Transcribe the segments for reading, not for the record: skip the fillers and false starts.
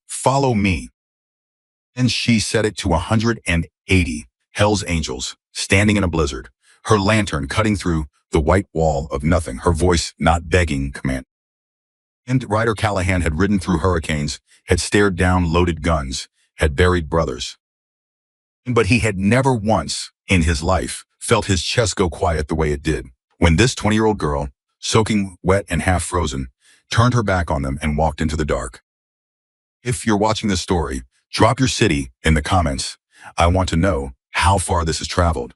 Follow me. And she set it to 180 Hell's Angels, standing in a blizzard, her lantern cutting through the white wall of nothing, her voice not begging command. And Ryder Callahan had ridden through hurricanes, had stared down loaded guns, had buried brothers. But he had never once in his life felt his chest go quiet the way it did when this 20-year-old girl, soaking wet and half frozen, turned her back on them and walked into the dark. If you're watching this story, drop your city in the comments. I want to know how far this has traveled.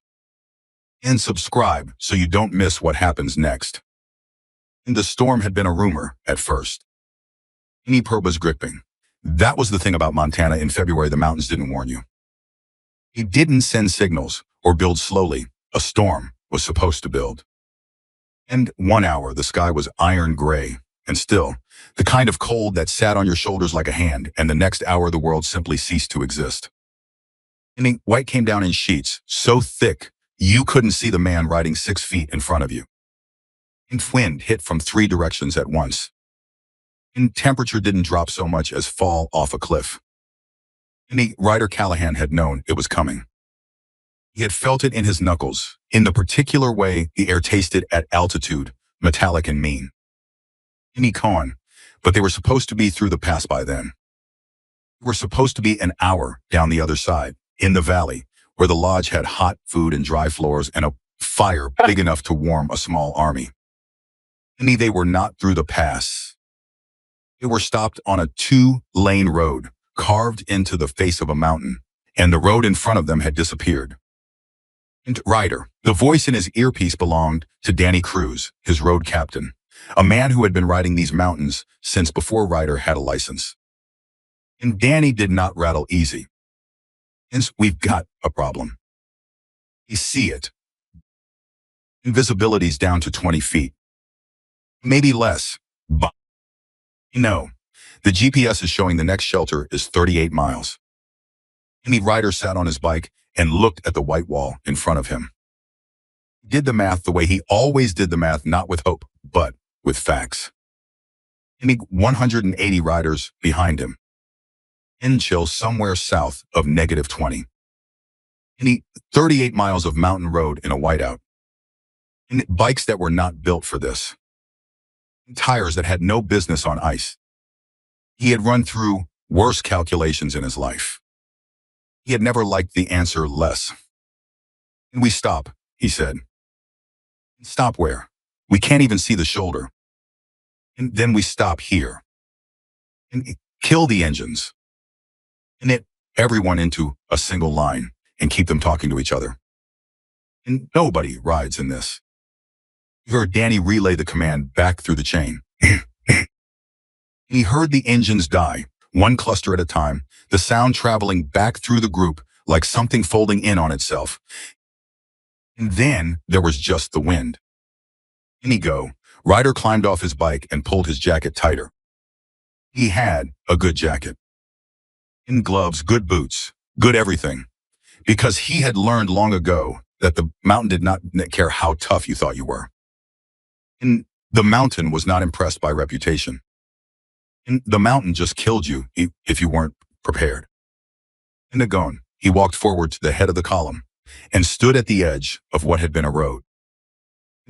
And subscribe so you don't miss what happens next. And the storm had been a rumor at first. Perb was gripping. That was the thing about Montana in February. The mountains didn't warn you. He didn't send signals or build slowly. A storm was supposed to build. And 1 hour, the sky was iron gray and still, the kind of cold that sat on your shoulders like a hand, and the next hour the world simply ceased to exist. And white came down in sheets, so thick you couldn't see the man riding 6 feet in front of you. And wind hit from 3 directions at once. And temperature didn't drop so much as fall off a cliff. And Ryder Callahan had known it was coming. He had felt it in his knuckles, in the particular way the air tasted at altitude, metallic and mean. And gone, but they were supposed to be through the pass by then. They were supposed to be an hour down the other side, in the valley, where the lodge had hot food and dry floors and a fire big enough to warm a small army. And they were not through the pass. They were stopped on a 2-lane road, carved into the face of a mountain, and the road in front of them had disappeared. And Ryder, the voice in his earpiece, belonged to Danny Cruz, his road captain, a man who had been riding these mountains since before Ryder had a license. And Danny did not rattle easy. Hence, we've got a problem. You see it. Invisibility's down to 20 feet. Maybe less, but no. The GPS is showing the next shelter is 38 miles. And Ryder sat on his bike and looked at the white wall in front of him. He did the math the way he always did the math, not with hope, but with facts. And 180 riders behind him. In chill somewhere south of -20. And 38 miles of mountain road in a whiteout. And bikes that were not built for this. And tires that had no business on ice. He had run through worse calculations in his life. He had never liked the answer less. And we stop, he said. Stop where? We can't even see the shoulder. And then we stop here. And kill the engines. And hit everyone into a single line and keep them talking to each other. And nobody rides in this. You heard Danny relay the command back through the chain. He heard the engines die, one cluster at a time, the sound traveling back through the group like something folding in on itself. And then there was just the wind. Ryder climbed off his bike and pulled his jacket tighter. He had a good jacket. In gloves, good boots, good everything. Because he had learned long ago that the mountain did not care how tough you thought you were. And the mountain was not impressed by reputation. And the mountain just killed you if you weren't prepared. And he walked forward to the head of the column and stood at the edge of what had been a road.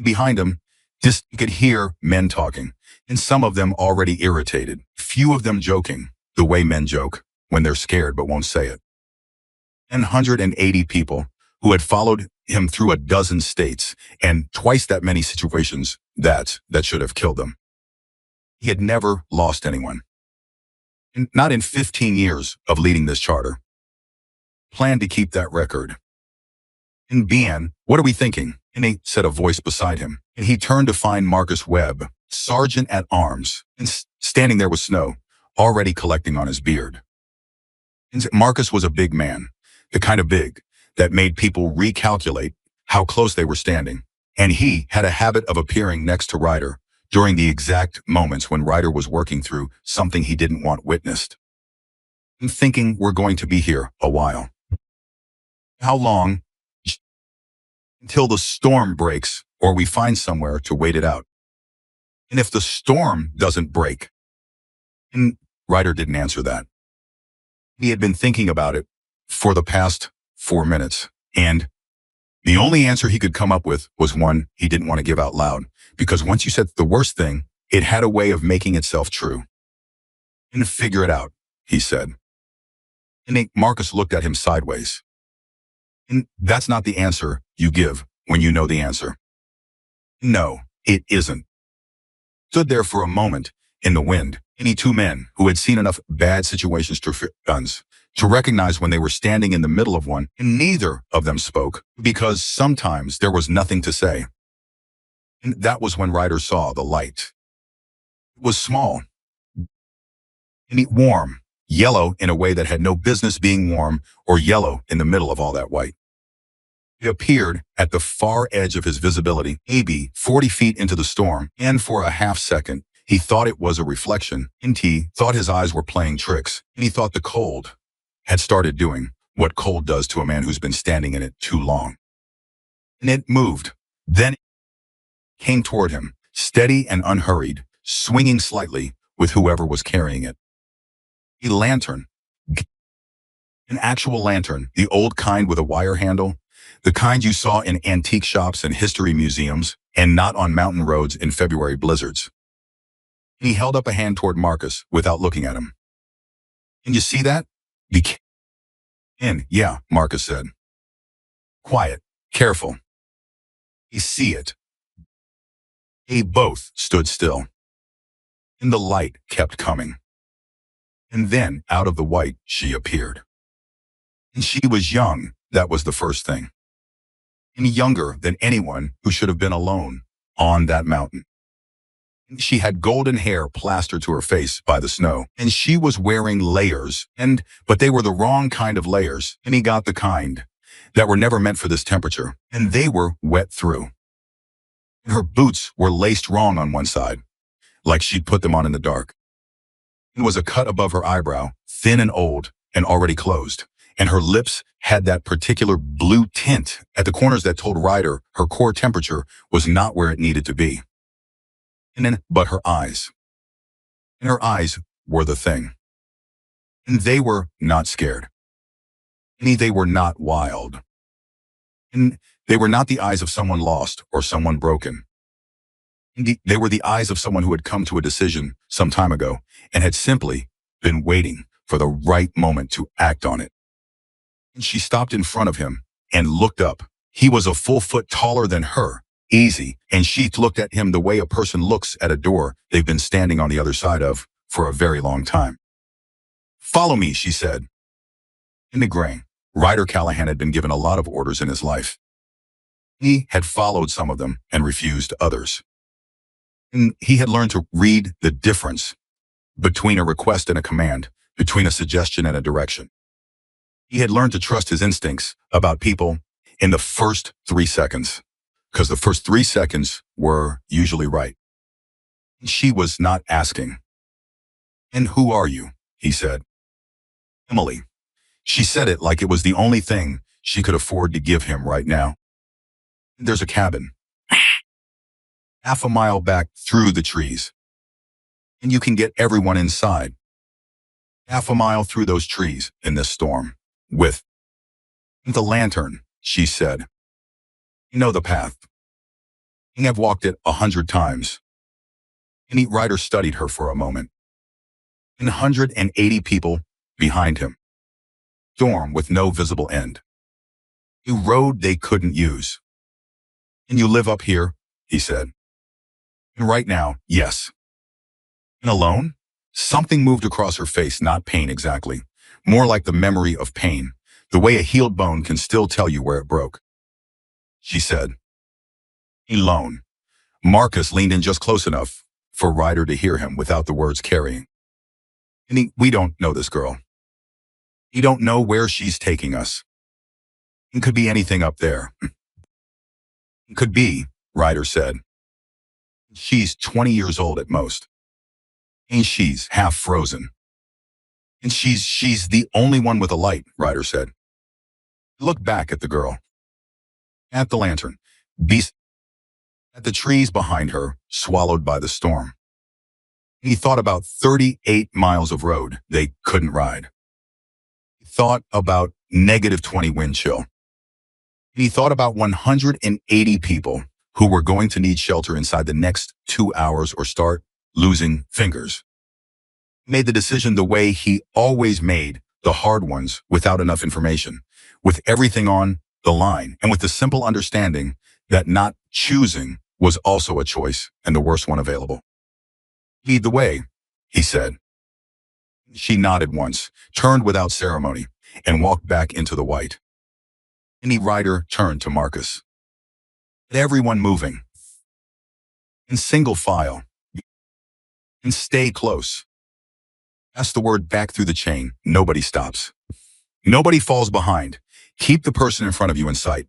Behind him, you could hear men talking, and some of them already irritated, few of them joking, the way men joke when they're scared but won't say it. And 180 people who had followed him through a dozen states and twice that many situations that should have killed them. He had never lost anyone. And not in 15 years of leading this charter. Planned to keep that record. And Bien, what are we thinking? And said a voice beside him. And he turned to find Marcus Webb, sergeant at arms, and standing there with snow, already collecting on his beard. And Marcus was a big man, the kind of big that made people recalculate how close they were standing. And he had a habit of appearing next to Ryder during the exact moments when Ryder was working through something he didn't want witnessed. And thinking we're going to be here a while. How long? Until the storm breaks or we find somewhere to wait it out. And if the storm doesn't break, and Ryder didn't answer that. He had been thinking about it for the past 4 minutes, and the only answer he could come up with was one he didn't want to give out loud, because once you said the worst thing, it had a way of making itself true. "And figure it out," he said. And Marcus looked at him sideways. "And that's not the answer you give when you know the answer." "No, it isn't." Stood there for a moment in the wind, any two men who had seen enough bad situations to fit guns to recognize when they were standing in the middle of one, and neither of them spoke because sometimes there was nothing to say. And that was when Ryder saw the light. It was small and warm, yellow in a way that had no business being warm or yellow in the middle of all that white. It appeared at the far edge of his visibility, maybe 40 feet into the storm, and for a half second, he thought it was a reflection, and he thought his eyes were playing tricks, and he thought the cold had started doing what cold does to a man who's been standing in it too long. And it moved. Then it came toward him, steady and unhurried, swinging slightly with whoever was carrying it. A lantern. An actual lantern, the old kind with a wire handle, the kind you saw in antique shops and history museums, and not on mountain roads in February blizzards. He held up a hand toward Marcus without looking at him. "Can you see that?" "Yeah," Marcus said. "Quiet, careful." "I see it." They both stood still. And the light kept coming. And then, out of the white, she appeared. And she was young, that was the first thing. And younger than anyone who should have been alone on that mountain. She had golden hair plastered to her face by the snow, and she was wearing layers, but they were the wrong kind of layers, and he got the kind that were never meant for this temperature, and they were wet through. And her boots were laced wrong on one side, like she'd put them on in the dark. It was a cut above her eyebrow, thin and old, and already closed, and her lips had that particular blue tint at the corners that told Ryder her core temperature was not where it needed to be. But her eyes. And her eyes were the thing. And they were not scared. And they were not wild. And they were not the eyes of someone lost or someone broken. Indeed, they were the eyes of someone who had come to a decision some time ago and had simply been waiting for the right moment to act on it. And she stopped in front of him and looked up. He was a full foot taller than her. Easy, and she looked at him the way a person looks at a door they've been standing on the other side of for a very long time. "Follow me," she said. In the grain, Ryder Callahan had been given a lot of orders in his life. He had followed some of them and refused others. And he had learned to read the difference between a request and a command, between a suggestion and a direction. He had learned to trust his instincts about people in the first 3 seconds. Because the first 3 seconds were usually right. She was not asking. "And who are you?" he said. "Emily." She said it like it was the only thing she could afford to give him right now. "There's a cabin. Half a mile back through the trees. And you can get everyone inside. Half a mile through those trees in this storm. With the lantern," she said. "You know the path. And I've walked it 100 times. And Ryder studied her for a moment. 180 people behind him. Storm with no visible end. A road they couldn't use. "And you live up here?" he said. "And right now, yes." "And alone?" Something moved across her face, not pain exactly. More like the memory of pain, the way a healed bone can still tell you where it broke. She said, "Alone." Marcus leaned in just close enough for Ryder to hear him without the words carrying. "And we don't know this girl. We don't know where she's taking us. It could be anything up there." "It could be," Ryder said. "She's 20 years old at most. And she's half frozen." "And she's the only one with a light," Ryder said. Look back at the girl. At the lantern. At the trees behind her, swallowed by the storm. He thought about 38 miles of road they couldn't ride. He thought about -20 wind chill. He thought about 180 people who were going to need shelter inside the next 2 hours or start losing fingers. He made the decision the way he always made the hard ones, without enough information, with everything on the line, and with the simple understanding that not choosing was also a choice and the worst one available. Lead the way, he said. She nodded once, turned without ceremony, and walked back into the white. Any rider turned to Marcus. Everyone moving. In single file. And stay close. Pass the word back through the chain. Nobody stops. Nobody falls behind. Keep the person in front of you in sight.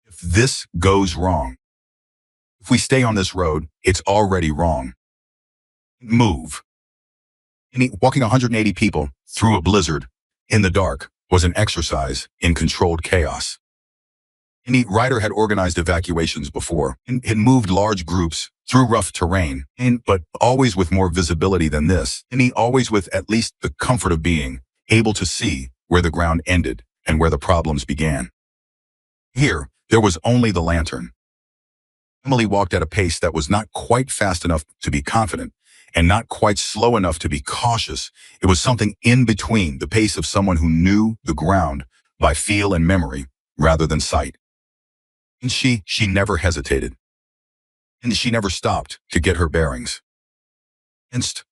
If this goes wrong, if we stay on this road, it's already wrong. Move. Walking 180 people through a blizzard in the dark was an exercise in controlled chaos. Any rider had organized evacuations before and had moved large groups through rough terrain, but always with more visibility than this, and always with at least the comfort of being able to see where the ground ended and where the problems began. Here, there was only the lantern. Emily walked at a pace that was not quite fast enough to be confident and not quite slow enough to be cautious. It was something in between, the pace of someone who knew the ground by feel and memory rather than sight. And she never hesitated. And she never stopped to get her bearings.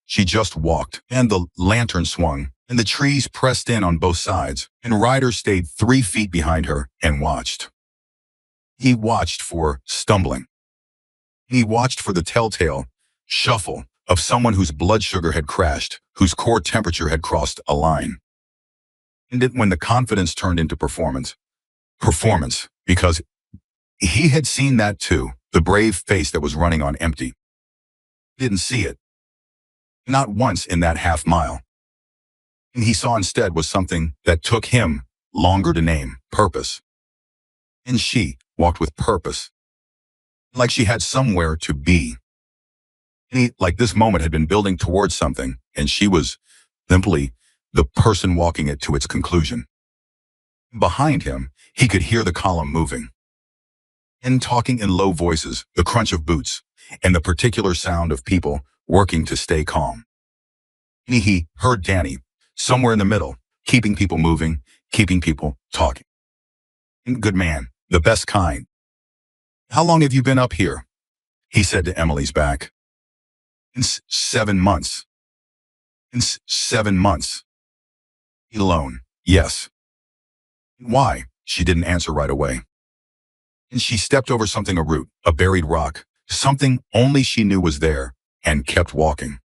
She just walked, and the lantern swung, and the trees pressed in on both sides, and Ryder stayed 3 feet behind her and watched. He watched for stumbling. He watched for the telltale shuffle of someone whose blood sugar had crashed, whose core temperature had crossed a line. And when the confidence turned into performance, because he had seen that too, the brave face that was running on empty. He didn't see it. Not once in that half mile. And he saw instead was something that took him longer to name, purpose. And she walked with purpose, like she had somewhere to be. And like this moment had been building towards something, and she was simply the person walking it to its conclusion. Behind him, he could hear the column moving. And talking in low voices, the crunch of boots, and the particular sound of people working to stay calm. And he heard Danny, somewhere in the middle, keeping people moving, keeping people talking. And good man, the best kind. How long have you been up here? He said to Emily's back. In 7 months. In 7 months. Alone, yes. Why? She didn't answer right away. And she stepped over something, a root, a buried rock, something only she knew was there, and kept walking.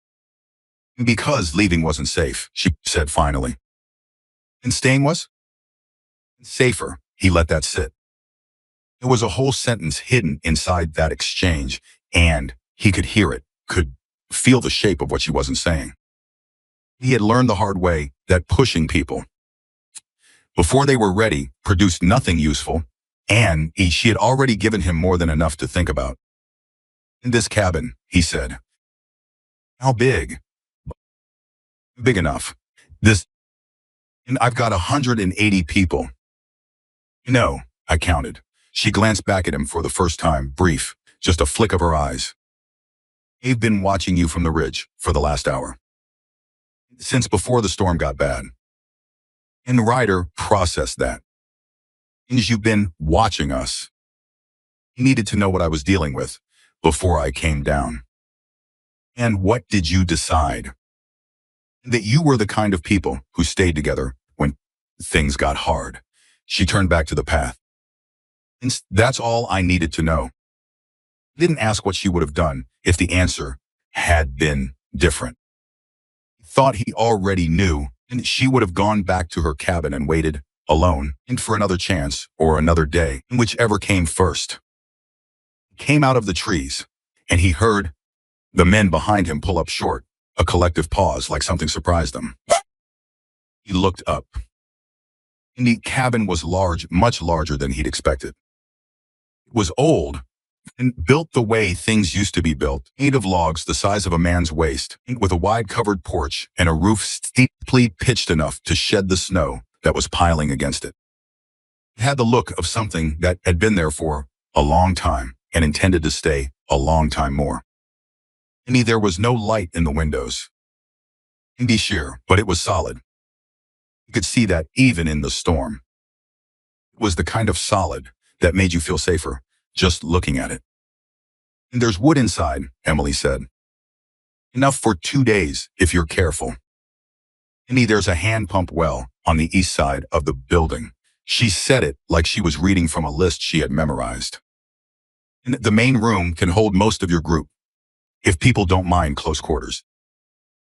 Because leaving wasn't safe, she said finally. And staying was? Safer. He let that sit. There was a whole sentence hidden inside that exchange, and he could hear it, could feel the shape of what she wasn't saying. He had learned the hard way that pushing people, before they were ready, produced nothing useful, and she had already given him more than enough to think about. In this cabin, he said. How big? Big enough. And I've got 180 people. No, I counted. She glanced back at him for the first time, brief, just a flick of her eyes. I've been watching you from the ridge for the last hour. Since before the storm got bad. And Ryder processed that. And you've been watching us. He needed to know what I was dealing with before I came down. And what did you decide? That you were the kind of people who stayed together when things got hard. She turned back to the path. And that's all I needed to know. I didn't ask what she would have done if the answer had been different. He thought he already knew, and she would have gone back to her cabin and waited alone, and for another chance or another day, whichever came first. He came out of the trees, and he heard the men behind him pull up short, a collective pause like something surprised them. He looked up. And the cabin was large, much larger than he'd expected. It was old, and built the way things used to be built, made of logs the size of a man's waist, with a wide covered porch and a roof steeply pitched enough to shed the snow that was piling against it. It had the look of something that had been there for a long time and intended to stay a long time more. And there was no light in the windows. And be sheer, but it was solid. You could see that even in the storm. It was the kind of solid that made you feel safer just looking at it. And there's wood inside, Emily said. Enough for 2 days if you're careful. And there's a hand pump well on the east side of the building. She said it like she was reading from a list she had memorized. And the main room can hold most of your group, if people don't mind close quarters.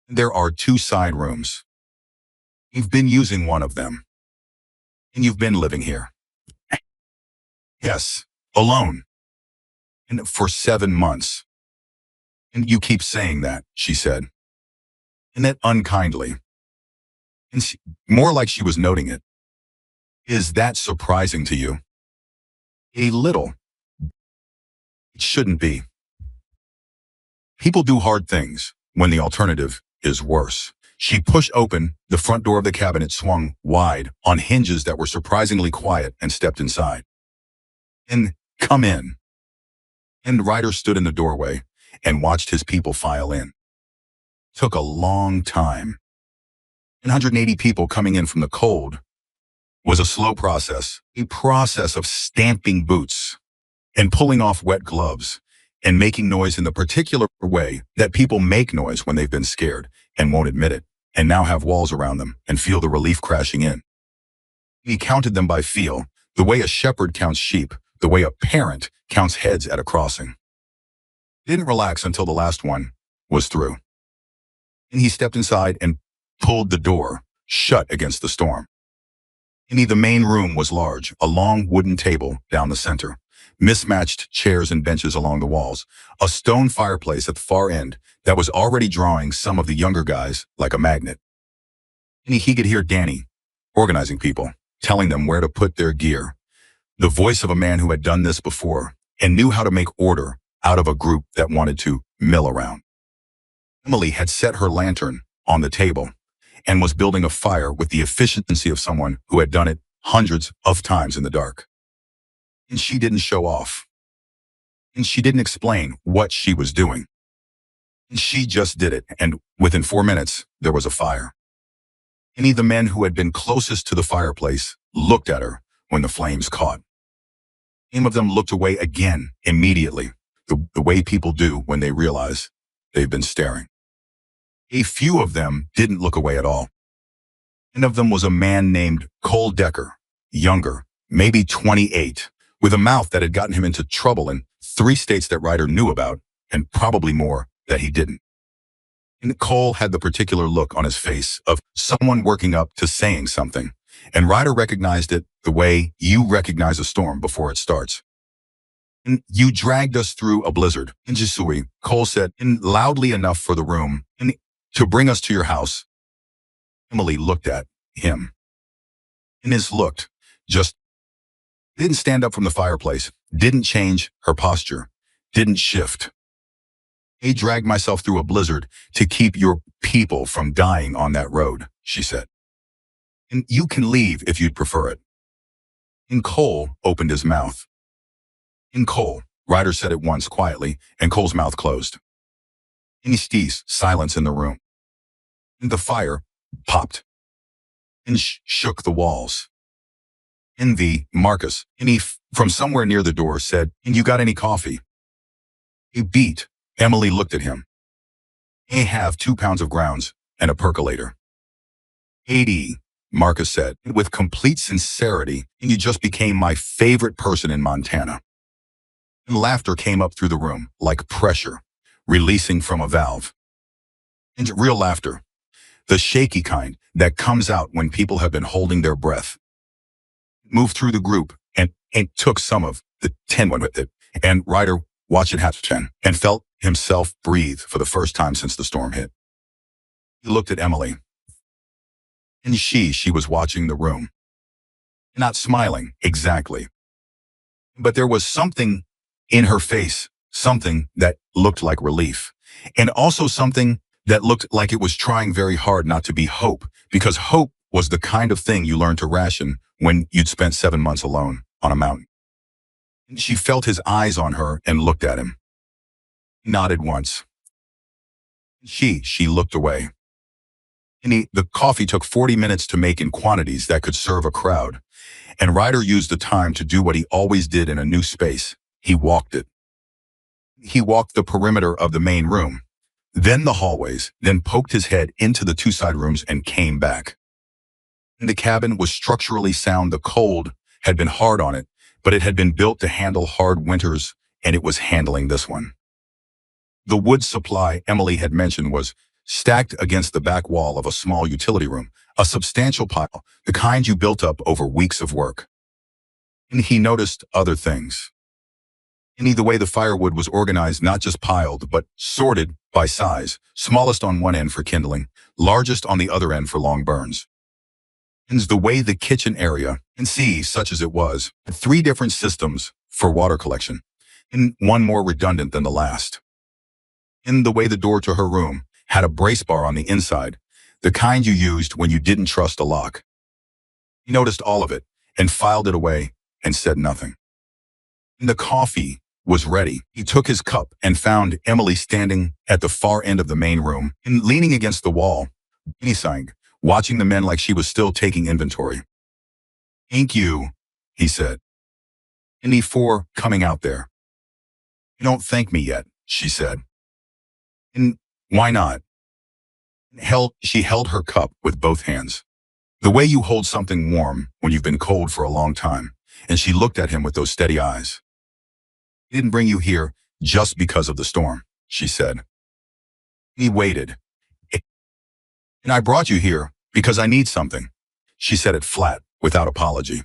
There are 2 side rooms. You've been using one of them. And you've been living here. Yes, alone. And for 7 months. And you keep saying that, she said. And that unkindly. And more like she was noting it. Is that surprising to you? A little. It shouldn't be. People do hard things when the alternative is worse. She pushed open the front door of the cabinet, swung wide on hinges that were surprisingly quiet, and stepped inside. And come in. And Ryder stood in the doorway and watched his people file in. Took a long time. 180 people coming in from the cold was a slow process, a process of stamping boots and pulling off wet gloves and making noise in the particular way that people make noise when they've been scared and won't admit it, and now have walls around them and feel the relief crashing in. He counted them by feel, the way a shepherd counts sheep, the way a parent counts heads at a crossing. Didn't relax until the last one was through. And he stepped inside and pulled the door shut against the storm. And the main room was large, a long wooden table down the center, mismatched chairs and benches along the walls, a stone fireplace at the far end that was already drawing some of the younger guys like a magnet. And he could hear Danny organizing people, telling them where to put their gear, the voice of a man who had done this before and knew how to make order out of a group that wanted to mill around. Emily had set her lantern on the table and was building a fire with the efficiency of someone who had done it hundreds of times in the dark. And she didn't show off. And she didn't explain what she was doing. And she just did it, and within 4 minutes, there was a fire. And the men who had been closest to the fireplace looked at her when the flames caught. Some of them looked away again immediately, the way people do when they realize they've been staring. A few of them didn't look away at all. One of them was a man named Cole Decker, younger, maybe 28, with a mouth that had gotten him into trouble in 3 states that Ryder knew about, and probably more that he didn't. And Cole had the particular look on his face of someone working up to saying something, and Ryder recognized it the way you recognize a storm before it starts. And you dragged us through a blizzard, in Jisui, Cole said, and loudly enough for the room, and to bring us to your house. Emily looked at him. And his looked, just didn't stand up from the fireplace, didn't change her posture, didn't shift. I dragged myself through a blizzard to keep your people from dying on that road, she said. And you can leave if you'd prefer it. And Cole opened his mouth. And Cole, Ryder said it once quietly, and Cole's mouth closed. And silence in the room. And the fire popped and shook the walls. And Marcus, and he from somewhere near the door said, and you got any coffee? He beat. Emily looked at him. I have 2 pounds of grounds and a percolator. 80, Marcus said, with complete sincerity, and you just became my favorite person in Montana. And laughter came up through the room, like pressure, releasing from a valve. And real laughter, the shaky kind that comes out when people have been holding their breath. Moved through the group and took some of the 10 with it, and Ryder watched it happen and felt himself breathe for the first time since the storm hit. He looked at Emily, and she was watching the room. Not smiling, exactly. But there was something In her face, something that looked like relief, and also something that looked like it was trying very hard not to be hope, because hope was the kind of thing you learned to ration when you'd spent 7 months alone on a mountain. She felt his eyes on her and looked at him. He nodded once. She looked away. The coffee took 40 minutes to make in quantities that could serve a crowd, and Ryder used the time to do what he always did in a new space. He walked it. He walked the perimeter of the main room, then the hallways, then poked his head into the two side rooms and came back. The cabin was structurally sound. The cold had been hard on it, but it had been built to handle hard winters, and it was handling this one. The wood supply Emily had mentioned was stacked against the back wall of a small utility room, a substantial pile, the kind you built up over weeks of work. And he noticed other things. The way the firewood was organized, not just piled, but sorted by size, smallest on one end for kindling, largest on the other end for long burns. And the way the kitchen area, and see, such as it was, had 3 different systems for water collection, and one more redundant than the last. In the way the door to her room had a brace bar on the inside, the kind you used when you didn't trust a lock. He noticed all of it and filed it away and said nothing. The coffee was ready. He took his cup and found Emily standing at the far end of the main room and leaning against the wall. He sang, watching the men like she was still taking inventory. "Ain't you," he said. "And for coming out there." "You don't thank me yet," she said. "And why not?" She held her cup with both hands. "The way you hold something warm when you've been cold for a long time," and she looked at him with those steady eyes. "I didn't bring you here just because of the storm," she said. He waited. "And I brought you here because I need something." She said it flat, without apology.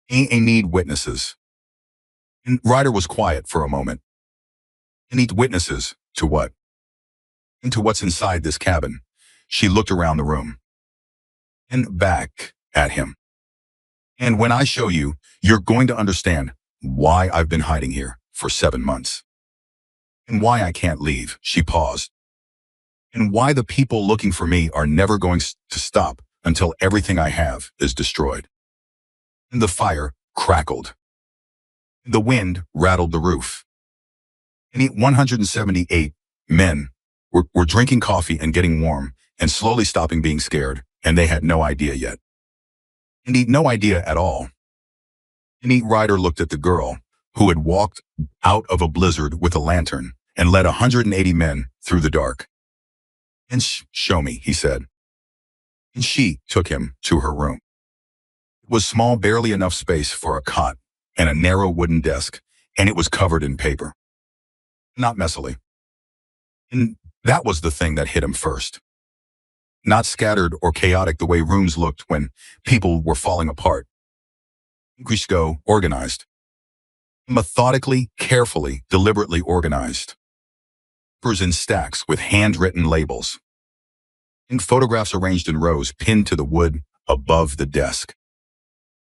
"I need witnesses." And Ryder was quiet for a moment. "I need witnesses to what?" "Into what's inside this cabin." She looked around the room and back at him. "And when I show you, you're going to understand why I've been hiding here for 7 months. And why I can't leave." She paused. "And why the people looking for me are never going to stop until everything I have is destroyed." And the fire crackled. The wind rattled the roof. And 178 men were drinking coffee and getting warm and slowly stopping being scared, and they had no idea yet. And no idea at all. And Ryder looked at the girl who had walked out of a blizzard with a lantern and led 180 men through the dark. "And show me," he said. And she took him to her room. It was small, barely enough space for a cot and a narrow wooden desk, and it was covered in paper. Not messily. And that was the thing that hit him first. Not scattered or chaotic the way rooms looked when people were falling apart. Crisco, organized. Methodically, carefully, deliberately organized. Papers in stacks with handwritten labels. And photographs arranged in rows pinned to the wood above the desk.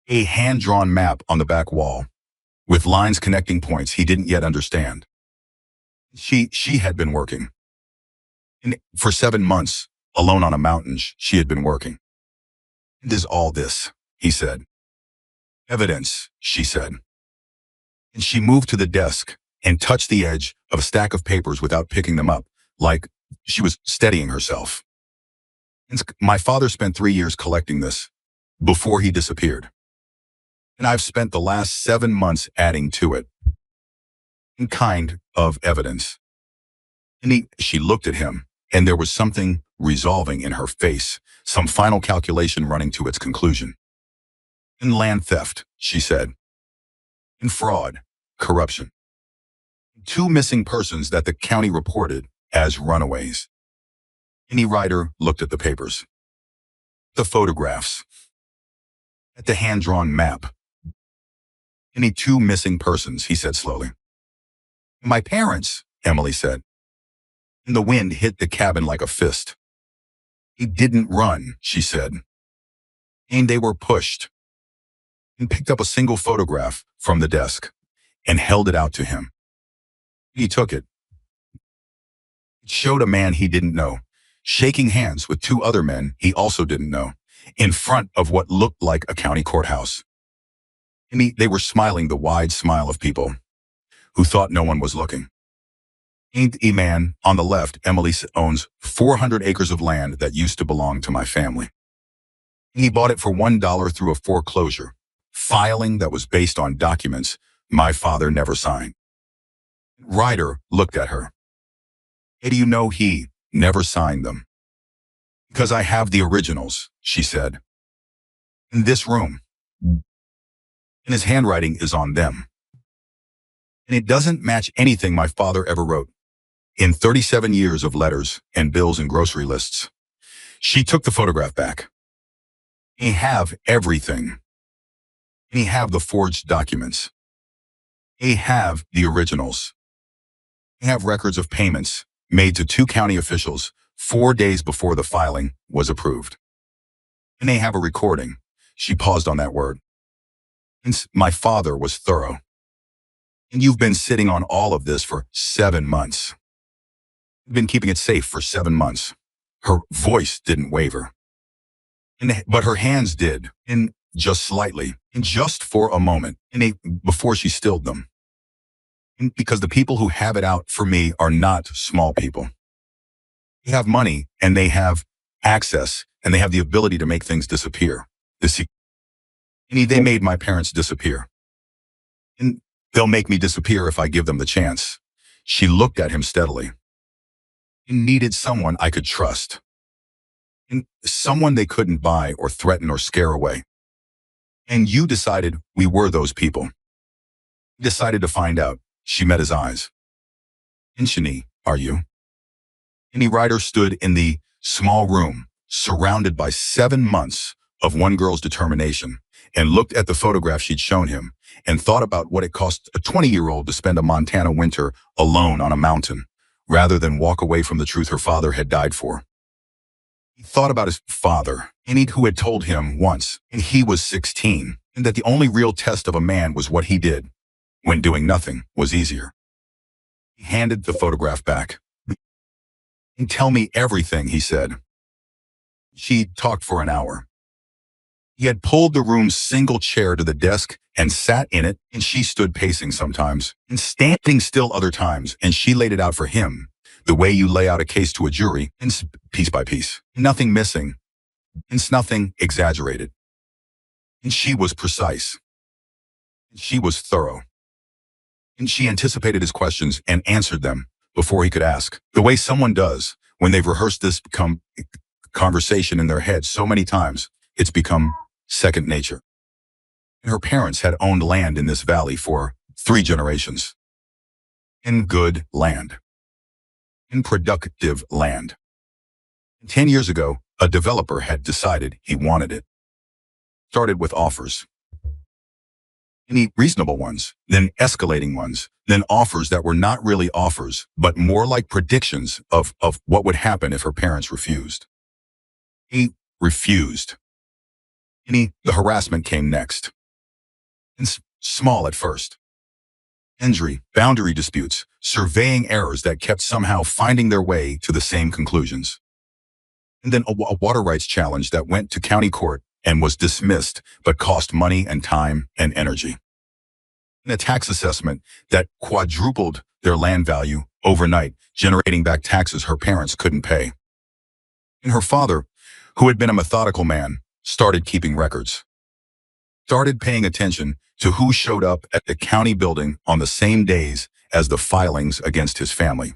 A hand-drawn map on the back wall, with lines connecting points he didn't yet understand. She had been working. And for 7 months, alone on a mountain, she had been working. "And is all this," he said. "Evidence," she said. And she moved to the desk and touched the edge of a stack of papers without picking them up, like she was steadying herself. "And my father spent 3 years collecting this before he disappeared. And I've spent the last 7 months adding to it. Kind of evidence." And she looked at him, and there was something resolving in her face, some final calculation running to its conclusion. "And land theft," she said. "And fraud, corruption. 2 missing persons that the county reported as runaways." And Ryder looked at the papers, the photographs, at the hand-drawn map. "And 2 missing persons," he said slowly. "My parents," Emily said. And the wind hit the cabin like a fist. "He didn't run," she said. "And they were pushed." And picked up a single photograph from the desk. and held it out to him. He took it. It showed a man he didn't know, shaking hands with two other men he also didn't know, in front of what looked like a county courthouse. They were smiling the wide smile of people who thought no one was looking. Ain't a man on the left, Emily owns 400 acres of land that used to belong to my family. He bought it for $1 through a foreclosure filing that was based on documents my father never signed. Ryder looked at her. How do you know he never signed them? Because I have the originals, she said. In this room. And his handwriting is on them. And it doesn't match anything my father ever wrote. In 37 years of letters and bills and grocery lists. She took the photograph back. He have everything. And he have the forged documents. He have the originals. He have records of payments made to two county officials 4 days before the filing was approved. And they have a recording. She paused on that word. Since my father was thorough. And you've been sitting on all of this for 7 months. You've been keeping it safe for 7 months. Her voice didn't waver. But her hands did, and just slightly, and just for a moment, before she stilled them. And because the people who have it out for me are not small people. They have money, and they have access, and they have the ability to make things disappear. They made my parents disappear. And they'll make me disappear if I give them the chance. She looked at him steadily. He needed someone I could trust. And someone they couldn't buy or threaten or scare away. And you decided we were those people. He decided to find out. She met his eyes. Inchini, are you? Ryder stood in the small room, surrounded by 7 months of one girl's determination, and looked at the photograph she'd shown him, and thought about what it cost a 20-year-old to spend a Montana winter alone on a mountain, rather than walk away from the truth her father had died for. He thought about his father, who had told him once, and he was 16, and that the only real test of a man was what he did, when doing nothing was easier. He handed the photograph back. And tell me everything, he said. She talked for an hour. He had pulled the room's single chair to the desk and sat in it, and she stood pacing sometimes, and standing still other times, and she laid it out for him, the way you lay out a case to a jury, and piece by piece, nothing missing, and nothing exaggerated. And she was precise. And she was thorough. And she anticipated his questions and answered them before he could ask, the way someone does when they've rehearsed this conversation in their head so many times, it's become second nature. And her parents had owned land in this valley for 3 generations. In good land. In productive land. 10 years ago, a developer had decided he wanted it. Started with offers. Any reasonable ones, then escalating ones, then offers that were not really offers, but more like predictions of what would happen if her parents refused. He refused. The harassment came next. And small at first. Injury, boundary disputes, surveying errors that kept somehow finding their way to the same conclusions. And then a water rights challenge that went to county court and was dismissed, but cost money and time and energy. And a tax assessment that quadrupled their land value overnight, generating back taxes her parents couldn't pay. And her father, who had been a methodical man, started keeping records. Started paying attention to who showed up at the county building on the same days as the filings against his family.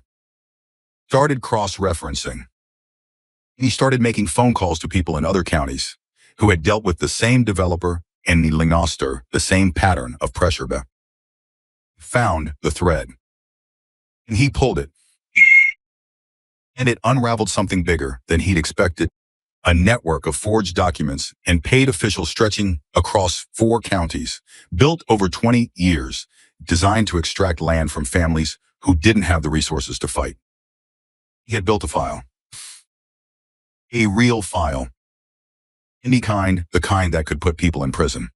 Started cross-referencing. He started making phone calls to people in other counties who had dealt with the same developer and the same pattern of pressure. Found the thread. And he pulled it. And it unraveled something bigger than he'd expected. A network of forged documents and paid officials stretching across 4 counties, built over 20 years, designed to extract land from families who didn't have the resources to fight. He had built a file. A real file. The kind that could put people in prison.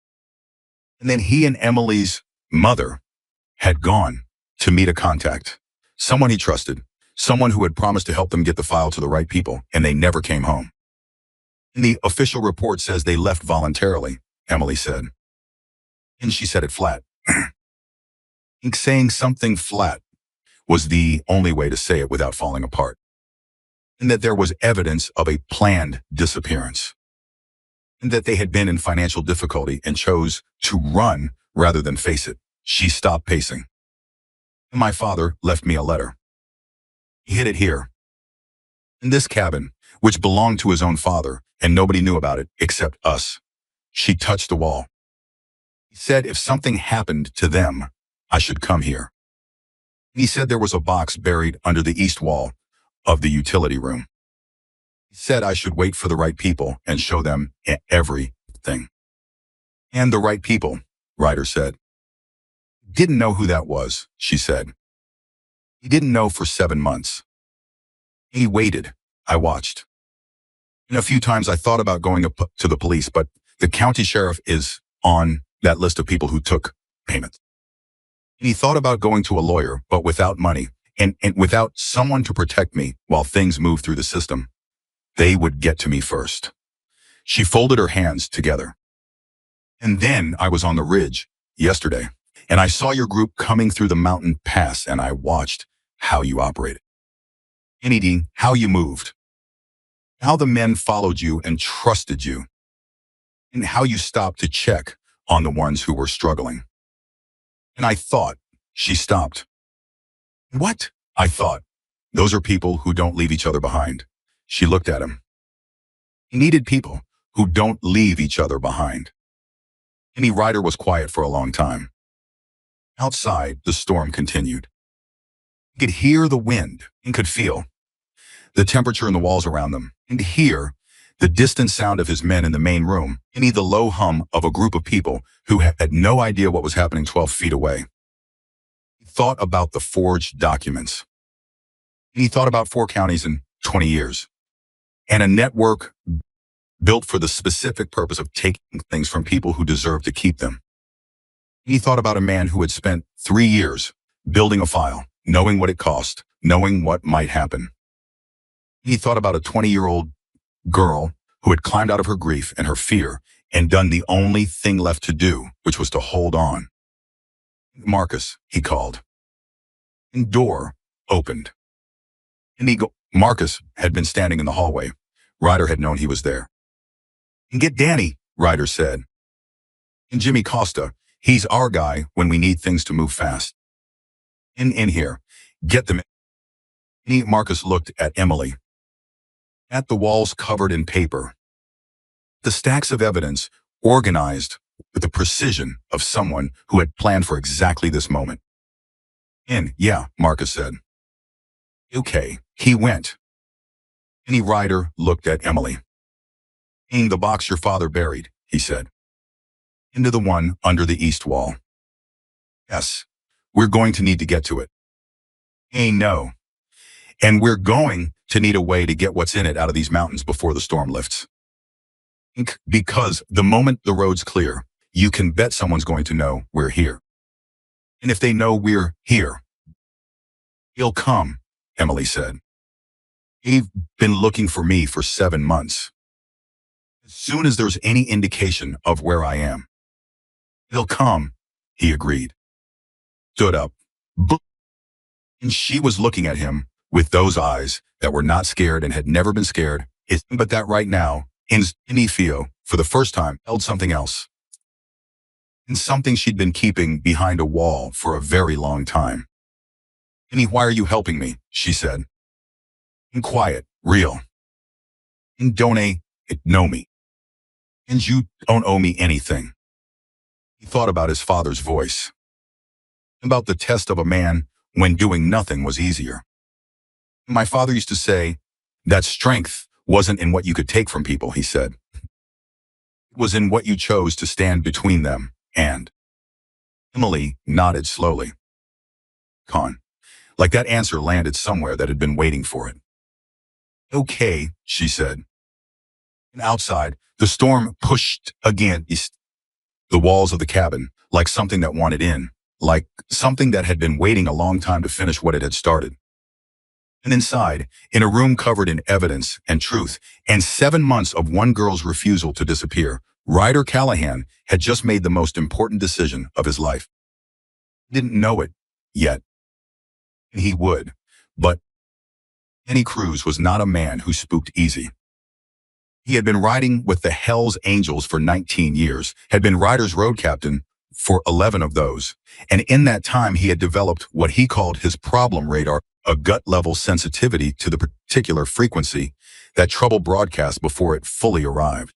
And then he and Emily's mother had gone to meet a contact, someone he trusted, someone who had promised to help them get the file to the right people, and they never came home. And the official report says they left voluntarily, Emily said. And she said it flat. Saying something flat was the only way to say it without falling apart. And that there was evidence of a planned disappearance. And that they had been in financial difficulty and chose to run rather than face it. She stopped pacing. And my father left me a letter. He hid it here, in this cabin, which belonged to his own father, and nobody knew about it except us. She touched the wall. He said if something happened to them, I should come here. He said there was a box buried under the east wall of the utility room. He said I should wait for the right people and show them everything. And the right people, Ryder said. Didn't know who that was, she said. He didn't know for 7 months. He waited. I watched. And a few times I thought about going up to the police, but the county sheriff is on that list of people who took payment. And he thought about going to a lawyer, but without money and without someone to protect me while things move through the system, they would get to me first. She folded her hands together. And then I was on the ridge yesterday, and I saw your group coming through the mountain pass, and I watched how you operated. Anything, how you moved, how the men followed you and trusted you, and how you stopped to check on the ones who were struggling. And I thought, she stopped. What? I thought, those are people who don't leave each other behind. She looked at him. He needed people who don't leave each other behind. Any Ryder was quiet for a long time. Outside, the storm continued. He could hear the wind and could feel the temperature in the walls around them, and hear the distant sound of his men in the main room, and the low hum of a group of people who had no idea what was happening 12 feet away. He thought about the forged documents. He thought about 4 counties in 20 years, and a network built for the specific purpose of taking things from people who deserve to keep them. He thought about a man who had spent 3 years building a file, knowing what it cost, knowing what might happen. He thought about a 20-year-old girl who had climbed out of her grief and her fear and done the only thing left to do, which was to hold on. Marcus, he called. And door opened. And Marcus had been standing in the hallway. Ryder had known he was there. And get Danny, Ryder said. And Jimmy Costa, he's our guy when we need things to move fast. In here, get them. Marcus looked at Emily. At the walls covered in paper. The stacks of evidence organized with the precision of someone who had planned for exactly this moment. Yeah, Marcus said. Okay, he went. Ryder looked at Emily. In the box your father buried, he said. Into the one under the east wall. Yes, we're going to need to get to it. No. And we're going to need a way to get what's in it out of these mountains before the storm lifts. Because the moment the road's clear, you can bet someone's going to know we're here. And if they know we're here, he'll come, Emily said. He's been looking for me for 7 months. As soon as there's any indication of where I am, he'll come, he agreed. Stood up. And she was looking at him with those eyes that were not scared and had never been scared, but that right now, in Theo, for the first time, held something else. And something she'd been keeping behind a wall for a very long time. Why are you helping me? She said. And quiet, real. And don't know me. And you don't owe me anything. He thought about his father's voice. About the test of a man when doing nothing was easier. My father used to say that strength wasn't in what you could take from people, he said. It was in what you chose to stand between them and. Emily nodded slowly. Like that answer landed somewhere that had been waiting for it. Okay, she said. And outside, the storm pushed against the walls of the cabin like something that wanted in, like something that had been waiting a long time to finish what it had started. And inside, in a room covered in evidence and truth, and 7 months of one girl's refusal to disappear, Ryder Callahan had just made the most important decision of his life. He didn't know it yet. He would. But Danny Cruz was not a man who spooked easy. He had been riding with the Hells Angels for 19 years, had been Ryder's road captain for 11 of those, and in that time he had developed what he called his problem radar, a gut-level sensitivity to the particular frequency that trouble broadcast before it fully arrived.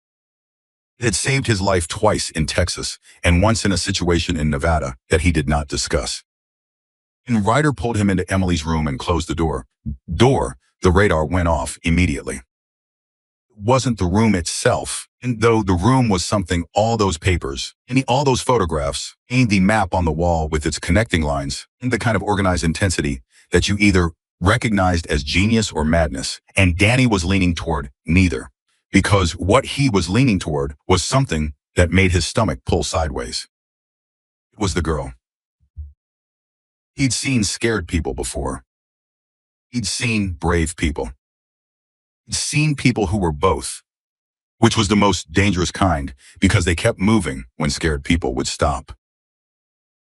It had saved his life twice in Texas and once in a situation in Nevada that he did not discuss. And Ryder pulled him into Emily's room and closed the door. The radar went off immediately. It wasn't the room itself, and though the room was something, all those papers, and all those photographs, and the map on the wall with its connecting lines, and the kind of organized intensity that you either recognized as genius or madness, and Danny was leaning toward neither, because what he was leaning toward was something that made his stomach pull sideways. It was the girl. He'd seen scared people before. He'd seen brave people. He'd seen people who were both, which was the most dangerous kind because they kept moving when scared people would stop.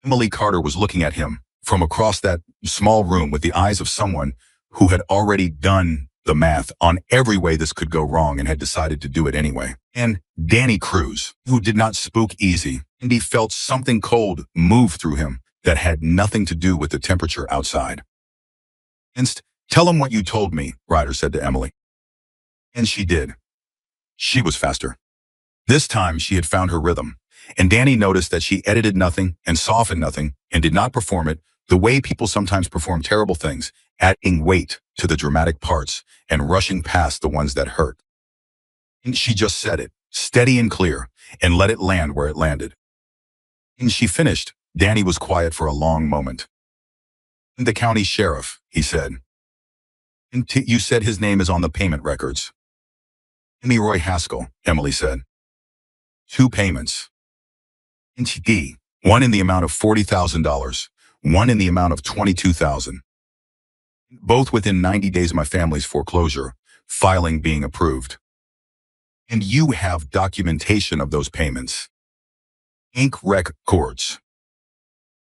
Emily Carter was looking at him from across that small room with the eyes of someone who had already done the math on every way this could go wrong and had decided to do it anyway. And Danny Cruz, who did not spook easy, and he felt something cold move through him that had nothing to do with the temperature outside. Tell him what you told me, Ryder said to Emily. And she did. She was faster. This time she had found her rhythm, and Danny noticed that she edited nothing and softened nothing and did not perform it the way people sometimes perform terrible things, adding weight to the dramatic parts and rushing past the ones that hurt. And she just said it, steady and clear, and let it land where it landed. And she finished. Danny was quiet for a long moment. The county sheriff, he said. And you said his name is on the payment records. Roy Haskell, Emily said. 2 payments. And one in the amount of $40,000, one in the amount of $22,000. Both within 90 days of my family's foreclosure, filing being approved. And you have documentation of those payments. Ink records.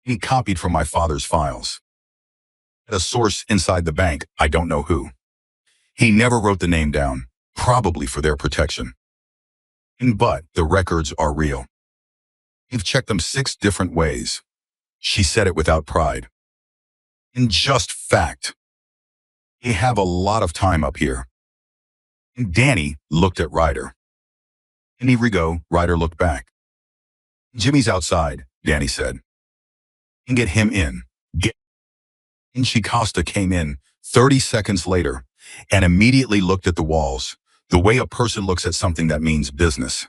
He copied from my father's files. At a source inside the bank, I don't know who. He never wrote the name down, probably for their protection. But the records are real. You've checked them 6 different ways. She said it without pride. And just fact. You have a lot of time up here. And Danny looked at Ryder. And here we go, Ryder looked back. Jimmy's outside, Danny said. And get him in. And Costa came in 30 seconds later and immediately looked at the walls, the way a person looks at something that means business.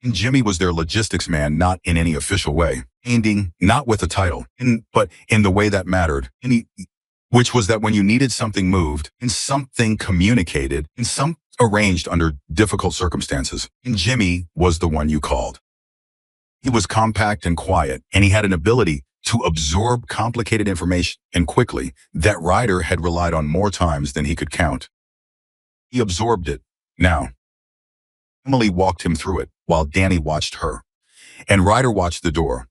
And Jimmy was their logistics man, not in any official way, not with a title, but in the way that mattered, which was that when you needed something moved and something communicated and some arranged under difficult circumstances, and Jimmy was the one you called. He was compact and quiet, and he had an ability to absorb complicated information and quickly that Ryder had relied on more times than he could count. He absorbed it. Now, Emily walked him through it while Danny watched her, and Ryder watched the door,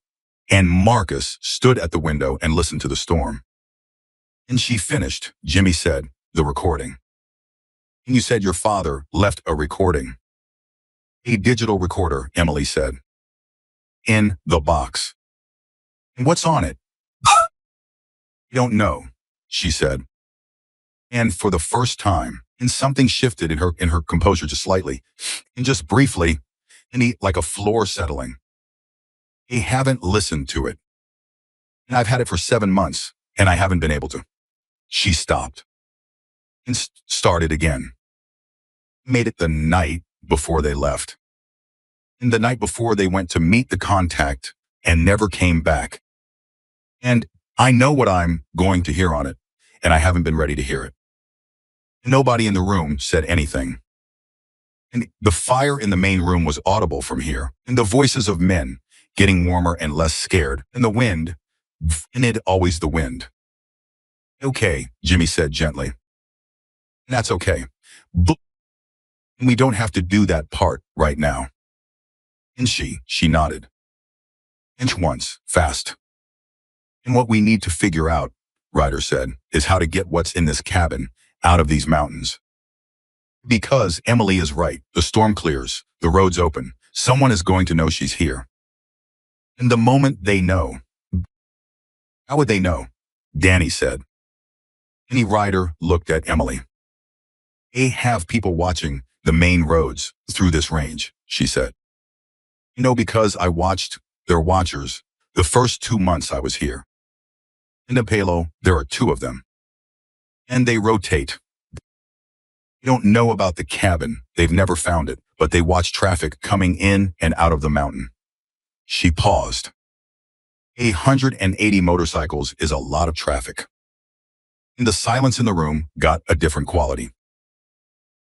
and Marcus stood at the window and listened to the storm. And she finished, Jimmy said, the recording. And you said your father left a recording. A digital recorder, Emily said. In the box. And what's on it? I don't know, she said. And for the first time, and something shifted in her composure just slightly, and just briefly, and like a floor settling. I haven't listened to it. And I've had it for 7 months, and I haven't been able to. She stopped and started again. Made it the night before they left. And the night before they went to meet the contact and never came back. And I know what I'm going to hear on it, and I haven't been ready to hear it. Nobody in the room said anything. And the fire in the main room was audible from here, and the voices of men getting warmer and less scared. And the wind, and it always the wind. Okay, Jimmy said gently. That's okay. But we don't have to do that part right now. And she nodded. Inch once, fast. And what we need to figure out, Ryder said, is how to get what's in this cabin out of these mountains. Because Emily is right. The storm clears. The road's open. Someone is going to know she's here. And the moment they know, how would they know? Danny said. Any Ryder looked at Emily. They have people watching the main roads through this range, she said. You know, because I watched their watchers the first 2 months I was here. In the Palo, there are 2 of them. And they rotate. They don't know about the cabin. They've never found it, but they watch traffic coming in and out of the mountain. She paused. 180 motorcycles is a lot of traffic. And the silence in the room got a different quality.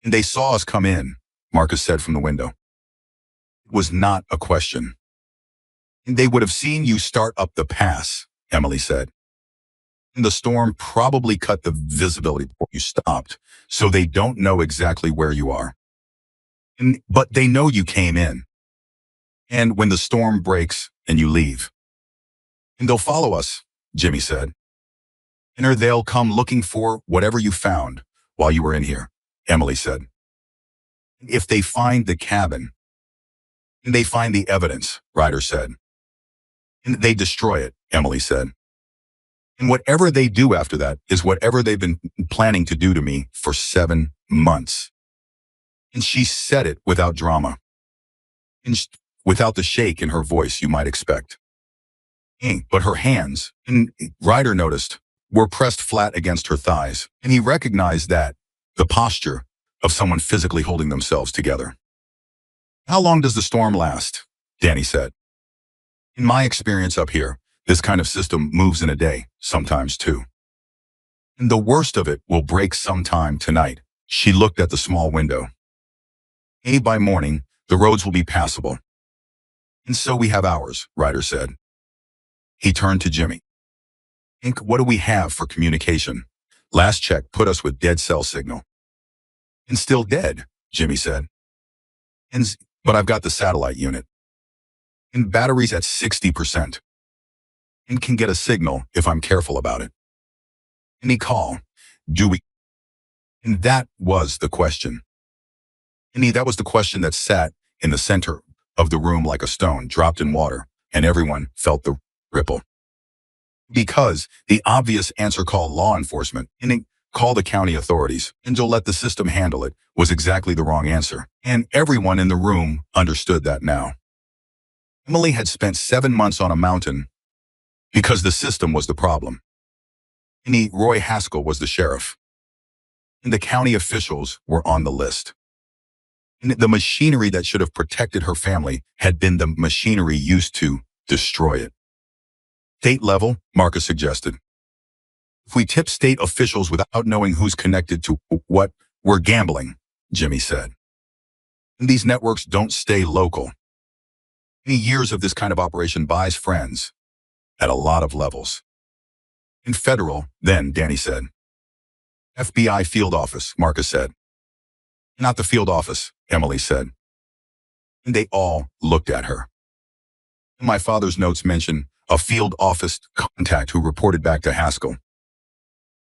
And they saw us come in, Marcus said from the window. It was not a question. And they would have seen you start up the pass, Emily said. And the storm probably cut the visibility before you stopped, so they don't know exactly where you are. But they know you came in. And when the storm breaks and you leave. And they'll follow us, Jimmy said. And they'll come looking for whatever you found while you were in here, Emily said. If they find the cabin, and they find the evidence, Ryder said. And they destroy it, Emily said. And whatever they do after that is whatever they've been planning to do to me for 7 months. And she said it without drama, and without the shake in her voice you might expect. But her hands, and Ryder noticed, were pressed flat against her thighs, and he recognized that, the posture of someone physically holding themselves together. How long does the storm last? Danny said. In my experience up here, this kind of system moves in a day, sometimes 2. And the worst of it will break sometime tonight. She looked at the small window. By morning, the roads will be passable. And so we have ours, Ryder said. He turned to Jimmy. Inc, what do we have for communication? Last check put us with dead cell signal. And still dead, Jimmy said. But I've got the satellite unit. And batteries at 60%. And can get a signal if I'm careful about it. Any call, do we? And that was the question. That was the question that sat in the center of the room like a stone dropped in water, and everyone felt the ripple. Because the obvious answer, call law enforcement, and call the county authorities, and to let the system handle it, was exactly the wrong answer. And everyone in the room understood that now. Emily had spent 7 months on a mountain because the system was the problem. And Roy Haskell was the sheriff. And the county officials were on the list. And the machinery that should have protected her family had been the machinery used to destroy it. State level, Marcus suggested. If we tip state officials without knowing who's connected to what, we're gambling, Jimmy said. And these networks don't stay local. Years of this kind of operation buys friends at a lot of levels. In federal, then, Danny said. FBI field office, Marcus said. Not the field office, Emily said. And they all looked at her. My father's notes mention a field office contact who reported back to Haskell.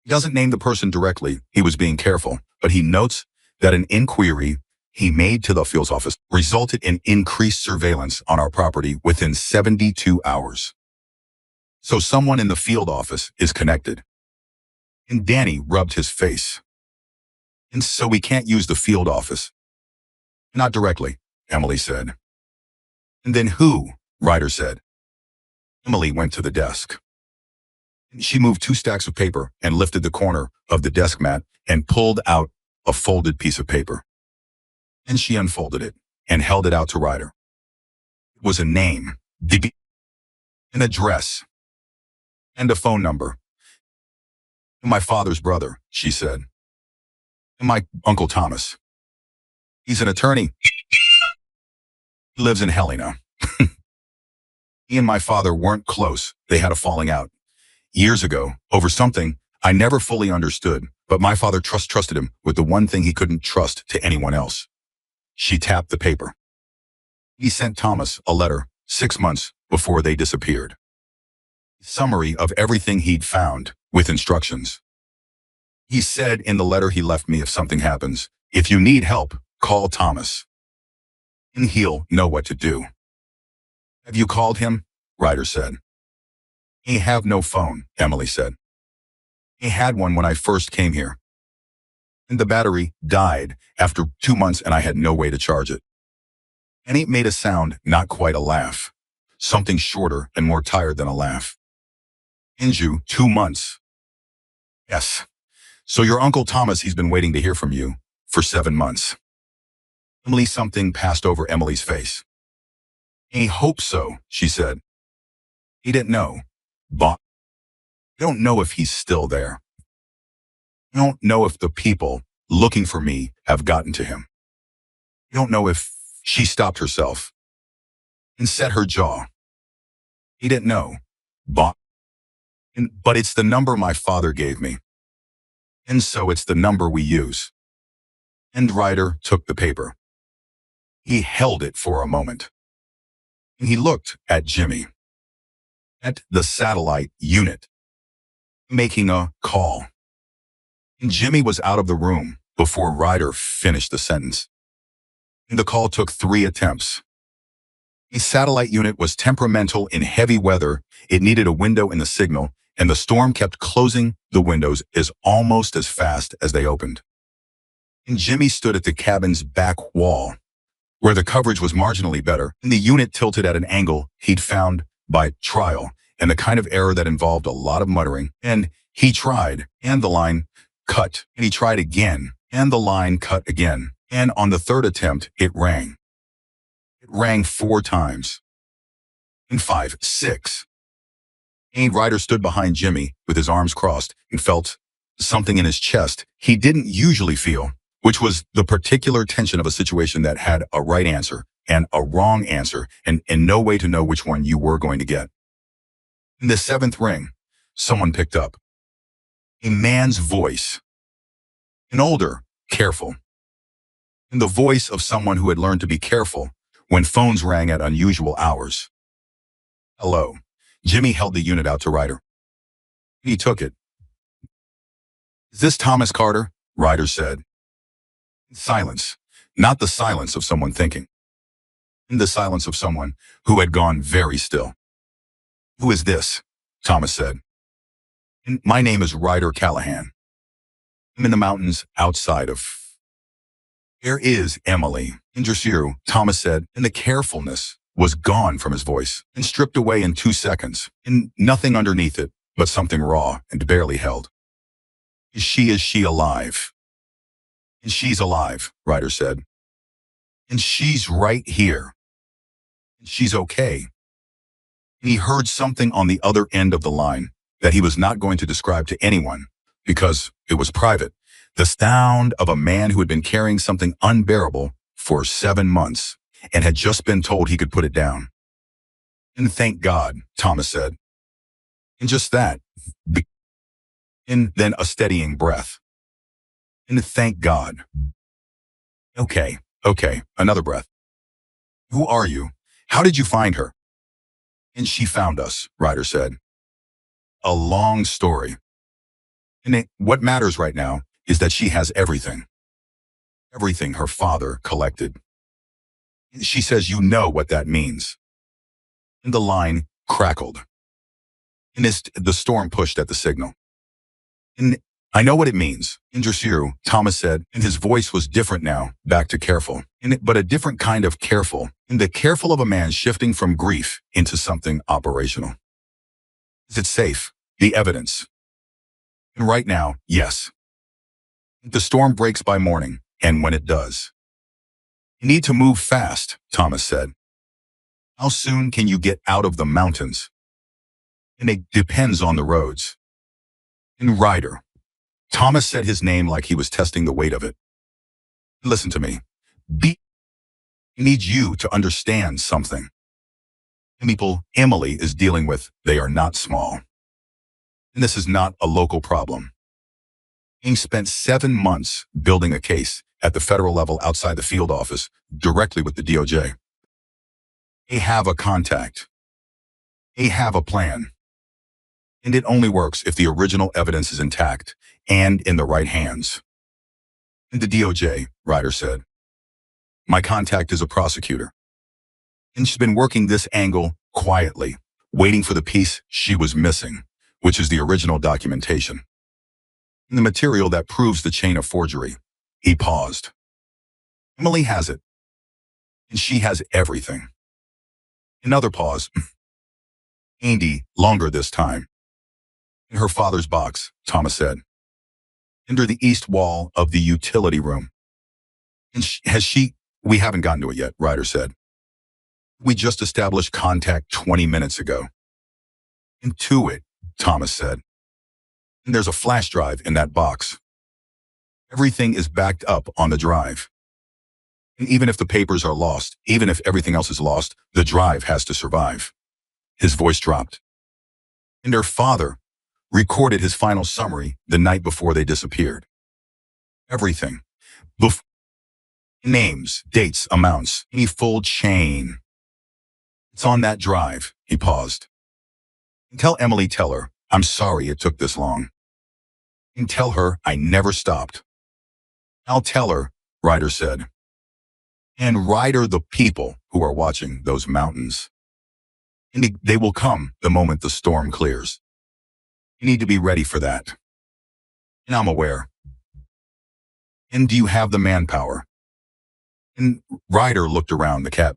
He doesn't name the person directly, he was being careful, but he notes that an inquiry he made to the field office resulted in increased surveillance on our property within 72 hours. So someone in the field office is connected. And Danny rubbed his face. And so we can't use the field office. Not directly, Emily said. And then who? Ryder said. Emily went to the desk. She moved 2 stacks of paper and lifted the corner of the desk mat and pulled out a folded piece of paper. And she unfolded it and held it out to Ryder. It was a name, an address, and a phone number. My father's brother, she said. And my Uncle Thomas. He's an attorney. He lives in Helena. He and my father weren't close. They had a falling out years ago over something I never fully understood, but my father trusted him with the one thing he couldn't trust to anyone else. She tapped the paper. He sent Thomas a letter 6 months before they disappeared. Summary of everything he'd found with instructions. He said in the letter he left me, if something happens, if you need help, call Thomas. And he'll know what to do. Have you called him? Ryder said. He have no phone, Emily said. He had one when I first came here. And the battery died after 2 months and I had no way to charge it. And he made a sound, not quite a laugh. Something shorter and more tired than a laugh. And you, 2 months. Yes. So your Uncle Thomas, he's been waiting to hear from you for 7 months. Emily, something passed over Emily's face. He hopes so, she said. He didn't know. But I don't know if he's still there. I don't know if the people looking for me have gotten to him. I don't know if she stopped herself and set her jaw. He didn't know. But it's the number my father gave me. And so it's the number we use. And Ryder took the paper. He held it for a moment. And he looked at Jimmy. At the satellite unit. Making a call. And Jimmy was out of the room before Ryder finished the sentence. And the call took 3 attempts. The satellite unit was temperamental in heavy weather. It needed a window in the signal, and the storm kept closing the windows almost as fast as they opened. And Jimmy stood at the cabin's back wall, where the coverage was marginally better, and the unit tilted at an angle he'd found by trial, and the kind of error that involved a lot of muttering. And he tried, and the line cut, and he tried again, and the line cut again. And on the 3rd attempt, it rang. It rang 4 times. And 5, 6. And Ryder stood behind Jimmy with his arms crossed and felt something in his chest he didn't usually feel, which was the particular tension of a situation that had a right answer and a wrong answer and no way to know which one you were going to get. In the 7th ring, someone picked up. A man's voice. An older, careful. And the voice of someone who had learned to be careful when phones rang at unusual hours. Hello. Jimmy held the unit out to Ryder. He took it. Is this Thomas Carter? Ryder said. Silence. Not the silence of someone thinking. In the silence of someone who had gone very still. Who is this? Thomas said. My name is Ryder Callahan. I'm in the mountains outside of... Where is Emily? Injursiru, Thomas said, and the carefulness was gone from his voice and stripped away in 2 seconds, and nothing underneath it but something raw and barely held. Is she alive? And she's alive, Ryder said. And she's right here. And she's okay. And he heard something on the other end of the line that he was not going to describe to anyone because it was private. The sound of a man who had been carrying something unbearable for 7 months and had just been told he could put it down. And thank God, Thomas said. And just that. And then a steadying breath. And thank God. Okay, another breath. Who are you? How did you find her? And she found us, Ryder said. A long story. And what matters right now is that she has everything. Everything her father collected. She says you know what that means. And the line crackled. And the storm pushed at the signal. And I know what it means, Injursiru, Thomas said, and his voice was different now, back to careful. But a different kind of careful, and the careful of a man shifting from grief into something operational. Is it safe? The evidence. And right now, yes. The storm breaks by morning, and when it does. You need to move fast, Thomas said. How soon can you get out of the mountains? And it depends on the roads. And Ryder. Thomas said his name like he was testing the weight of it. Listen to me. I need you to understand something. People Emily is dealing with, they are not small. And this is not a local problem. King spent 7 months building a case at the federal level outside the field office, directly with the DOJ. They have a contact. They have a plan. And it only works if the original evidence is intact and in the right hands. And the DOJ, Ryder said. My contact is a prosecutor. And she's been working this angle quietly, waiting for the piece she was missing, which is the original documentation. And the material that proves the chain of forgery. He paused. Emily has it. And she has everything. Another pause. Andy, longer this time. In her father's box, Thomas said. Under the east wall of the utility room. And we haven't gotten to it yet, Ryder said. We just established contact 20 minutes ago. Into it, Thomas said. And there's a flash drive in that box. Everything is backed up on the drive. And even if the papers are lost, even if everything else is lost, the drive has to survive. His voice dropped. And her father recorded his final summary the night before they disappeared. Everything. Names, dates, amounts, any full chain. It's on that drive, he paused. And tell her, I'm sorry it took this long. And tell her I never stopped. I'll tell her, Ryder said. And Ryder the people who are watching those mountains. And they will come the moment the storm clears. You need to be ready for that. And I'm aware. And do you have the manpower? And Ryder looked around the cab.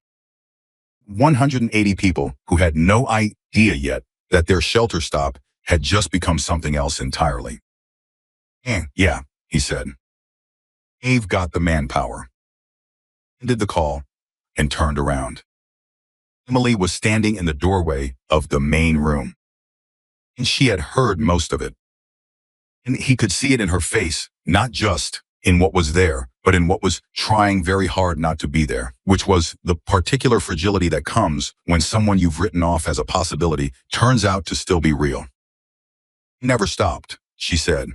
180 people who had no idea yet that their shelter stop had just become something else entirely. Yeah, he said. Ave got the manpower. Ended the call and turned around. Emily was standing in the doorway of the main room. And she had heard most of it. And he could see it in her face, not just in what was there, but in what was trying very hard not to be there, which was the particular fragility that comes when someone you've written off as a possibility turns out to still be real. He never stopped, she said.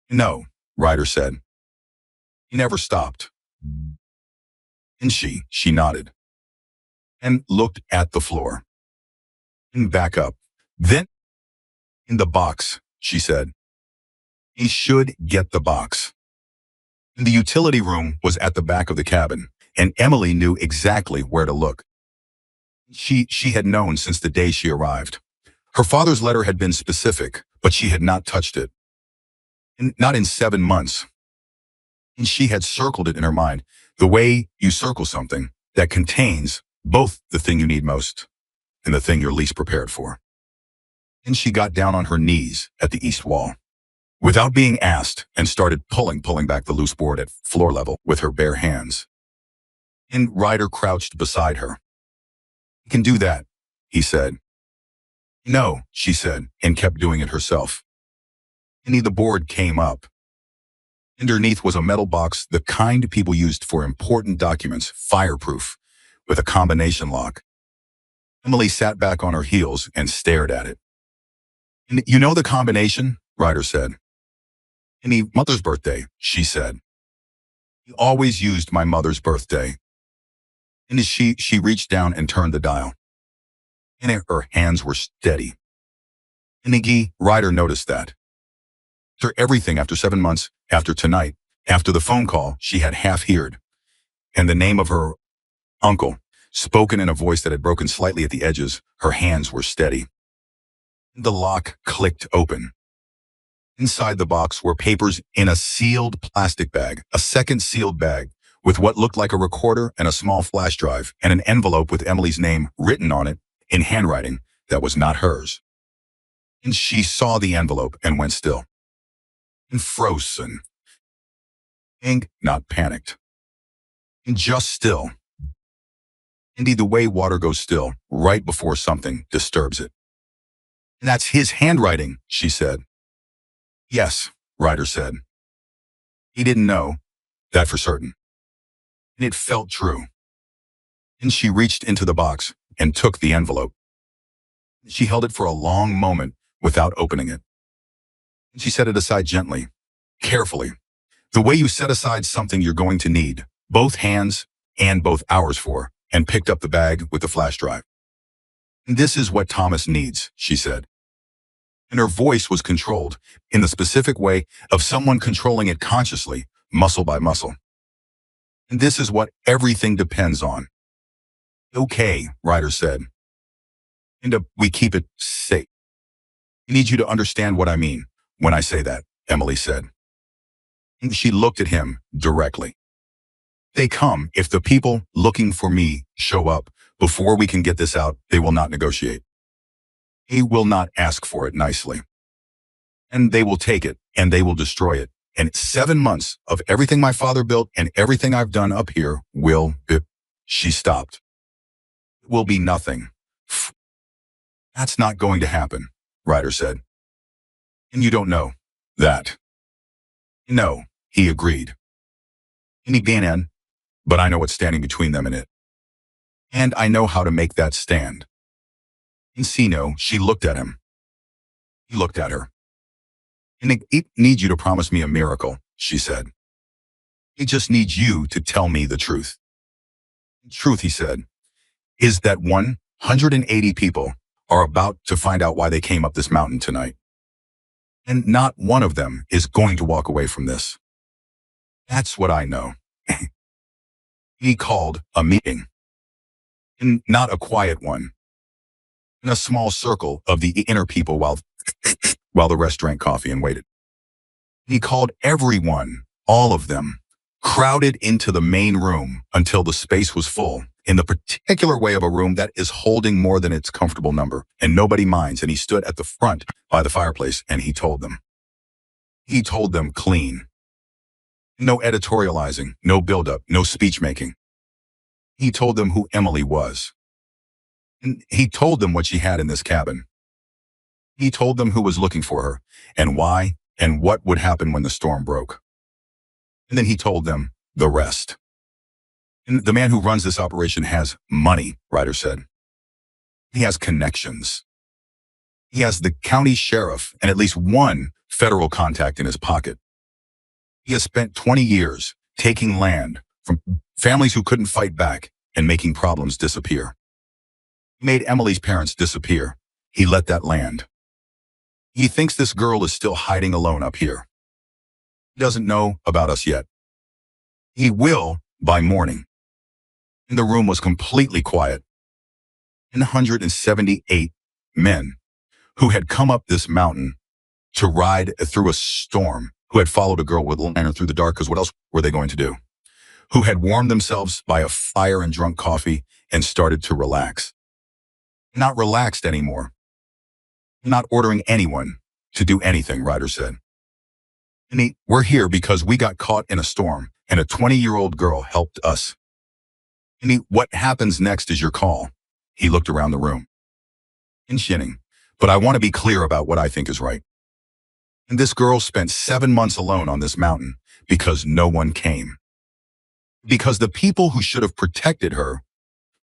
No, Ryder said. He never stopped. And she nodded. And looked at the floor. And back up. Then, in the box, she said. He should get the box. The utility room was at the back of the cabin, and Emily knew exactly where to look. She had known since the day she arrived. Her father's letter had been specific, but she had not touched it. And not in 7 months. And she had circled it in her mind, the way you circle something that contains both the thing you need most and the thing you're least prepared for. And she got down on her knees at the east wall. Without being asked, and started pulling back the loose board at floor level with her bare hands. And Ryder crouched beside her. You can do that, he said. No, she said, and kept doing it herself. And the board came up. Underneath was a metal box, the kind people used for important documents, fireproof, with a combination lock. Emily sat back on her heels and stared at it. And you know the combination? Ryder said. And mother's birthday, she said. He always used my mother's birthday. And she reached down and turned the dial. And her hands were steady. And Ryder noticed that. After everything, after 7 months, after tonight, after the phone call she had half-heard, and the name of her uncle, spoken in a voice that had broken slightly at the edges, her hands were steady. The lock clicked open. Inside the box were papers in a sealed plastic bag, a second sealed bag, with what looked like a recorder and a small flash drive, and an envelope with Emily's name written on it in handwriting that was not hers. And she saw the envelope and went still. And frozen. Ink, not panicked. And just still. Indeed, the way water goes still right before something disturbs it. And that's his handwriting, she said. Yes, Ryder said. He didn't know that for certain. And it felt true. And she reached into the box, and took the envelope. She held it for a long moment without opening it. She set it aside gently, carefully, the way you set aside something you're going to need, both hands and both hours for, and picked up the bag with the flash drive. "This is what Thomas needs," she said. And her voice was controlled in the specific way of someone controlling it consciously, muscle by muscle. "And this is what everything depends on." "Okay," Ryder said. "And we keep it safe." "I need you to understand what I mean when I say that," Emily said. And she looked at him directly. "They come if the people looking for me show up. Before we can get this out, they will not negotiate. They will not ask for it nicely. And they will take it, and they will destroy it. And 7 months of everything my father built and everything I've done up here will..." She stopped. "It will be nothing." "That's not going to happen," Ryder said. "And you don't know that." "No," he agreed. "And he began, but I know what's standing between them and it. And I know how to make that stand." Encino, she looked at him. He looked at her. "And I need you to promise me a miracle," she said. "He just needs you to tell me the truth." "The truth," he said, "is that 180 people are about to find out why they came up this mountain tonight. And not one of them is going to walk away from this. That's what I know." He called a meeting. And not a quiet one. In a small circle of the inner people while the rest drank coffee and waited. He called everyone, all of them, crowded into the main room until the space was full, in the particular way of a room that is holding more than its comfortable number, and nobody minds. And he stood at the front by the fireplace, and he told them. He told them clean. No editorializing, no build-up, no speech-making. He told them who Emily was. And he told them what she had in this cabin. He told them who was looking for her, and why, and what would happen when the storm broke. And then he told them the rest. "And the man who runs this operation has money," Ryder said. "He has connections. He has the county sheriff and at least one federal contact in his pocket. He has spent 20 years taking land from families who couldn't fight back and making problems disappear. He made Emily's parents disappear. He let that land. He thinks this girl is still hiding alone up here. He doesn't know about us yet. He will by morning." And the room was completely quiet. 178 men who had come up this mountain to ride through a storm, who had followed a girl with a lantern through the dark, because what else were they going to do? Who had warmed themselves by a fire and drunk coffee and started to relax. Not relaxed anymore. Not ordering anyone to do anything, Ryder said. "And we're here because we got caught in a storm, and a 20-year-old girl helped us. And what happens next is your call." He looked around the room. "In Shinning, but I want to be clear about what I think is right. And this girl spent 7 months alone on this mountain because no one came. Because the people who should have protected her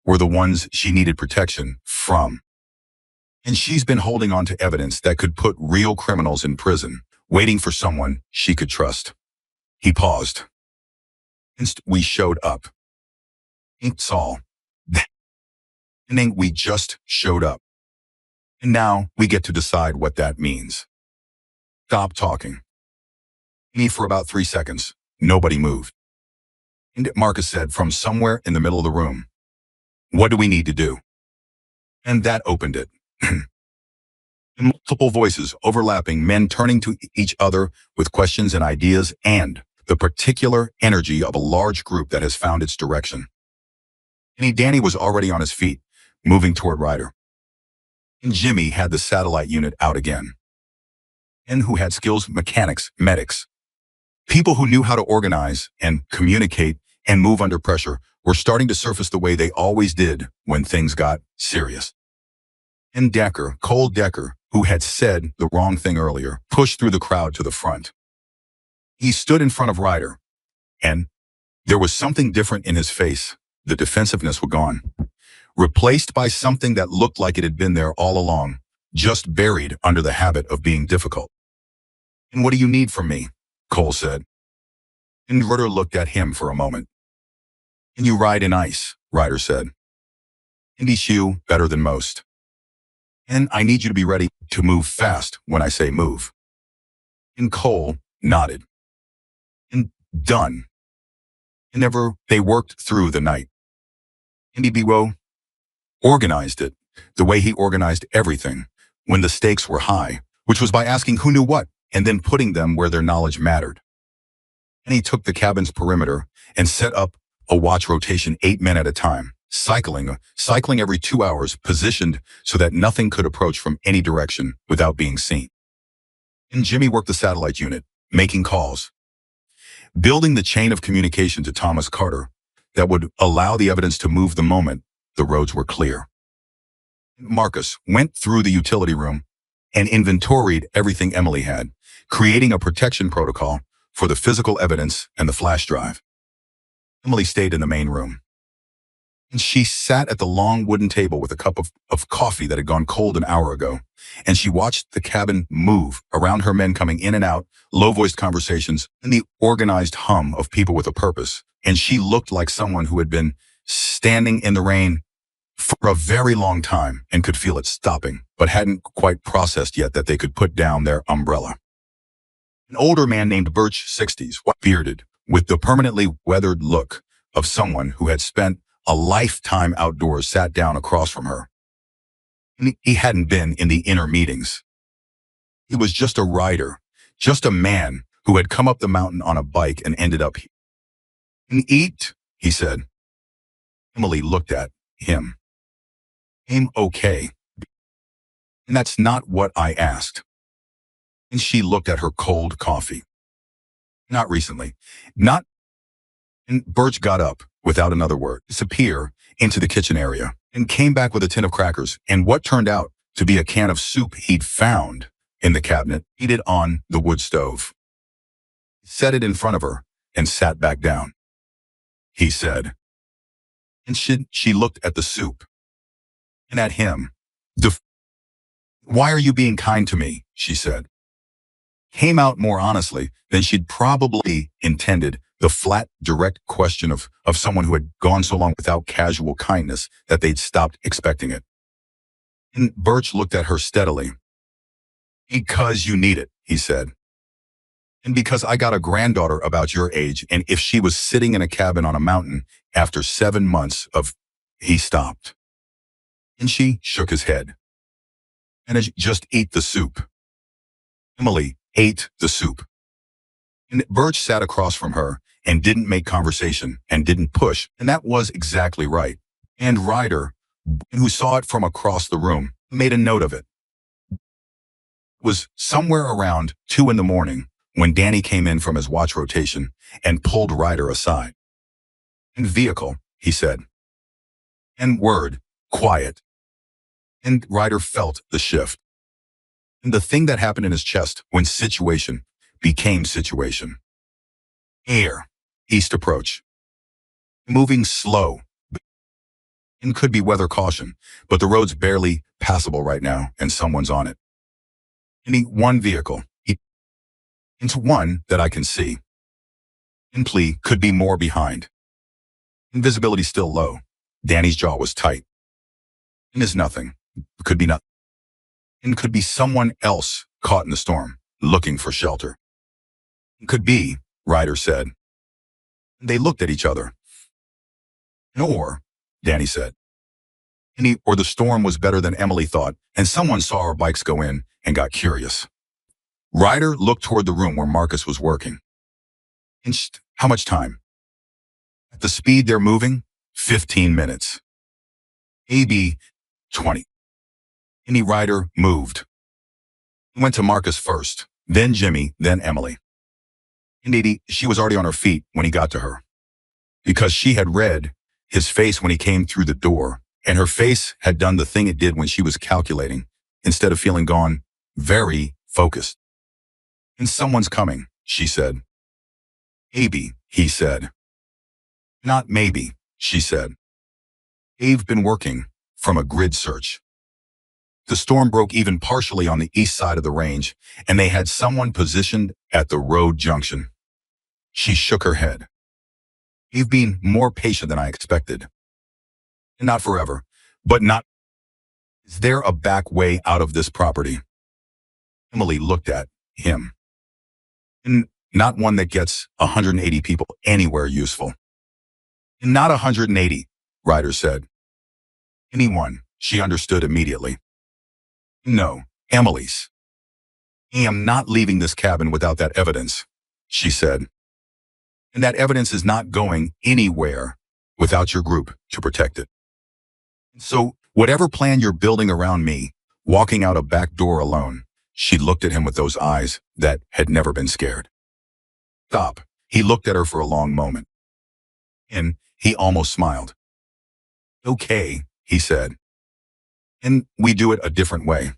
were the ones she needed protection from. And she's been holding on to evidence that could put real criminals in prison, waiting for someone she could trust." He paused. "And we showed up. It's all. And then we just showed up. And now we get to decide what that means." Stop talking. And for about 3 seconds, nobody moved. And Marcus said from somewhere in the middle of the room, "What do we need to do?" And that opened it. Multiple voices overlapping, men turning to each other with questions and ideas, and the particular energy of a large group that has found its direction. And Danny was already on his feet, moving toward Ryder. And Jimmy had the satellite unit out again. And who had skills, mechanics, medics. People who knew how to organize and communicate and move under pressure were starting to surface the way they always did when things got serious. And Decker, Cole Decker, who had said the wrong thing earlier, pushed through the crowd to the front. He stood in front of Ryder, and there was something different in his face. The defensiveness was gone. replaced by something that looked like it had been there all along, just buried under the habit of being difficult. "And what do you need from me?" Cole said. And Ryder looked at him for a moment. "Can you ride in ice?" Ryder said. "Indy shoe better than most. And I need you to be ready to move fast when I say move." And Cole nodded. And done. And they worked through the night. Indy Biwo organized it the way he organized everything when the stakes were high, which was by asking who knew what and then putting them where their knowledge mattered. And he took the cabin's perimeter and set up a watch rotation 8 men at a time, cycling every 2 hours, positioned so that nothing could approach from any direction without being seen. And Jimmy worked the satellite unit, making calls, building the chain of communication to Thomas Carter that would allow the evidence to move the moment the roads were clear. Marcus went through the utility room and inventoried everything Emily had, creating a protection protocol for the physical evidence and the flash drive. Emily stayed in the main room. And she sat at the long wooden table with a cup of coffee that had gone cold an hour ago, and she watched the cabin move around her, men coming in and out, low-voiced conversations, and the organized hum of people with a purpose. And she looked like someone who had been standing in the rain for a very long time and could feel it stopping, but hadn't quite processed yet that they could put down their umbrella. An older man named Birch, 60s, bearded, with the permanently weathered look of someone who had spent a lifetime outdoors, sat down across from her. And he hadn't been in the inner meetings. He was just a rider, just a man who had come up the mountain on a bike and ended up here. "And eat," he said. Emily looked at him. "I'm okay." "And that's not what I asked." And she looked at her cold coffee. "Not recently. Not." And Birch got up without another word, disappeared into the kitchen area, and came back with a tin of crackers and what turned out to be a can of soup he'd found in the cabinet, heated on the wood stove. He set it in front of her and sat back down. He said. And she looked at the soup and at him. "Why are you being kind to me?" she said. Came out more honestly than she'd probably intended, the flat, direct question of someone who had gone so long without casual kindness that they'd stopped expecting it. And Birch looked at her steadily. "Because you need it," he said. "And because I got a granddaughter about your age, and if she was sitting in a cabin on a mountain after 7 months of..." He stopped. And she shook his head. "And just eat the soup." Emily ate the soup. And Birch sat across from her and didn't make conversation and didn't push, and that was exactly right. And Ryder, who saw it from across the room, made a note of it. It was somewhere around 2 in the morning when Danny came in from his watch rotation and pulled Ryder aside. "And vehicle," he said. And word, quiet. And Ryder felt the shift. And the thing that happened in his chest when situation became situation. Air, east approach. Moving slow. And could be weather caution, but the road's barely passable right now and someone's on it. And one vehicle. Into one that I can see. And plea could be more behind. Invisibility still low. Danny's jaw was tight. And is nothing. Could be nothing. And could be someone else caught in the storm, looking for shelter. Could be, Ryder said. They looked at each other. Or, Danny said. Or the storm was better than Emily thought, and someone saw our bikes go in and got curious. Ryder looked toward the room where Marcus was working. How much time? At the speed they're moving, 15 minutes. AB 20. Ryder moved. He went to Marcus first, then Jimmy, then Emily. Indeed, she was already on her feet when he got to her. Because she had read his face when he came through the door, and her face had done the thing it did when she was calculating, instead of feeling gone, very focused. "And someone's coming," she said. "Maybe," he said. "Not maybe," she said. They've been working from a grid search. The storm broke even partially on the east side of the range, and they had someone positioned at the road junction. She shook her head. They've been more patient than I expected. Not forever, but not. Is there a back way out of this property? Emily looked at him. And not one that gets 180 people anywhere useful. Not 180, Ryder said. Anyone, she understood immediately. No, Emily's. I am not leaving this cabin without that evidence, she said. And that evidence is not going anywhere without your group to protect it. So whatever plan you're building around me, walking out a back door alone, she looked at him with those eyes that had never been scared. Stop. He looked at her for a long moment. And he almost smiled. Okay, he said. And we do it a different way.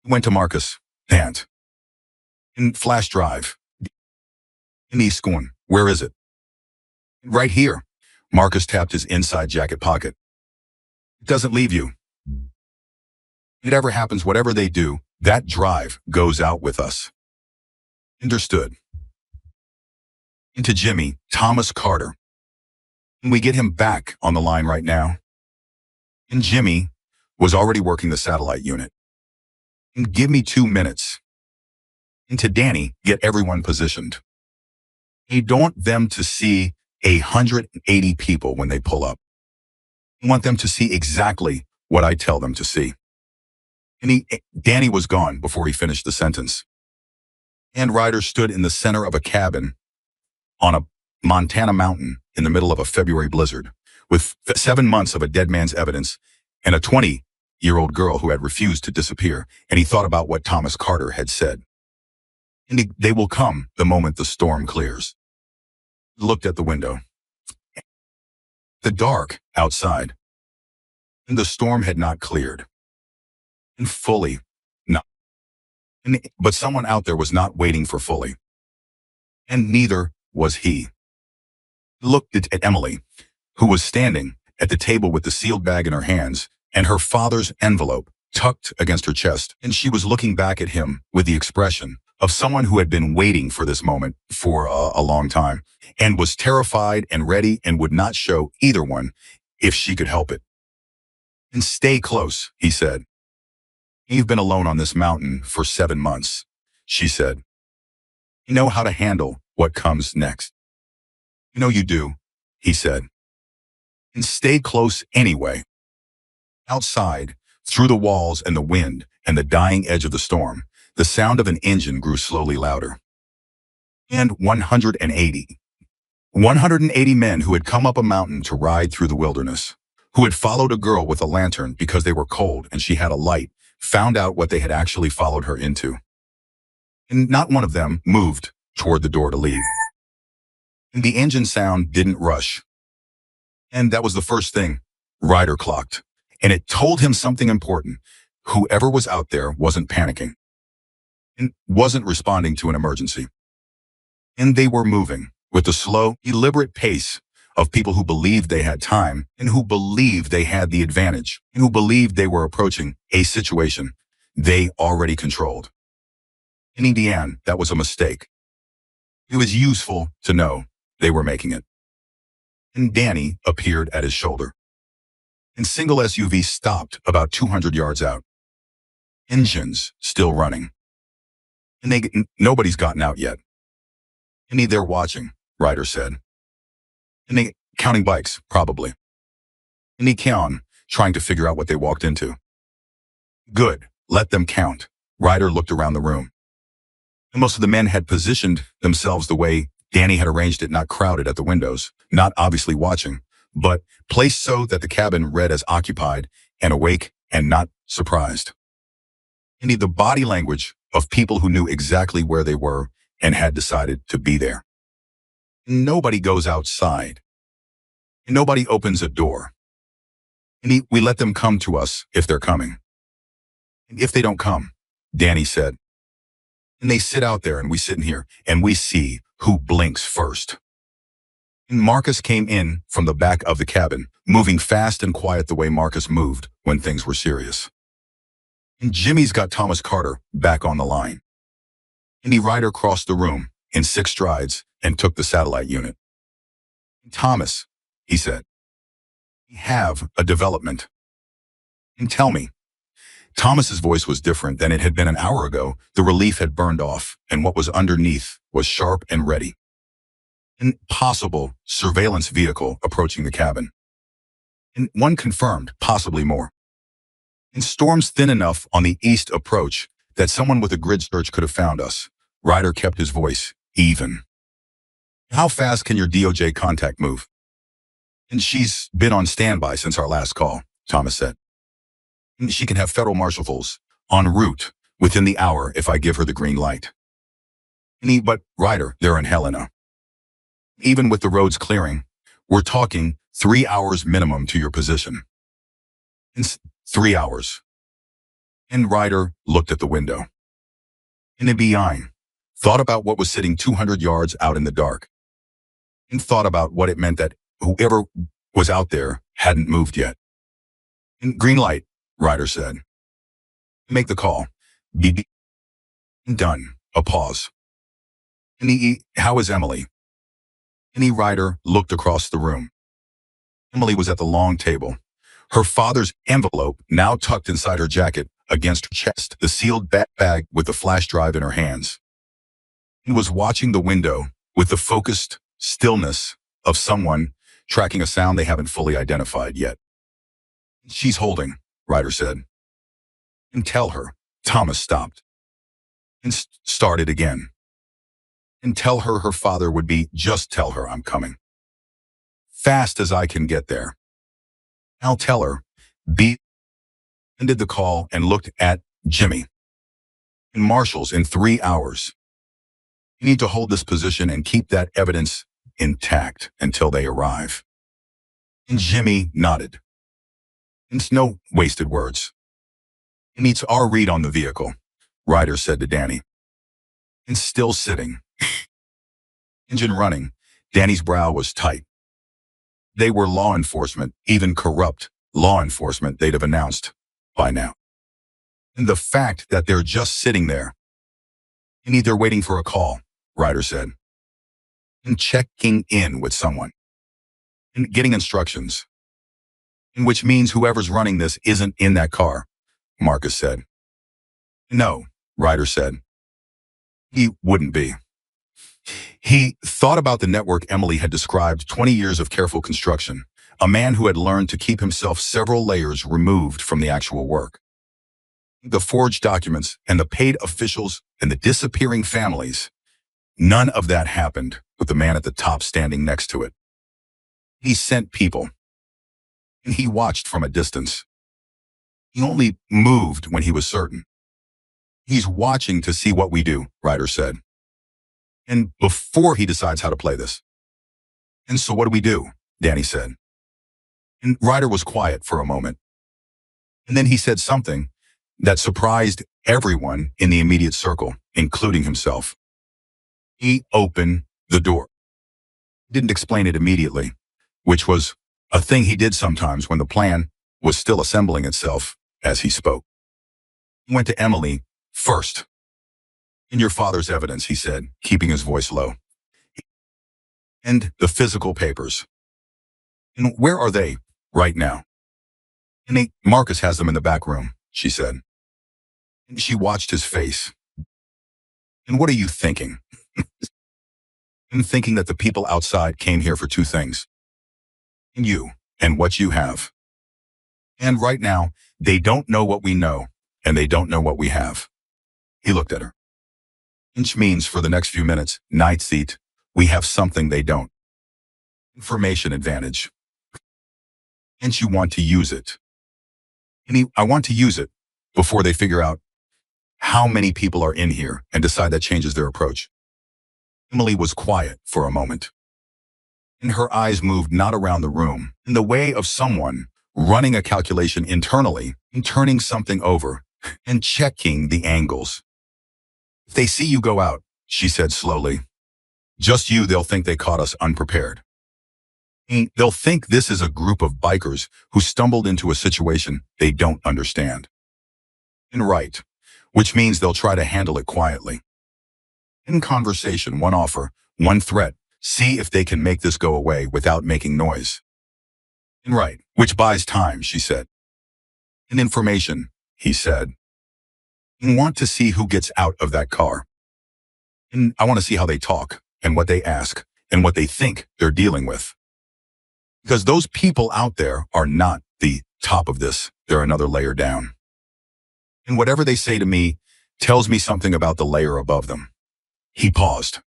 We went to Marcus, Pant. In flash drive. In East Schoon. Where is it? Right here. Marcus tapped his inside jacket pocket. It doesn't leave you. If it ever happens, whatever they do, that drive goes out with us. Understood. Into Jimmy, Thomas Carter. Can we get him back on the line right now? And Jimmy was already working the satellite unit. And give me 2 minutes. And to Danny, get everyone positioned. I don't want them to see 180 people when they pull up. I want them to see exactly what I tell them to see. And Danny was gone before he finished the sentence. And Ryder stood in the center of a cabin on a Montana mountain in the middle of a February blizzard, with 7 months of a dead man's evidence and a 20-year-old girl who had refused to disappear, and he thought about what Thomas Carter had said. And they will come the moment the storm clears. He looked at the window. The dark outside. And the storm had not cleared. And fully, no. But someone out there was not waiting for fully. And neither was he. He looked at Emily, who was standing at the table with the sealed bag in her hands and her father's envelope tucked against her chest, and she was looking back at him with the expression of someone who had been waiting for this moment for a long time and was terrified and ready and would not show either one if she could help it. And stay close, he said. You've been alone on this mountain for 7 months, she said. You know how to handle what comes next. You know you do, he said. And stay close anyway. Outside, through the walls and the wind and the dying edge of the storm, the sound of an engine grew slowly louder. And 180 men who had come up a mountain to ride through the wilderness, who had followed a girl with a lantern because they were cold and she had a light, found out what they had actually followed her into. And not one of them moved toward the door to leave. And the engine sound didn't rush. And that was the first thing Ryder clocked. And it told him something important. Whoever was out there wasn't panicking and wasn't responding to an emergency. And they were moving with the slow, deliberate pace of people who believed they had time and who believed they had the advantage and who believed they were approaching a situation they already controlled. In Indiana, that was a mistake. It was useful to know they were making it. And Danny appeared at his shoulder. And single SUV stopped about 200 yards out. Engines still running. And nobody's gotten out yet. And they're watching, Ryder said. And they counting bikes, probably. And he counted, trying to figure out what they walked into. Good, let them count. Ryder looked around the room. And most of the men had positioned themselves the way Danny had arranged it, not crowded at the windows, not obviously watching, but placed so that the cabin read as occupied and awake and not surprised. And the body language of people who knew exactly where they were and had decided to be there. Nobody goes outside. And nobody opens a door. And we let them come to us if they're coming. And if they don't come, Danny said. And they sit out there and we sit in here and we see who blinks first. And Marcus came in from the back of the cabin, moving fast and quiet the way Marcus moved when things were serious. And Jimmy's got Thomas Carter back on the line. Andy Ryder crossed the room in 6 strides and took the satellite unit. Thomas, he said, we have a development. And tell me. Thomas's voice was different than it had been an hour ago. The relief had burned off, and what was underneath was sharp and ready. An possible surveillance vehicle approaching the cabin. And one confirmed, possibly more. And storms thin enough on the east approach that someone with a grid search could have found us. Ryder kept his voice even. How fast can your DOJ contact move? And she's been on standby since our last call, Thomas said. And she can have federal marshals en route within the hour if I give her the green light. But Ryder, they're in Helena. Even with the roads clearing, we're talking 3 hours minimum to your position. It's 3 hours. And Ryder looked at the window. And behind, thought about what was sitting 200 yards out in the dark. And thought about what it meant that whoever was out there hadn't moved yet. And green light, Ryder said. Make the call. Be done. A pause. And how is Emily? And Ryder looked across the room. Emily was at the long table. Her father's envelope now tucked inside her jacket against her chest, the sealed bag with the flash drive in her hands. He was watching the window with the focused stillness of someone tracking a sound they haven't fully identified yet. She's holding, Ryder said. And tell her. Thomas stopped. And started again. And tell her her father would be, just tell her I'm coming. Fast as I can get there. I'll tell her. Ended the call and looked at Jimmy. And marshals in 3 hours. You need to hold this position and keep that evidence intact until they arrive. And Jimmy nodded. It's no wasted words. It needs our read on the vehicle, Ryder said to Danny. And still sitting. Engine running, Danny's brow was tight. They were law enforcement, even corrupt law enforcement they'd have announced by now. And the fact that they're just sitting there. And they're waiting for a call, Ryder said. And checking in with someone. And getting instructions. And which means whoever's running this isn't in that car, Marcus said. No, Ryder said. He wouldn't be. He thought about the network Emily had described, 20 years of careful construction, a man who had learned to keep himself several layers removed from the actual work. The forged documents and the paid officials and the disappearing families, none of that happened with the man at the top standing next to it. He sent people, and he watched from a distance. He only moved when he was certain. He's watching to see what we do, Ryder said. And before he decides how to play this. And so what do? Danny said. And Ryder was quiet for a moment. And then he said something that surprised everyone in the immediate circle, including himself. He opened the door. He didn't explain it immediately, which was a thing he did sometimes when the plan was still assembling itself as he spoke. He went to Emily first. In your father's evidence, he said, keeping his voice low. And the physical papers. And where are they right now? And Marcus has them in the back room, she said. And she watched his face. And what are you thinking? I'm thinking that the people outside came here for 2 things. And you, and what you have. And right now, they don't know what we know, and they don't know what we have. He looked at her. Which means for the next few minutes, night seat, we have something they don't. Information advantage. And you want to use it. And I want to use it before they figure out how many people are in here and decide that changes their approach. Emily was quiet for a moment. And her eyes moved not around the room, in the way of someone running a calculation internally and turning something over and checking the angles. If they see you go out, she said slowly, just you, they'll think they caught us unprepared. They'll think this is a group of bikers who stumbled into a situation they don't understand. And right, which means they'll try to handle it quietly. In conversation, one offer, one threat, see if they can make this go away without making noise. And right, which buys time, she said. And information, he said. And want to see who gets out of that car. And I want to see how they talk, and what they ask, and what they think they're dealing with. Because those people out there are not the top of this. They're another layer down. And whatever they say to me tells me something about the layer above them. He paused.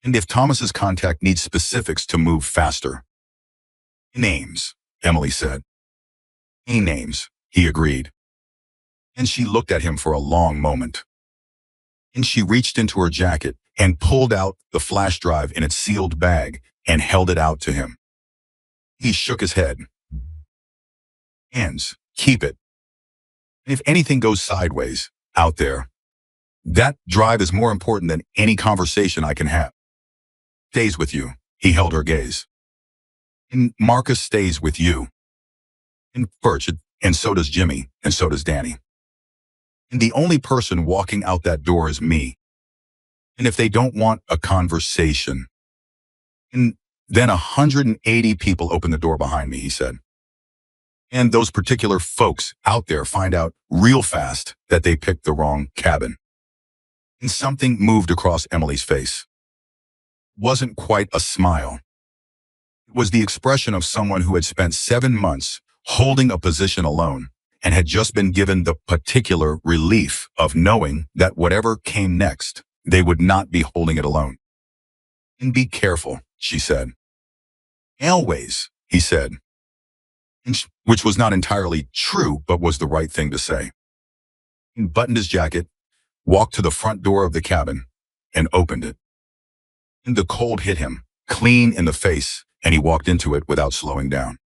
And if Thomas's contact needs specifics to move faster. Names, Emily said. Names, he agreed. And she looked at him for a long moment. And she reached into her jacket and pulled out the flash drive in its sealed bag and held it out to him. He shook his head. Hands, keep it. And if anything goes sideways out there, that drive is more important than any conversation I can have. Stays with you, he held her gaze. And Marcus stays with you. And Birch, and so does Jimmy, and so does Danny. And the only person walking out that door is me. And if they don't want a conversation, and then 180 people open the door behind me, he said. And those particular folks out there find out real fast that they picked the wrong cabin. And something moved across Emily's face. It wasn't quite a smile. It was the expression of someone who had spent 7 months holding a position alone and had just been given the particular relief of knowing that whatever came next, they would not be holding it alone. And be careful, she said. Always, he said, which was not entirely true, but was the right thing to say. He buttoned his jacket, walked to the front door of the cabin, and opened it. And the cold hit him, clean in the face, and he walked into it without slowing down.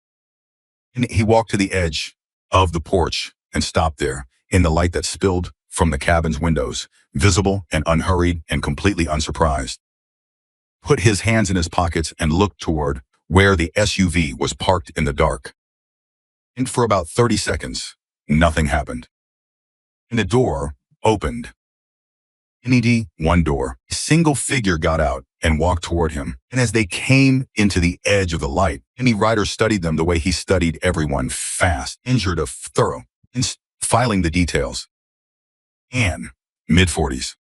And he walked to the edge of the porch and stopped there in the light that spilled from the cabin's windows, visible and unhurried and completely unsurprised. Put his hands in his pockets and looked toward where the SUV was parked in the dark. And for about 30 seconds, nothing happened. And the door opened. Indeed, one door. A single figure got out and walked toward him. And as they came into the edge of the light, any rider studied them the way he studied everyone, fast, injured, thorough, and filing the details. Anne, mid-40s,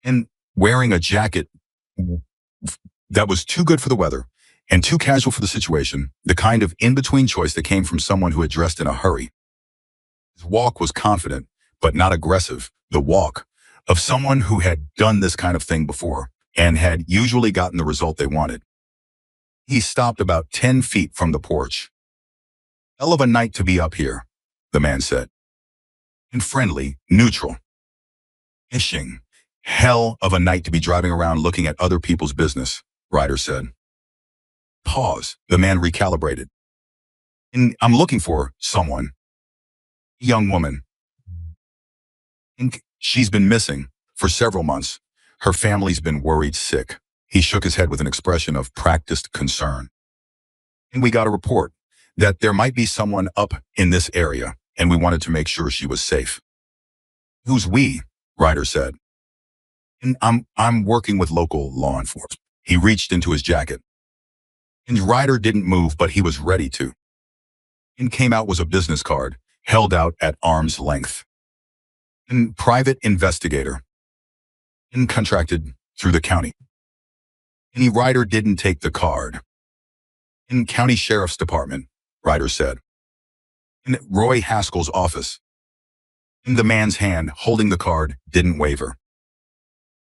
and wearing a jacket that was too good for the weather and too casual for the situation, the kind of in-between choice that came from someone who had dressed in a hurry. His walk was confident, but not aggressive, the walk of someone who had done this kind of thing before and had usually gotten the result they wanted. He stopped about 10 feet from the porch. Hell of a night to be up here, the man said. And friendly, neutral. Ishing. Hell of a night to be driving around looking at other people's business, Ryder said. Pause. The man recalibrated. And I'm looking for someone. A young woman. And she's been missing for several months. Her family's been worried sick. He shook his head with an expression of practiced concern. And we got a report that there might be someone up in this area, and we wanted to make sure she was safe. Who's we? Ryder said. And I'm working with local law enforcement. He reached into his jacket. And Ryder didn't move, but he was ready to. And came out was a business card, held out at arm's length. And private investigator. And contracted through the county. And Ryder didn't take the card. In county sheriff's department, Ryder said. In Roy Haskell's office. And the man's hand holding the card didn't waver.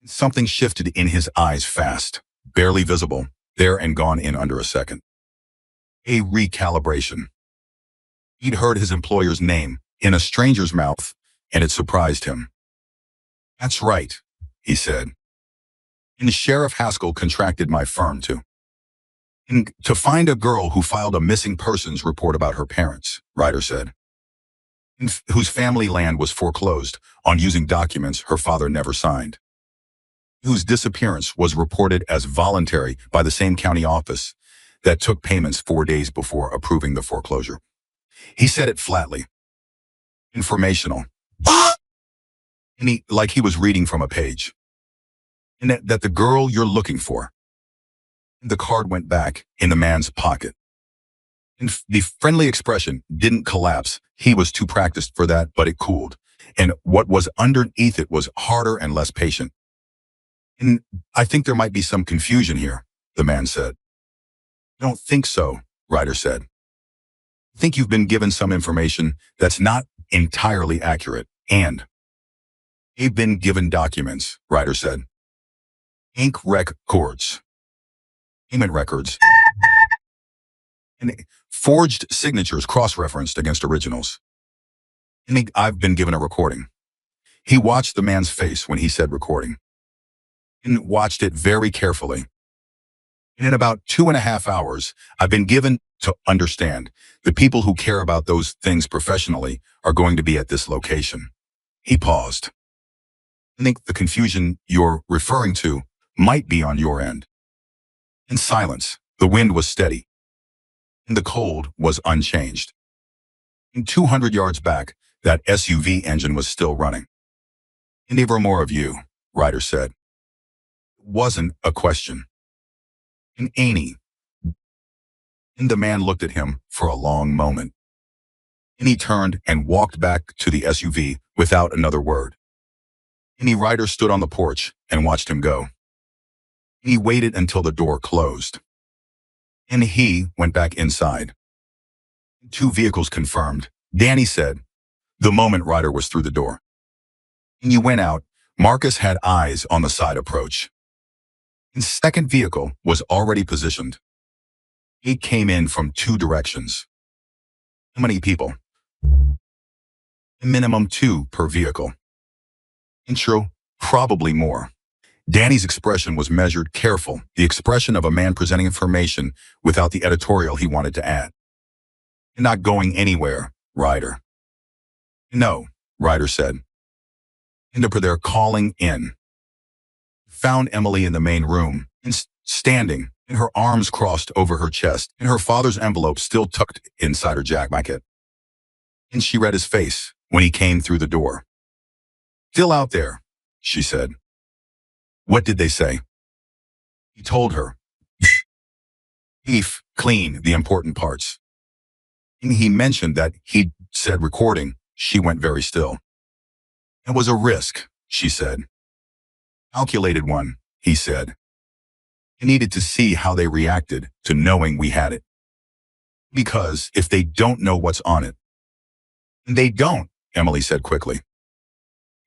Something shifted in his eyes fast, barely visible, there and gone in under a second. A recalibration. He'd heard his employer's name in a stranger's mouth, and it surprised him. That's right, he said. And Sheriff Haskell contracted my firm to find a girl who filed a missing persons report about her parents, Ryder said, and whose family land was foreclosed on using documents her father never signed, whose disappearance was reported as voluntary by the same county office that took payments 4 days before approving the foreclosure. He said it flatly. Informational. And like he was reading from a page. And that the girl you're looking for. The card went back in the man's pocket. And the friendly expression didn't collapse. He was too practiced for that, but it cooled. And what was underneath it was harder and less patient. And I think there might be some confusion here, the man said. I don't think so, Ryder said. I think you've been given some information that's not entirely accurate. And they've been given documents, Ryder said. Ink records. Payment records. And forged signatures cross-referenced against originals. And I've been given a recording. He watched the man's face when he said recording. And watched it very carefully. And in about 2.5 hours, I've been given to understand the people who care about those things professionally are going to be at this location. He paused. I think the confusion you're referring to might be on your end. In silence, the wind was steady. And the cold was unchanged. And 200 yards back, that SUV engine was still running. And ever more of you, Ryder said. It wasn't a question. And Annie. And the man looked at him for a long moment. And he turned and walked back to the SUV without another word. And Ryder stood on the porch and watched him go. And he waited until the door closed. And he went back inside. 2 vehicles confirmed, Danny said, the moment Ryder was through the door. And you went out, Marcus had eyes on the side approach. His second vehicle was already positioned. It came in from 2 directions. How many people? A minimum 2 per vehicle. Intro, probably more. Danny's expression was measured, careful, the expression of a man presenting information without the editorial he wanted to add. You're not going anywhere, Ryder. No, Ryder said. And they're calling in. Found Emily in the main room, and standing, and her arms crossed over her chest, and her father's envelope still tucked inside her jacket. And she read his face when he came through the door. Still out there, she said. What did they say? He told her. Beef, clean the important parts. And he mentioned that he'd said recording. She went very still. It was a risk, she said. Calculated one, he said. I needed to see how they reacted to knowing we had it. Because if they don't know what's on it. And they don't, Emily said quickly.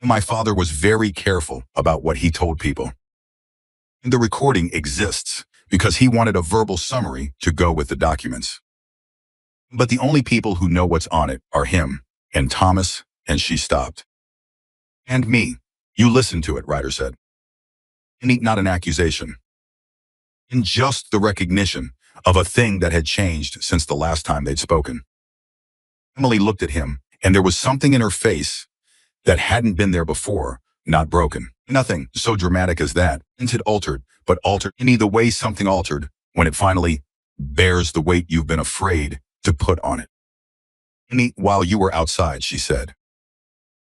My father was very careful about what he told people. And the recording exists because he wanted a verbal summary to go with the documents. But the only people who know what's on it are him and Thomas, and she stopped. And me. You listen to it, Ryder said. And not an accusation. And just the recognition of a thing that had changed since the last time they'd spoken. Emily looked at him, and there was something in her face that hadn't been there before, not broken. Nothing so dramatic as that. And it altered, but altered in the way something altered when it finally bears the weight you've been afraid to put on it. And while you were outside, she said.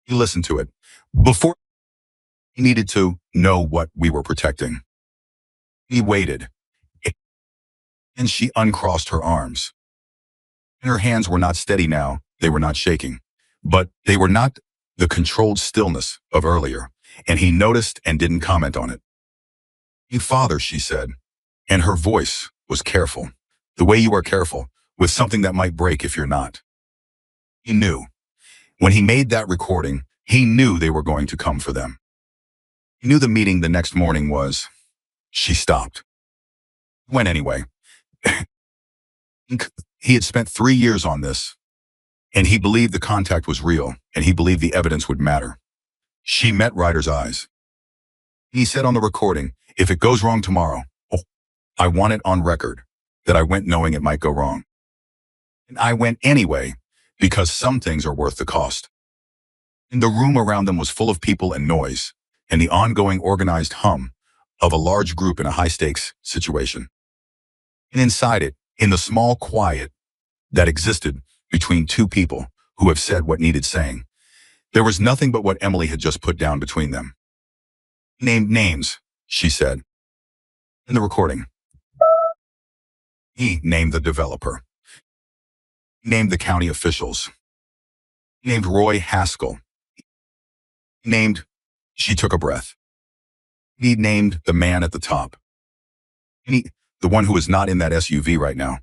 He listened to it. Before he needed to know what we were protecting. He waited. And she uncrossed her arms. And her hands were not steady now. They were not shaking. But they were not the controlled stillness of earlier, and he noticed and didn't comment on it. "You father," she said, and her voice was careful, the way you are careful with something that might break if you're not. He knew. When he made that recording, he knew they were going to come for them. He knew the meeting the next morning was. She stopped. Went anyway. He had spent 3 years on this, and he believed the contact was real, and he believed the evidence would matter. She met Ryder's eyes. He said on the recording, "If it goes wrong tomorrow, I want it on record that I went knowing it might go wrong. And I went anyway, because some things are worth the cost." And the room around them was full of people and noise, and the ongoing organized hum of a large group in a high-stakes situation. And inside it, in the small quiet that existed between two people who have said what needed saying, there was nothing but what Emily had just put down between them. Named names, she said. In the recording, he named the developer. He named the county officials. He named Roy Haskell. He named, she took a breath. He named the man at the top. And the one who is not in that SUV right now,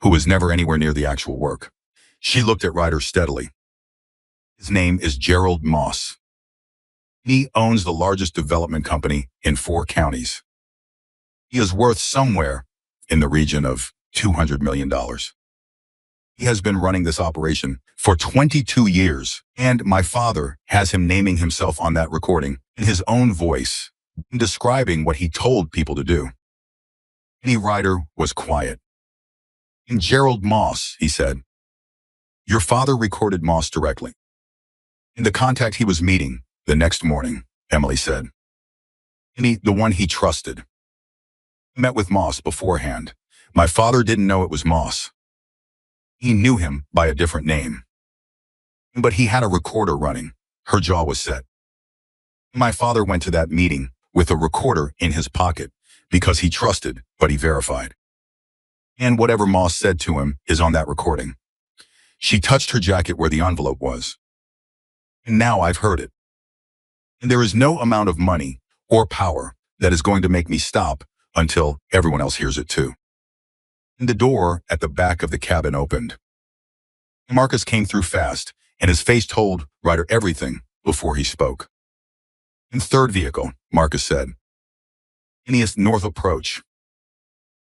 who was never anywhere near the actual work. She looked at Ryder steadily. His name is Gerald Moss. He owns the largest development company in 4 counties. He is worth somewhere in the region of $200 million. He has been running this operation for 22 years, and my father has him naming himself on that recording in his own voice, describing what he told people to do. Any Ryder was quiet. And Gerald Moss, he said, your father recorded Moss directly. In the contact he was meeting the next morning, Emily said. And the one he trusted. He met with Moss beforehand. My father didn't know it was Moss. He knew him by a different name. But he had a recorder running. Her jaw was set. My father went to that meeting with a recorder in his pocket because he trusted, but he verified. And whatever Moss said to him is on that recording. She touched her jacket where the envelope was. And now I've heard it. And there is no amount of money or power that is going to make me stop until everyone else hears it too. And the door at the back of the cabin opened. Marcus came through fast, and his face told Ryder everything before he spoke. In third vehicle, Marcus said. Phineas North approach.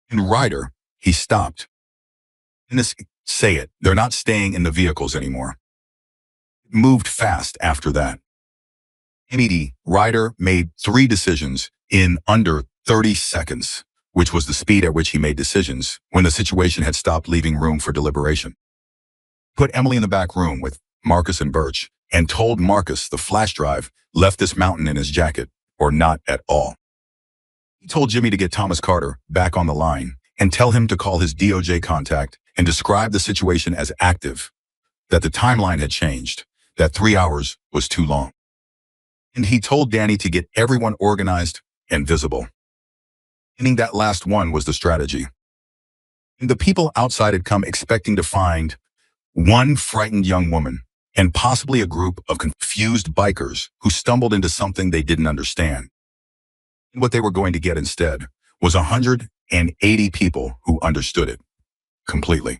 In Ryder, he stopped. And this, say it, they're not staying in the vehicles anymore. It moved fast after that. MED, Ryder made 3 decisions in under 30 seconds, which was the speed at which he made decisions when the situation had stopped leaving room for deliberation. Put Emily in the back room with Marcus and Birch and told Marcus the flash drive left this mountain in his jacket, or not at all. He told Jimmy to get Thomas Carter back on the line and tell him to call his DOJ contact and describe the situation as active, that the timeline had changed, that 3 hours was too long. And he told Danny to get everyone organized and visible. Meaning that last one was the strategy. And the people outside had come expecting to find one frightened young woman and possibly a group of confused bikers who stumbled into something they didn't understand. And what they were going to get instead was 180 people who understood it completely.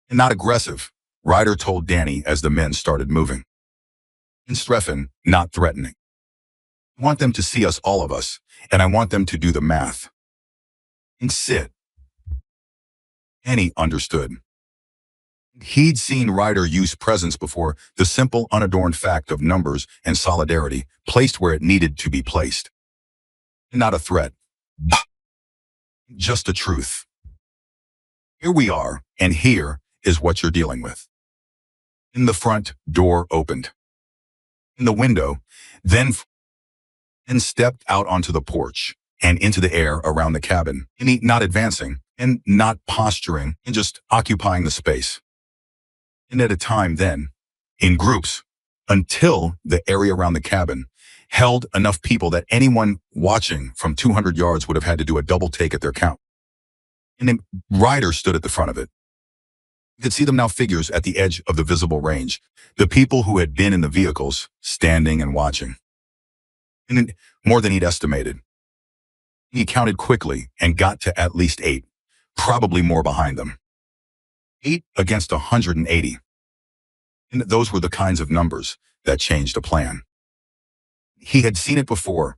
And not aggressive, Ryder told Danny as the men started moving. And Streffen, not threatening. I want them to see us, all of us, and I want them to do the math. And sit. Danny understood. He'd seen Ryder use presence before, the simple, unadorned fact of numbers and solidarity placed where it needed to be placed. Not a threat. Just a truth. Here we are, and here is what you're dealing with. In the front door opened. In the window, then stepped out onto the porch and into the air around the cabin, and he not advancing and not posturing and just occupying the space. And at a time then, in groups, until the area around the cabin held enough people that anyone watching from 200 yards would have had to do a double take at their count. And then Ryder stood at the front of it. You could see them now, figures at the edge of the visible range, the people who had been in the vehicles standing and watching. And then, more than he'd estimated. He counted quickly and got to at least 8, probably more behind them. 8 against 180. And those were the kinds of numbers that changed a plan. He had seen it before,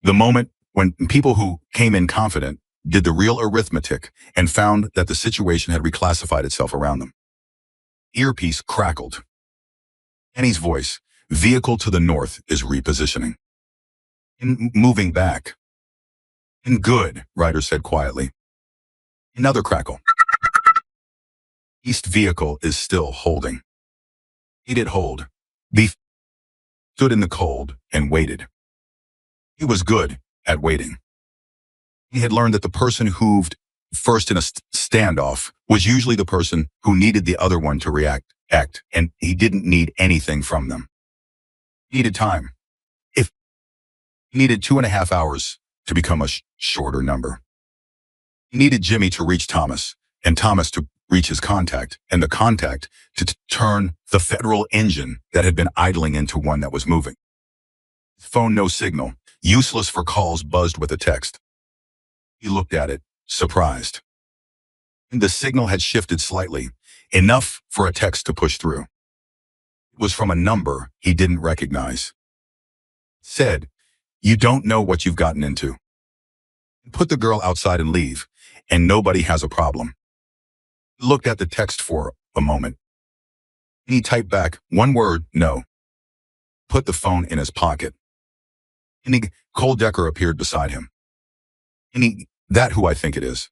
the moment when people who came in confident did the real arithmetic and found that the situation had reclassified itself around them. Earpiece crackled. Annie's voice, vehicle to the north, is repositioning. And moving back. And good, Ryder said quietly. Another crackle. East vehicle is still holding. He did hold. Beef stood in the cold and waited. He was good at waiting. He had learned that the person who'd first in a standoff was usually the person who needed the other one to act, and he didn't need anything from them. He needed time. If he needed 2.5 hours to become a shorter number. He needed Jimmy to reach Thomas, and Thomas to reach his contact, and the contact to turn the federal engine that had been idling into one that was moving. Phone no signal, useless for calls, buzzed with a text. He looked at it, surprised. The signal had shifted slightly, enough for a text to push through. It was from a number he didn't recognize. It said, "You don't know what you've gotten into. Put the girl outside and leave, and nobody has a problem." He looked at the text for a moment. He typed back one word, "No." Put the phone in his pocket. And Cole Decker appeared beside him. And that who I think it is.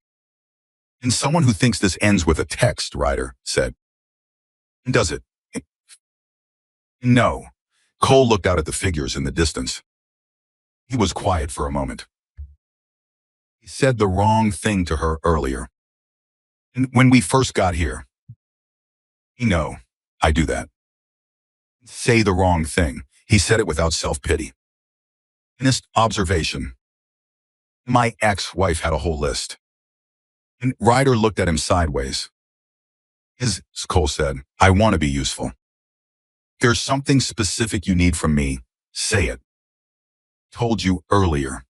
And someone who thinks this ends with a text, Ryder said. Does it? No. Cole looked out at the figures in the distance. He was quiet for a moment. He said the wrong thing to her earlier. And when we first got here. No, I do that. Say the wrong thing. He said it without self-pity. In his observation, my ex-wife had a whole list. And Ryder looked at him sideways. Cole said, "I want to be useful. There's something specific you need from me. Say it. Told you earlier.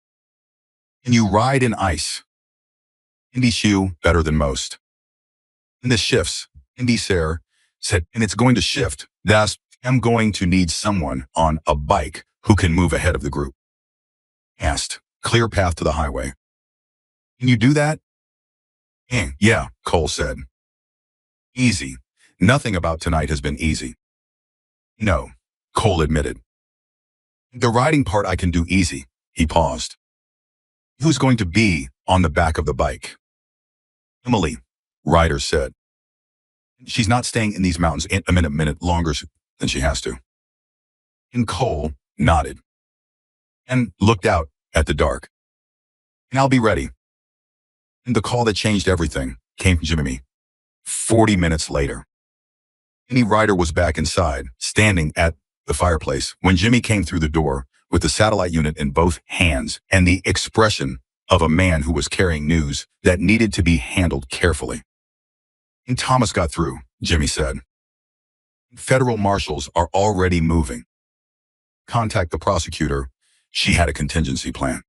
Can you ride in ice? Indy shoe better than most. And this shifts. Indy Sarah said, and it's going to shift. Thus, I'm going to need someone on a bike who can move ahead of the group." Asked, "Clear path to the highway. Can you do that?" Yeah, Cole said. Easy. Nothing about tonight has been easy. No, Cole admitted. The riding part I can do easy. He paused. Who's going to be on the back of the bike? Emily, Ryder said. She's not staying in these mountains a minute longer than she has to. And Cole nodded and looked out at the dark. And I'll be ready. And the call that changed everything came from Jimmy. 40 minutes later. Andy Ryder was back inside, standing at the fireplace, when Jimmy came through the door with the satellite unit in both hands and the expression of a man who was carrying news that needed to be handled carefully. And Thomas got through, Jimmy said. Federal marshals are already moving. Contact the prosecutor. She had a contingency plan.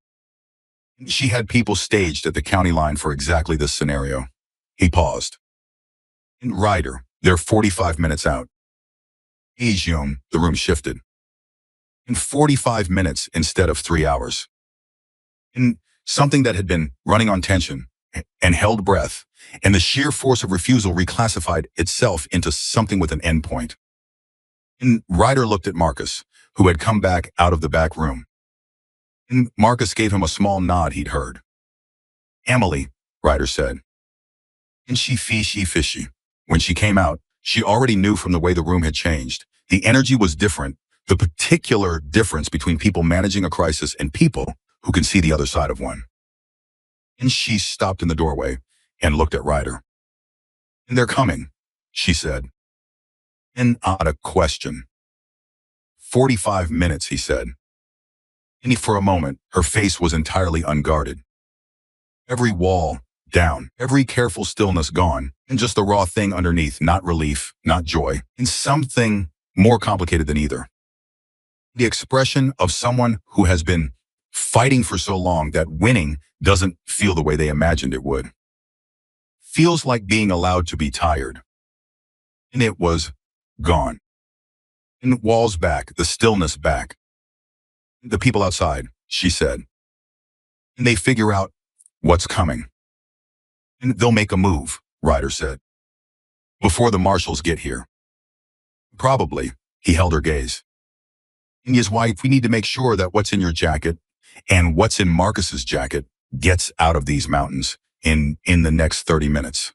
She had people staged at the county line for exactly this scenario. He paused. In Ryder, they're 45 minutes out. Young, the room shifted. In 45 minutes instead of 3 hours. In something that had been running on tension and held breath, and the sheer force of refusal reclassified itself into something with an endpoint. And Ryder looked at Marcus, who had come back out of the back room. And Marcus gave him a small nod he'd heard. Emily, Ryder said. And she fishy. When she came out, she already knew from the way the room had changed. The energy was different, the particular difference between people managing a crisis and people who can see the other side of one. And she stopped in the doorway and looked at Ryder. And they're coming, she said. And not a question. 45 minutes, he said. And for a moment, her face was entirely unguarded. Every wall down, every careful stillness gone, and just the raw thing underneath, not relief, not joy, and something more complicated than either. The expression of someone who has been fighting for so long that winning doesn't feel the way they imagined it would. Feels like being allowed to be tired. And it was gone. And walls back, the stillness back. The people outside, she said. And they figure out what's coming. And they'll make a move, Ryder said. Before the marshals get here. Probably, he held her gaze. And his wife, we need to make sure that what's in your jacket and what's in Marcus's jacket gets out of these mountains in the next 30 minutes.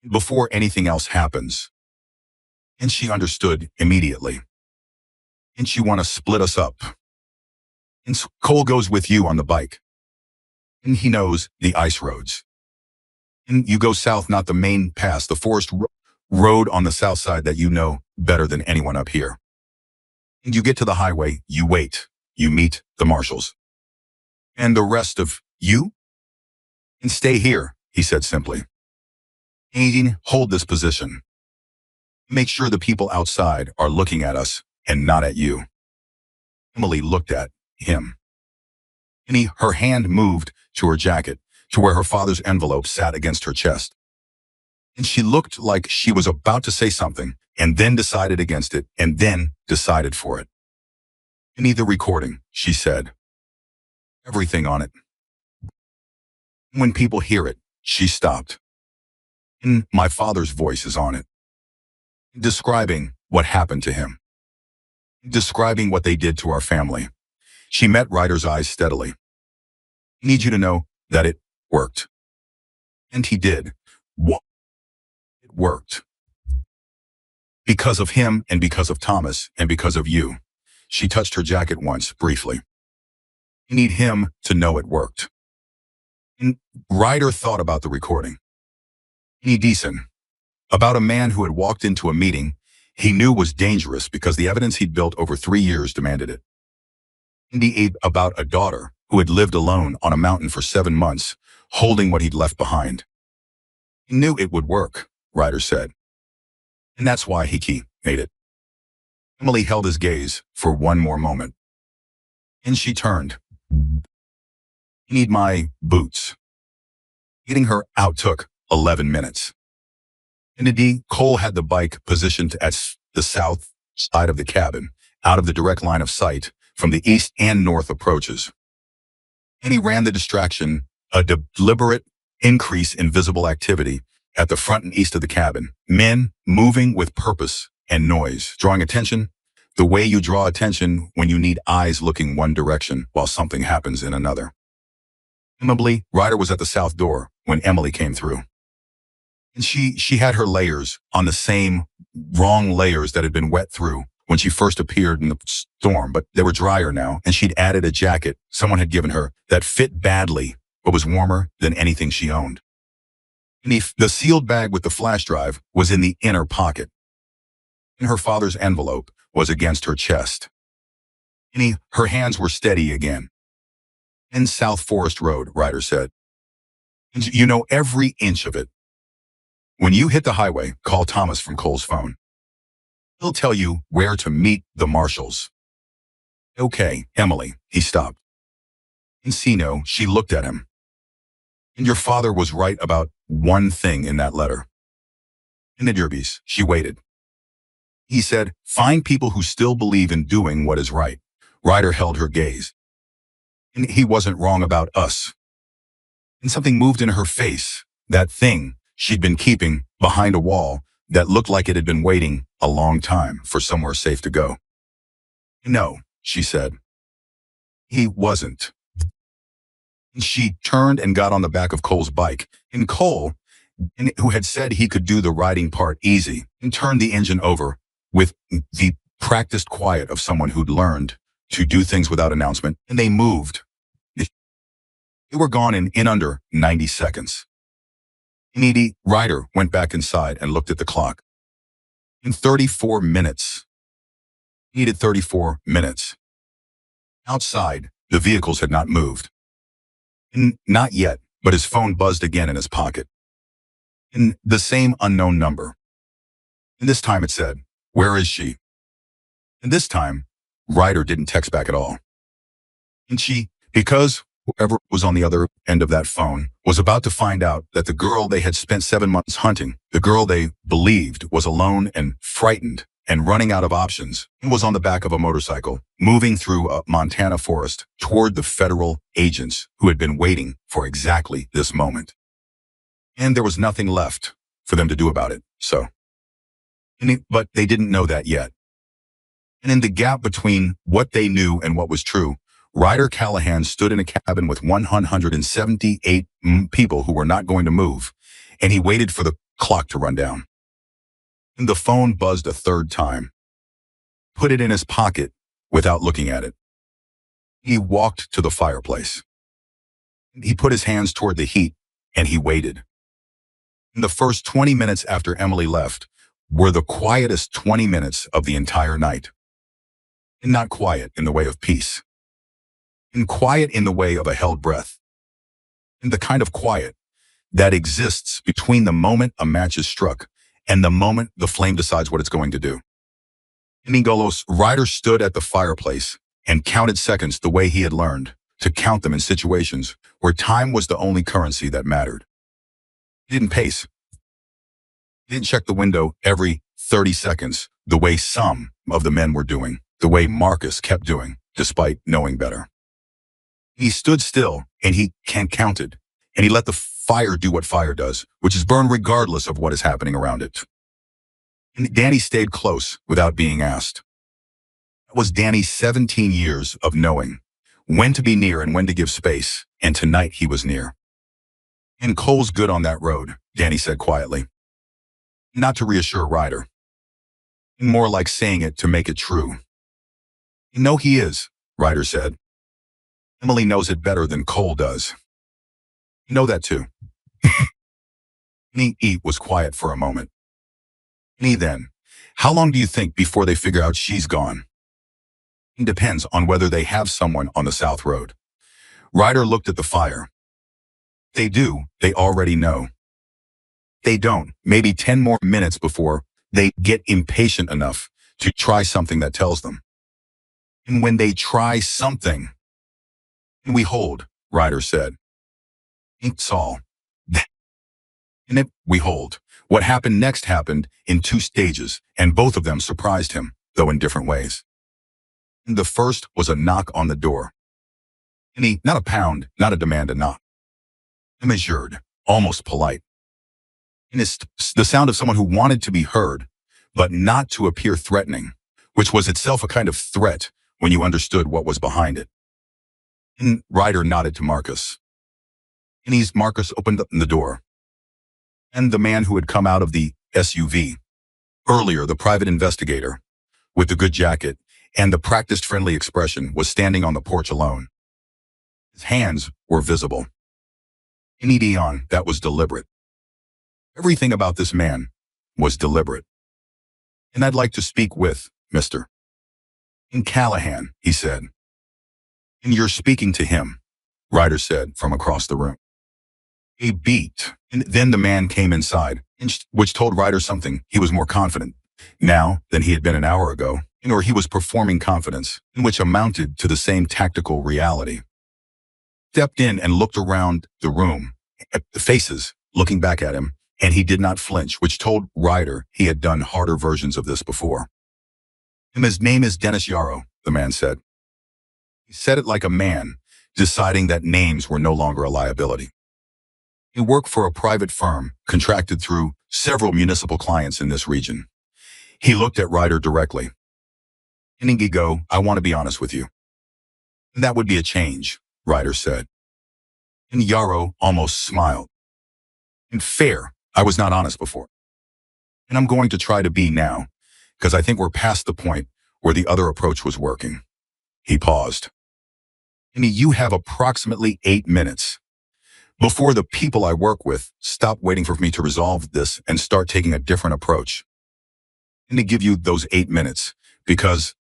Before anything else happens. And she understood immediately. And she want to split us up. And so Cole goes with you on the bike. And he knows the ice roads. And you go south, not the main pass, the forest road on the south side that you know better than anyone up here. And you get to the highway, you wait, you meet the marshals. And the rest of you? And stay here, he said simply. Aiding, hold this position. Make sure the people outside are looking at us and not at you. Emily looked at him. And her hand moved to her jacket, to where her father's envelope sat against her chest. And she looked like she was about to say something, and then decided against it, and then decided for it. "And the recording," she said. "Everything on it." "When people hear it," she stopped. "And my father's voice is on it. Describing what happened to him. Describing what they did to our family." She met Ryder's eyes steadily. "I need you to know that it worked." And he did. What? It worked. Because of him, and because of Thomas, and because of you. She touched her jacket once, briefly. "I need him to know it worked." And Ryder thought about the recording. Decent. About a man who had walked into a meeting he knew was dangerous because the evidence he'd built over 3 years demanded it. And about a daughter who had lived alone on a mountain for 7 months, holding what he'd left behind. He knew it would work, Ryder said. And that's why he made it. Emily held his gaze for one more moment. And she turned. "I need my boots." Getting her out took 11 minutes. And Cole had the bike positioned at the south side of the cabin, out of the direct line of sight from the east and north approaches. And he ran the distraction, a deliberate increase in visible activity at the front and east of the cabin. Men moving with purpose and noise, drawing attention, the way you draw attention when you need eyes looking one direction while something happens in another. Presumably, Ryder was at the south door when Emily came through. And she had her layers on the same wrong layers that had been wet through when she first appeared in the storm, but they were drier now, and she'd added a jacket someone had given her that fit badly but was warmer than anything she owned. And the sealed bag with the flash drive was in the inner pocket. And her father's envelope was against her chest. And her hands were steady again. "In South Forest Road," Ryder said. "And you know every inch of it. When you hit the highway, call Thomas from Cole's phone. He'll tell you where to meet the marshals." "Okay, Emily," he stopped. "No," she looked at him. "And your father was right about one thing in that letter." "In the derbies," she waited. "He said, find people who still believe in doing what is right." Ryder held her gaze. "And he wasn't wrong about us." And something moved in her face, that thing she'd been keeping behind a wall that looked like it had been waiting a long time for somewhere safe to go. "No," she said. "He wasn't." And she turned and got on the back of Cole's bike. And Cole, who had said he could do the riding part easy, and turned the engine over with the practiced quiet of someone who'd learned to do things without announcement, and they moved. They were gone in under 90 seconds. Ryder went back inside and looked at the clock. In 34 minutes. He needed 34 minutes. Outside, the vehicles had not moved. Not yet, but his phone buzzed again in his pocket. In the same unknown number. And this time it said, "Where is she?" And this time, Ryder didn't text back at all. And because whoever was on the other end of that phone was about to find out that the girl they had spent 7 months hunting, the girl they believed was alone and frightened and running out of options, and was on the back of a motorcycle, moving through a Montana forest toward the federal agents who had been waiting for exactly this moment. And there was nothing left for them to do about it, but they didn't know that yet. And in the gap between what they knew and what was true, Ryder Callahan stood in a cabin with 178 people who were not going to move, and he waited for the clock to run down. And the phone buzzed a third time. Put it in his pocket without looking at it. He walked to the fireplace. He put his hands toward the heat, and he waited. In the first 20 minutes after Emily left were the quietest 20 minutes of the entire night. And not quiet in the way of peace. And quiet in the way of a held breath. And the kind of quiet that exists between the moment a match is struck and the moment the flame decides what it's going to do. In Ingolos, Ryder stood at the fireplace and counted seconds the way he had learned to count them in situations where time was the only currency that mattered. He didn't pace. He didn't check the window every 30 seconds the way some of the men were doing, the way Marcus kept doing, despite knowing better. He stood still and he counted, and he let the fire do what fire does, which is burn regardless of what is happening around it. And Danny stayed close without being asked. That was Danny's 17 years of knowing when to be near and when to give space, and tonight he was near. And Cole's good on that road, Danny said quietly. Not to reassure Ryder. More like saying it to make it true. No, he is, Ryder said. Emily knows it better than Cole does. You know that too. He was quiet for a moment. Then, how long do you think before they figure out she's gone? It depends on whether they have someone on the South Road. Ryder looked at the fire. They do, they already know. They don't, maybe 10 more minutes before they get impatient enough to try something that tells them. And when they try something, we hold, Ryder said. It's all. And if we hold, what happened next happened in 2 stages, and both of them surprised him, though in different ways. The first was a knock on the door. And not a pound, not a demand, a knock. Measured, almost polite. And it's the sound of someone who wanted to be heard, but not to appear threatening, which was itself a kind of threat when you understood what was behind it. And Ryder nodded to Marcus. And Marcus opened up the door. And the man who had come out of the SUV, earlier the private investigator, with the good jacket and the practiced friendly expression, was standing on the porch alone. His hands were visible. Any Dion, that was deliberate. Everything about this man was deliberate. And I'd like to speak with Mr. Callahan, he said. And you're speaking to him, Ryder said from across the room. A beat, and then the man came inside, which told Ryder something. He was more confident now than he had been an hour ago, or he was performing confidence, which amounted to the same tactical reality. Stepped in and looked around the room, at the faces looking back at him, and he did not flinch, which told Ryder he had done harder versions of this before. And his name is Dennis Yarrow, the man said. He said it like a man, deciding that names were no longer a liability. He worked for a private firm, contracted through several municipal clients in this region. He looked at Ryder directly. Inigo, I want to be honest with you. That would be a change, Ryder said. And Yarrow almost smiled. And fair, I was not honest before. And I'm going to try to be now, because I think we're past the point where the other approach was working. He paused. And you have approximately 8 minutes before the people I work with stop waiting for me to resolve this and start taking a different approach. And to give you those 8 minutes, because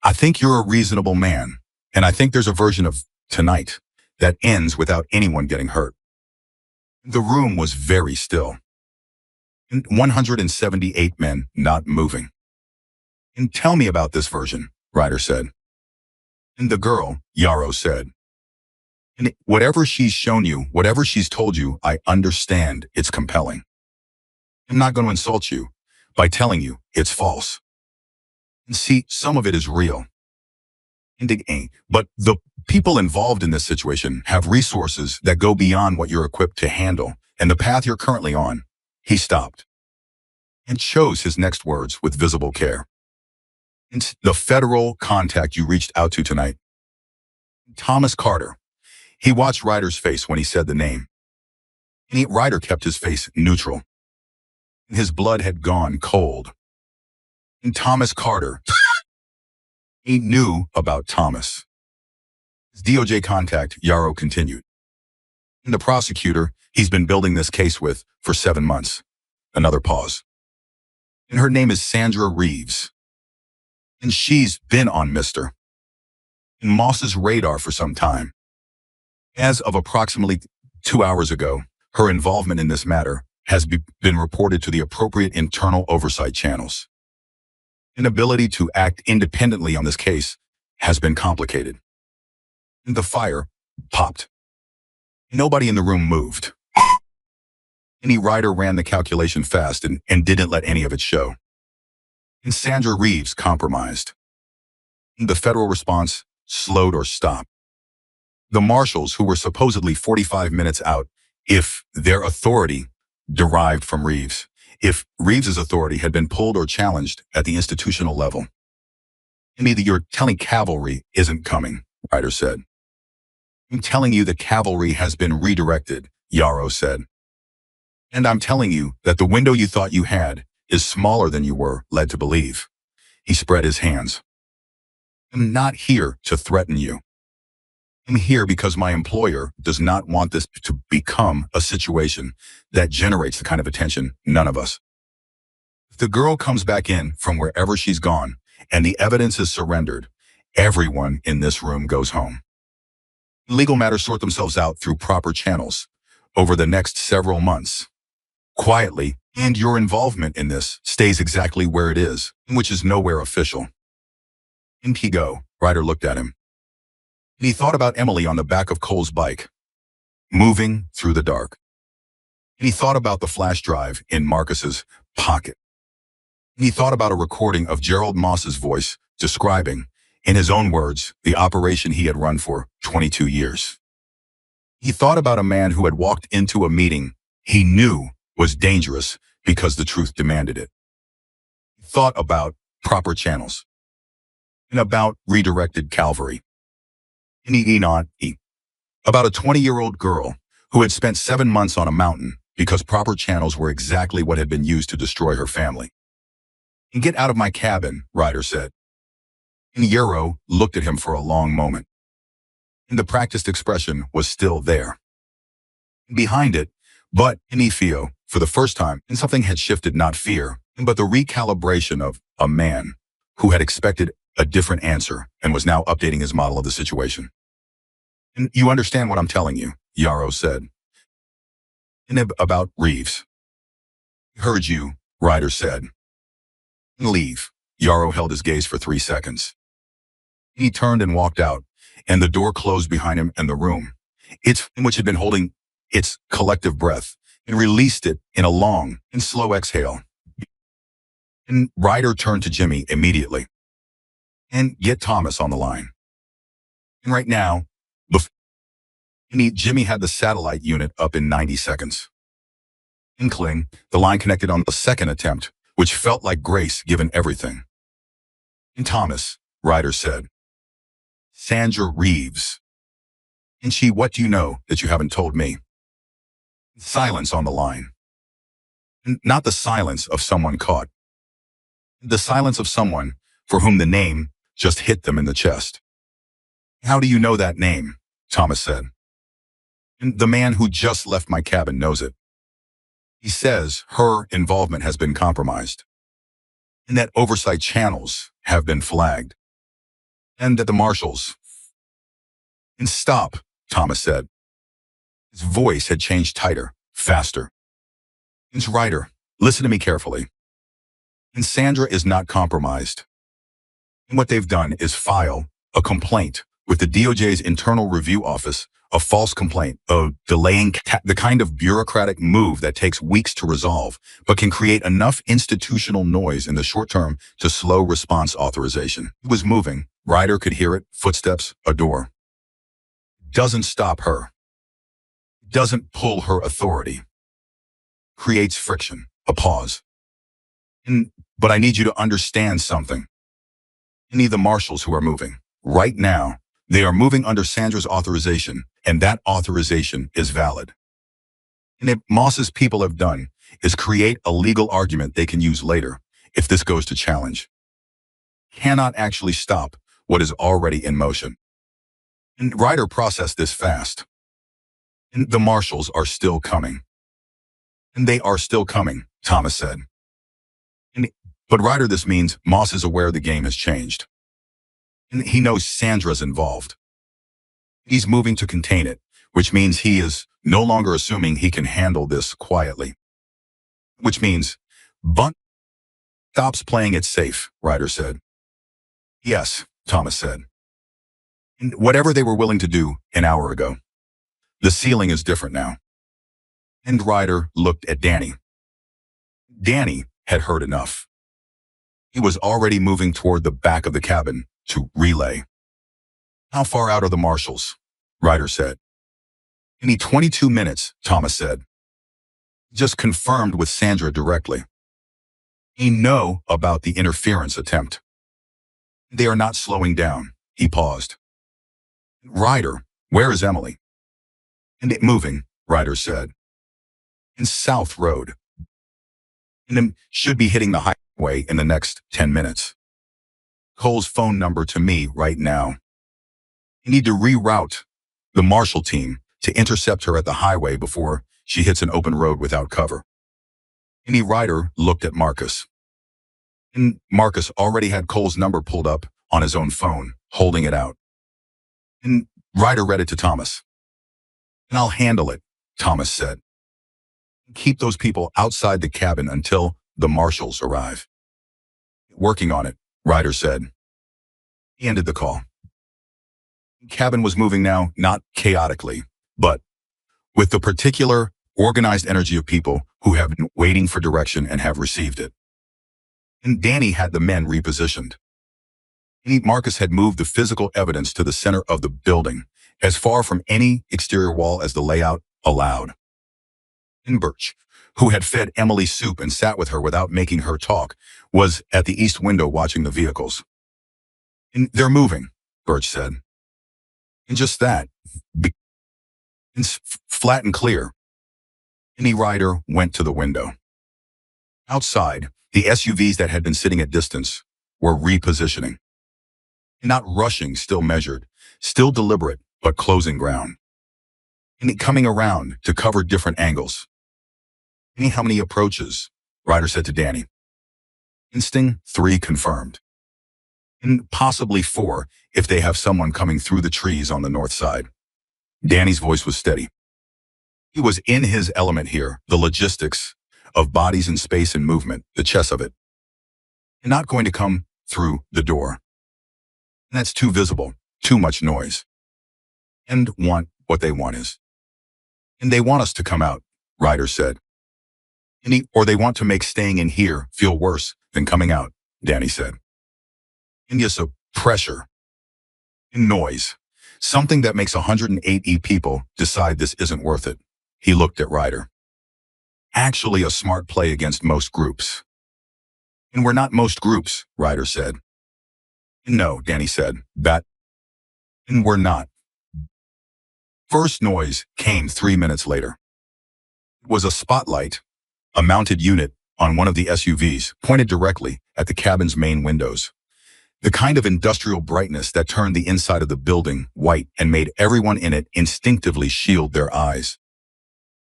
I think you're a reasonable man, and I think there's a version of tonight that ends without anyone getting hurt. The room was very still. And 178 men not moving. And tell me about this version, Ryder said. And the girl, Yarrow said. And whatever she's shown you, whatever she's told you, I understand it's compelling. I'm not going to insult you by telling you it's false. And see, some of it is real. But the people involved in this situation have resources that go beyond what you're equipped to handle, and the path you're currently on. He stopped and chose his next words with visible care. And the federal contact you reached out to tonight, Thomas Carter. He watched Ryder's face when he said the name. And Ryder kept his face neutral. His blood had gone cold. And Thomas Carter, he knew about Thomas. His DOJ contact, Yarrow continued. And the prosecutor he's been building this case with for 7 months. Another pause. And her name is Sandra Reeves. And she's been on Mr. Moss's radar for some time. As of approximately 2 hours ago, her involvement in this matter has been reported to the appropriate internal oversight channels. Inability to act independently on this case has been complicated. The fire popped. Nobody in the room moved. Any writer ran the calculation fast and didn't let any of it show. And Sandra Reeves compromised. The federal response slowed or stopped. The marshals, who were supposedly 45 minutes out, if their authority derived from Reeves, if Reeves's authority had been pulled or challenged at the institutional level. And either you're telling cavalry isn't coming, Ryder said. I'm telling you the cavalry has been redirected, Yarrow said. And I'm telling you that the window you thought you had is smaller than you were led to believe. He spread his hands. I'm not here to threaten you. I'm here because my employer does not want this to become a situation that generates the kind of attention none of us. If the girl comes back in from wherever she's gone and the evidence is surrendered, everyone in this room goes home. Legal matters sort themselves out through proper channels over the next several months. Quietly, and your involvement in this stays exactly where it is, which is nowhere official. In he go, Ryder looked at him. And he thought about Emily on the back of Cole's bike, moving through the dark. And he thought about the flash drive in Marcus's pocket. And he thought about a recording of Gerald Moss's voice describing, in his own words, the operation he had run for 22 years. He thought about a man who had walked into a meeting he knew was dangerous because the truth demanded it. He thought about proper channels and about redirected cavalry. And about a 20-year-old girl who had spent 7 months on a mountain because proper channels were exactly what had been used to destroy her family. And get out of my cabin, Ryder said. And Yarrow looked at him for a long moment. And the practiced expression was still there. Behind it, but in Ifio, for the first time, and something had shifted, not fear, but the recalibration of a man who had expected a different answer and was now updating his model of the situation. And you understand what I'm telling you, Yarrow said. And about Reeves. Heard you, Ryder said. Leave. Yarrow held his gaze for 3 seconds. He turned and walked out, and the door closed behind him and the room, which had been holding its collective breath, and released it in a long and slow exhale. And Ryder turned to Jimmy immediately. And get Thomas on the line. And right now, Jimmy had the satellite unit up in 90 seconds. Inkling, the line connected on the second attempt, which felt like grace given everything. And Thomas, Ryder said. Sandra Reeves. And she, what do you know that you haven't told me? Silence on the line. Not the silence of someone caught. The silence of someone for whom the name just hit them in the chest. How do you know that name? Thomas said. And the man who just left my cabin knows it. He says her involvement has been compromised, and that oversight channels have been flagged, and that the marshals. And stop, Thomas said. His voice had changed tighter, faster. It's Ryder, listen to me carefully. And Sandra is not compromised. And what they've done is file a complaint with the DOJ's Internal Review Office, a false complaint of delaying the kind of bureaucratic move that takes weeks to resolve, but can create enough institutional noise in the short term to slow response authorization. It was moving. Ryder could hear it, footsteps, a door. Doesn't stop her. Doesn't pull her authority. Creates friction, a pause. But I need you to understand something. Any of the marshals who are moving, right now, they are moving under Sandra's authorization, and that authorization is valid. And what Moss's people have done is create a legal argument they can use later if this goes to challenge. Cannot actually stop what is already in motion. And Ryder processed this fast. And the marshals are still coming. And they are still coming, Thomas said. And, but Ryder, this means Moss is aware the game has changed. And he knows Sandra's involved. He's moving to contain it, which means he is no longer assuming he can handle this quietly. Which means Bunt stops playing it safe, Ryder said. Yes, Thomas said. And whatever they were willing to do an hour ago, the ceiling is different now. And Ryder looked at Danny. Danny had heard enough. He was already moving toward the back of the cabin to relay. How far out are the marshals? Ryder said. Any 22 minutes, Thomas said. Just confirmed with Sandra directly. He know about the interference attempt. They are not slowing down. He paused. Ryder, where is Emily? And it moving, Ryder said. In South Road. And should be hitting the highway in the next 10 minutes. Cole's phone number to me right now. You need to reroute the marshal team to intercept her at the highway before she hits an open road without cover. Any Ryder looked at Marcus. And Marcus already had Cole's number pulled up on his own phone, holding it out. And Ryder read it to Thomas. And I'll handle it, Thomas said. Keep those people outside the cabin until the marshals arrive. Working on it, Ryder said. He ended the call. The cabin was moving now, not chaotically, but with the particular organized energy of people who have been waiting for direction and have received it. And Danny had the men repositioned. Marcus had moved the physical evidence to the center of the building, as far from any exterior wall as the layout allowed. And Birch, who had fed Emily soup and sat with her without making her talk, was at the east window watching the vehicles. And they're moving, Birch said. And just that, flat and clear. Any Ryder went to the window. Outside, the SUVs that had been sitting at distance were repositioning. Not rushing, still measured, still deliberate, but closing ground. And coming around to cover different angles. How many approaches? Ryder said to Danny. Instinct 3 confirmed. And possibly 4 if they have someone coming through the trees on the north side. Danny's voice was steady. He was in his element here, the logistics of bodies in space and movement, the chess of it. And not going to come through the door. And that's too visible, too much noise. And want what they want is. And they want us to come out, Ryder said. Or they want to make staying in here feel worse than coming out, Danny said. And yes, so pressure. And noise. Something that makes 180 people decide this isn't worth it. He looked at Ryder. Actually a smart play against most groups. And we're not most groups, Ryder said. No, Danny said. And we're not. First noise came 3 minutes later. It was a spotlight, a mounted unit on one of the SUVs, pointed directly at the cabin's main windows. The kind of industrial brightness that turned the inside of the building white and made everyone in it instinctively shield their eyes.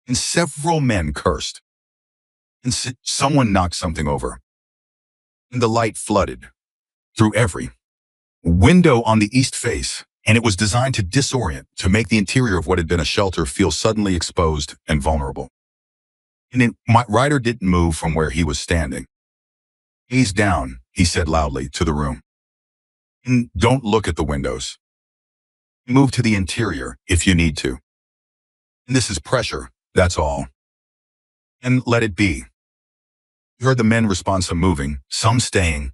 And several men cursed. And someone knocked something over. And the light flooded through every window on the east face, and it was designed to disorient, to make the interior of what had been a shelter feel suddenly exposed and vulnerable. And Ryder didn't move from where he was standing. Gaze down, he said loudly to the room. And don't look at the windows. Move to the interior if you need to. And this is pressure, that's all. And let it be. You heard the men respond, some moving, some staying,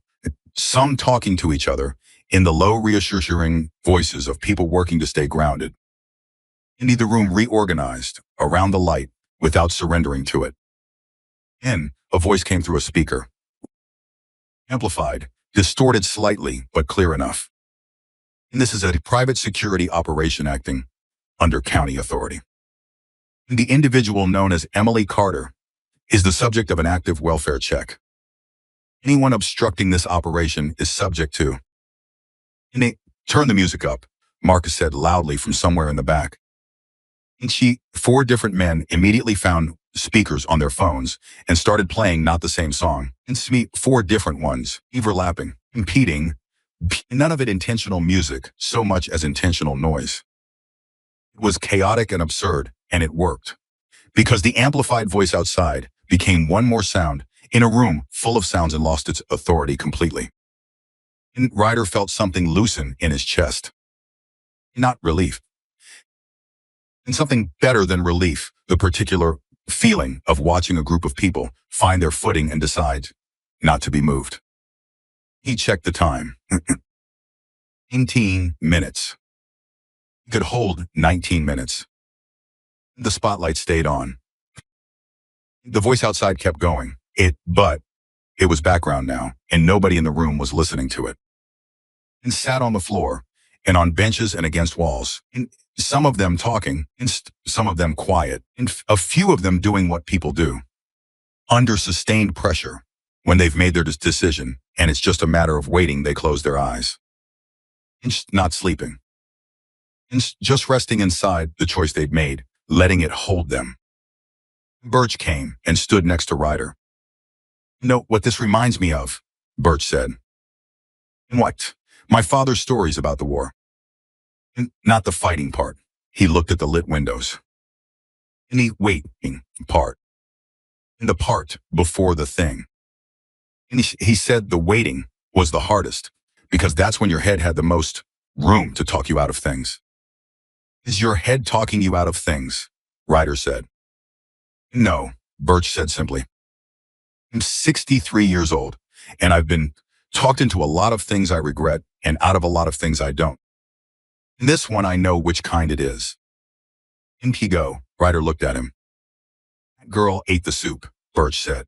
some talking to each other in the low, reassuring voices of people working to stay grounded. And the room reorganized around the light without surrendering to it. And a voice came through a speaker. Amplified, distorted slightly, but clear enough. And this is a private security operation acting under county authority. And the individual known as Emily Carter is the subject of an active welfare check. Anyone obstructing this operation is subject to. And turn the music up, Marcus said loudly from somewhere in the back. And four different men immediately found speakers on their phones and started playing not the same song. And four different ones, overlapping, competing, none of it intentional music, so much as intentional noise. It was chaotic and absurd, and it worked. Because the amplified voice outside became one more sound in a room full of sounds and lost its authority completely. And Ryder felt something loosen in his chest. Not relief. And something better than relief, the particular feeling of watching a group of people find their footing and decide not to be moved. He checked the time. 19 minutes. He could hold 19 minutes. The spotlight stayed on. The voice outside kept going. But it was background now, and nobody in the room was listening to it. And sat on the floor, and on benches and against walls, and some of them talking, and some of them quiet, and a few of them doing what people do. Under sustained pressure, when they've made their decision, and it's just a matter of waiting, they close their eyes. And not sleeping. And just resting inside the choice they'd made, letting it hold them. Birch came and stood next to Ryder. "You know what this reminds me of?" Birch said. "And what?" "My father's stories about the war. And not the fighting part." He looked at the lit windows. "And the waiting part. And the part before the thing." And he said the waiting was the hardest, because that's when your head had the most room to talk you out of things. "Is your head talking you out of things?" Ryder said. "No," Birch said simply. "I'm 63 years old, and I've been talked into a lot of things I regret and out of a lot of things I don't. And this one I know which kind it is." "In Pigo," Ryder looked at him. "That girl ate the soup," Birch said.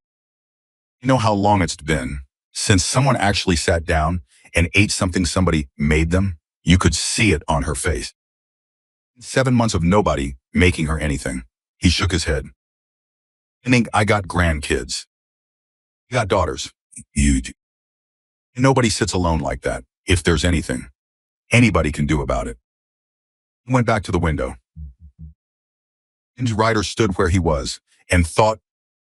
"You know how long it's been since someone actually sat down and ate something somebody made them? You could see it on her face. 7 months of nobody making her anything." He shook his head. "I got grandkids. You got daughters. You do. And nobody sits alone like that. If there's anything anybody can do about it." He went back to the window. And Ryder stood where he was and thought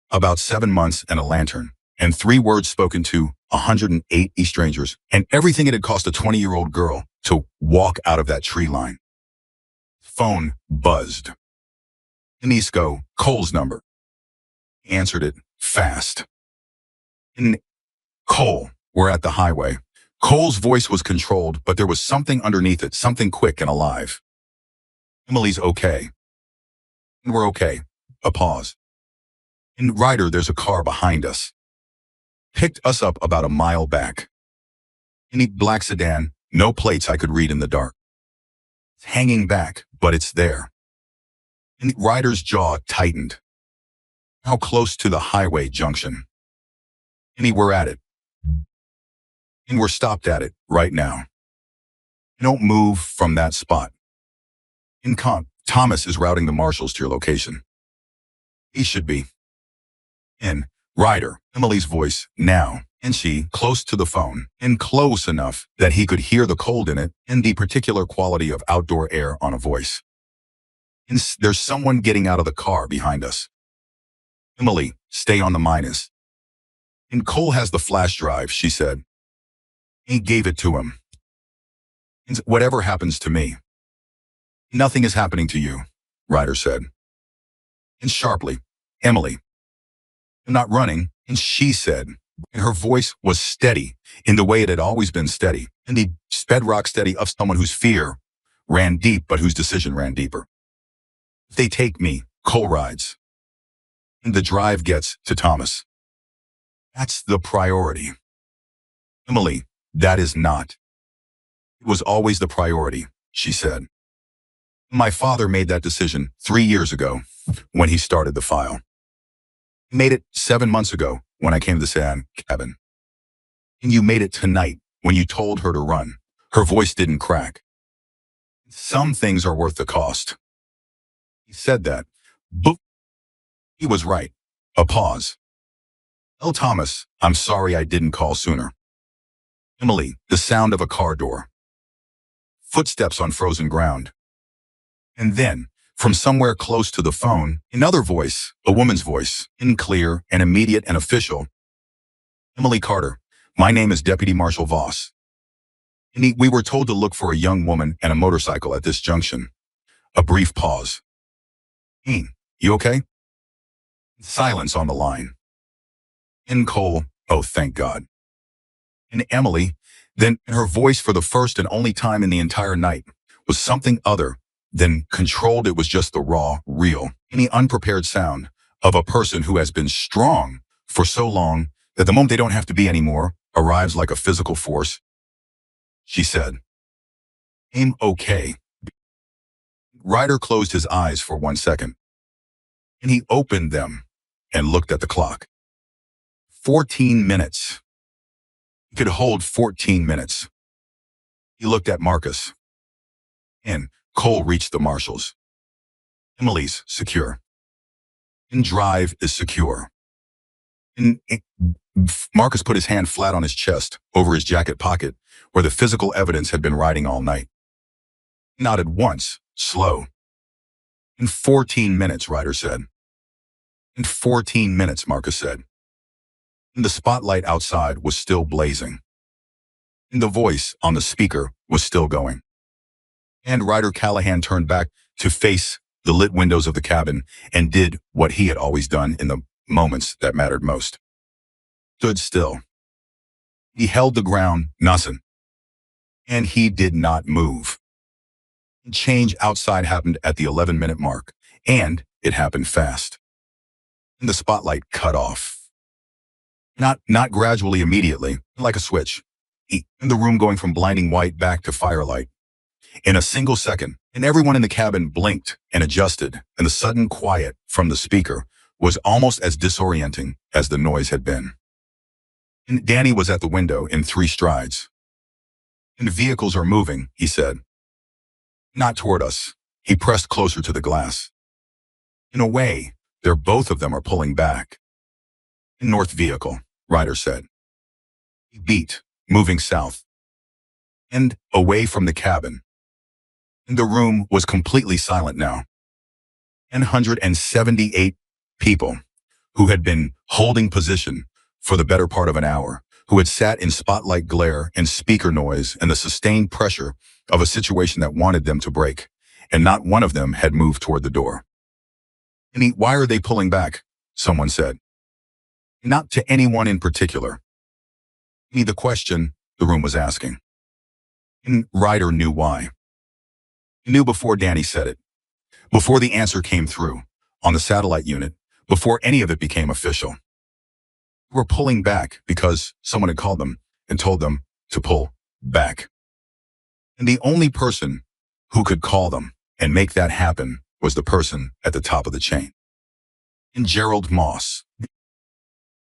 about 7 months and a lantern, and 3 words spoken to 180 strangers, and everything it had cost a 20-year-old girl to walk out of that tree line. Phone buzzed. Anisco, Cole's number. He answered it fast. "And Cole, we're at the highway." Cole's voice was controlled, but there was something underneath it, something quick and alive. "Emily's okay." "And we're okay." A pause. "And Ryder, there's a car behind us. Picked us up about a mile back. Any black sedan, no plates I could read in the dark. It's hanging back, but it's there." And Ryder's jaw tightened. "How close to the highway junction?" "And we're at it. And we're stopped at it right now. Don't move from that spot. In Thomas is routing the marshals to your location. He should be." "In Ryder," Emily's voice now, and she close to the phone, and close enough that he could hear the cold in it and the particular quality of outdoor air on a voice. "And there's someone getting out of the car behind us. Emily, stay on the minus." "And Cole has the flash drive," she said. He gave it to him. "And whatever happens to me." "Nothing is happening to you," Ryder said. And sharply, "Emily, I'm not running." And she said, and her voice was steady in the way it had always been steady, and the bedrock steady of someone whose fear ran deep but whose decision ran deeper. "If they take me, Cole rides. And the drive gets to Thomas. That's the priority." "Emily, that is not." "It was always the priority," she said. "My father made that decision 3 years ago when he started the file. He made it 7 months ago when I came to the sand cabin. And you made it tonight when you told her to run." Her voice didn't crack. "Some things are worth the cost." He said that, but he was right. A pause. "Tell Thomas, I'm sorry I didn't call sooner." Emily, the sound of a car door. Footsteps on frozen ground. And then, From somewhere close to the phone, another voice, a woman's voice, clear and immediate and official. Emily Carter, my name is Deputy Marshal Voss. We were told to look for a young woman and a motorcycle at this junction. A brief pause. Ian, you okay? Silence on the line. In Cole, oh thank God. And Emily, then her voice for the first and only time in the entire night was something other than controlled. It was just the raw, real, any unprepared sound of a person who has been strong for so long that the moment they don't have to be anymore arrives like a physical force. She said, I'm okay. Ryder closed his eyes for 1 second, and he opened them and looked at the clock. 14 minutes. He could hold 14 minutes. He looked at Marcus, and Cole reached the marshals. Emily's secure. And Drive is secure. And Marcus put his hand flat on his chest over his jacket pocket where the physical evidence had been riding all night. He nodded once, slow. In 14 minutes, Ryder said. In 14 minutes, Marcus said. And the spotlight outside was still blazing. And the voice on the speaker was still going. And Ryder Callahan turned back to face the lit windows of the cabin and did what he had always done in the moments that mattered most. Stood still. He held the ground, nothing. And he did not move. Change outside happened at the 11-minute mark, and it happened fast. And the spotlight cut off. Not gradually, immediately, like a switch. In the room going from blinding white back to firelight. In a single second, and everyone in the cabin blinked and adjusted, and the sudden quiet from the speaker was almost as disorienting as the noise had been. And Danny was at the window in 3 strides. And vehicles are moving, he said. Not toward us. He pressed closer to the glass. In a way, both of them are pulling back. North vehicle, Ryder said. He beat, moving south. And away from the cabin. And the room was completely silent now. 178 people who had been holding position for the better part of an hour, who had sat in spotlight glare and speaker noise and the sustained pressure of a situation that wanted them to break, and not one of them had moved toward the door. And why are they pulling back? Someone said. Not to anyone in particular. The question the room was asking. And Ryder knew why. He knew before Danny said it, before the answer came through, on the satellite unit, before any of it became official. They were pulling back because someone had called them and told them to pull back. And the only person who could call them and make that happen was the person at the top of the chain. And Gerald Moss.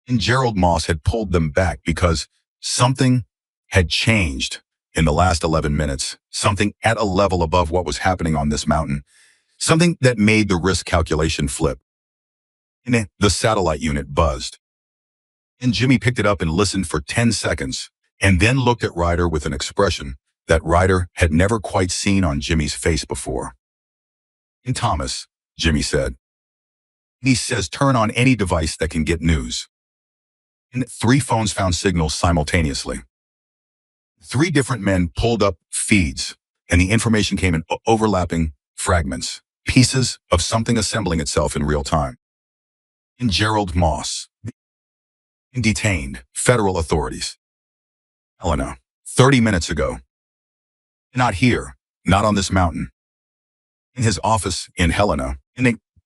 And Gerald Moss had pulled them back because something had changed in the last 11 minutes, something at a level above what was happening on this mountain, something that made the risk calculation flip. And the satellite unit buzzed. And Jimmy picked it up and listened for 10 seconds, and then looked at Ryder with an expression that Ryder had never quite seen on Jimmy's face before. And Thomas, Jimmy said. He says turn on any device that can get news. And 3 phones found signals simultaneously. 3 different men pulled up feeds, and the information came in overlapping fragments, pieces of something assembling itself in real time. And Gerald Moss. Detained, federal authorities. Helena, 30 minutes ago. Not here, not on this mountain. In his office in Helena,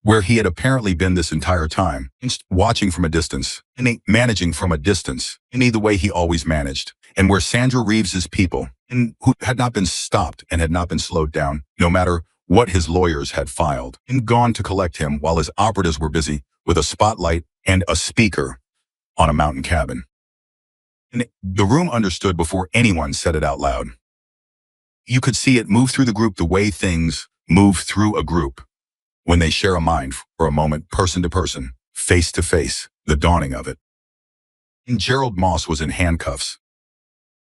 where he had apparently been this entire time, watching from a distance, and managing from a distance, in the way he always managed, and where Sandra Reeves's people, and who had not been stopped and had not been slowed down, no matter what his lawyers had filed, and gone to collect him while his operatives were busy with a spotlight and a speaker on a mountain cabin. And the room understood before anyone said it out loud. You could see it move through the group the way things move through a group when they share a mind for a moment, person to person, face to face, the dawning of it. And Gerald Moss was in handcuffs.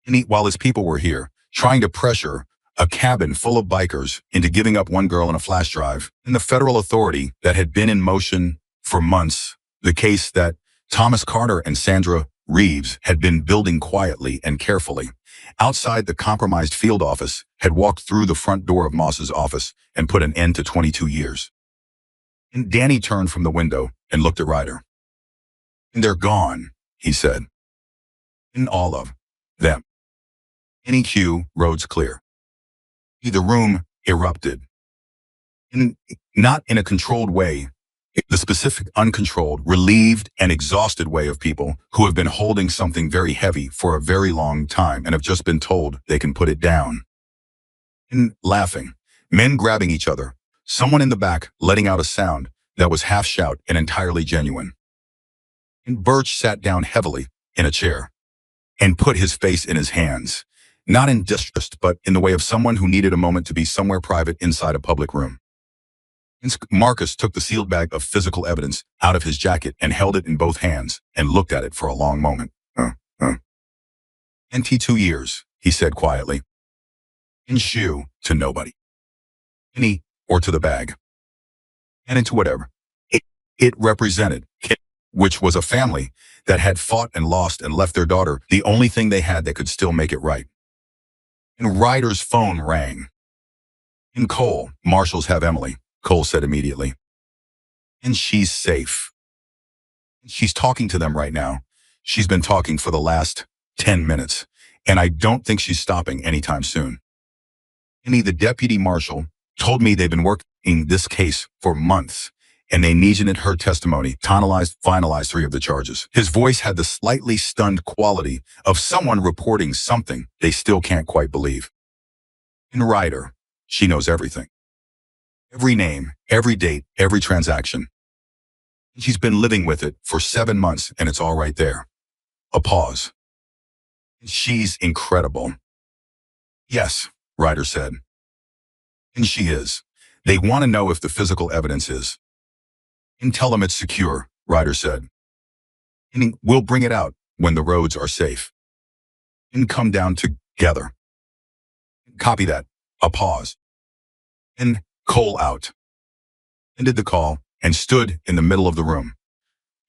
And while his people were here, trying to pressure a cabin full of bikers into giving up one girl and a flash drive, and the federal authority that had been in motion for months, the case that Thomas Carter and Sandra Reeves had been building quietly and carefully. Outside the compromised field office had walked through the front door of Moss's office and put an end to 22 years. And Danny turned from the window and looked at Ryder. "And they're gone," he said. "And all of them." Any cue, roads clear. The room erupted. Not in a controlled way, the specific, uncontrolled, relieved, and exhausted way of people who have been holding something very heavy for a very long time and have just been told they can put it down. And laughing, men grabbing each other, someone in the back letting out a sound that was half shout and entirely genuine. And Birch sat down heavily in a chair and put his face in his hands, not in distress, but in the way of someone who needed a moment to be somewhere private inside a public room. Marcus took the sealed bag of physical evidence out of his jacket and held it in both hands and looked at it for a long moment. 22 years, he said quietly. "In shoe to nobody. Any or to the bag. And into whatever it represented, which was a family that had fought and lost and left their daughter the only thing they had that could still make it right." And Ryder's phone rang. "And Cole, marshals have Emily," Cole said immediately. "And she's safe. She's talking to them right now. She's been talking for the last 10 minutes, and I don't think she's stopping anytime soon. And the deputy marshal told me they've been working this case for months, and they needed her testimony, finalized 3 of the charges." His voice had the slightly stunned quality of someone reporting something they still can't quite believe. "And Ryder, she knows everything. Every name, every date, every transaction. She's been living with it for 7 months, and it's all right there." A pause. "She's incredible." "Yes," Ryder said. "And she is. They want to know if the physical evidence is." "And tell them it's secure," Ryder said. "And we'll bring it out when the roads are safe. And come down together." "Copy that." A pause. "And Cole out." Ended the call and stood in the middle of the room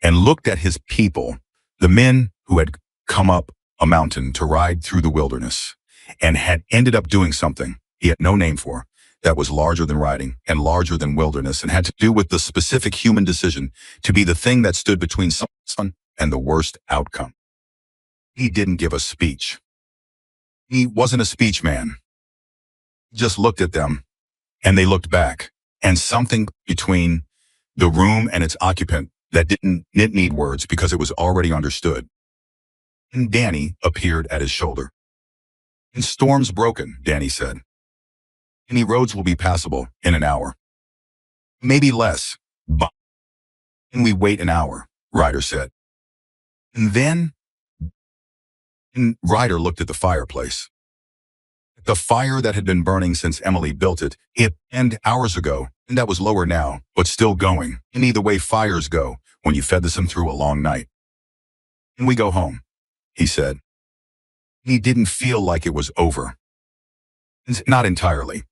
and looked at his people, the men who had come up a mountain to ride through the wilderness and had ended up doing something he had no name for that was larger than riding and larger than wilderness and had to do with the specific human decision to be the thing that stood between someone and the worst outcome. He didn't give a speech. He wasn't a speech man. He just looked at them, and they looked back, and something between the room and its occupant that didn't need words because it was already understood. And Danny appeared at his shoulder. "And storm's broken," Danny said. "Any roads will be passable in an hour. Maybe less, but..." "And we wait an hour," Ryder said. "And then..." And Ryder looked at the fireplace. The fire that had been burning since Emily built it, and hours ago, and that was lower now, but still going, in either way fires go when you fed them through a long night. "And we go home," he said. He didn't feel like it was over. Not entirely.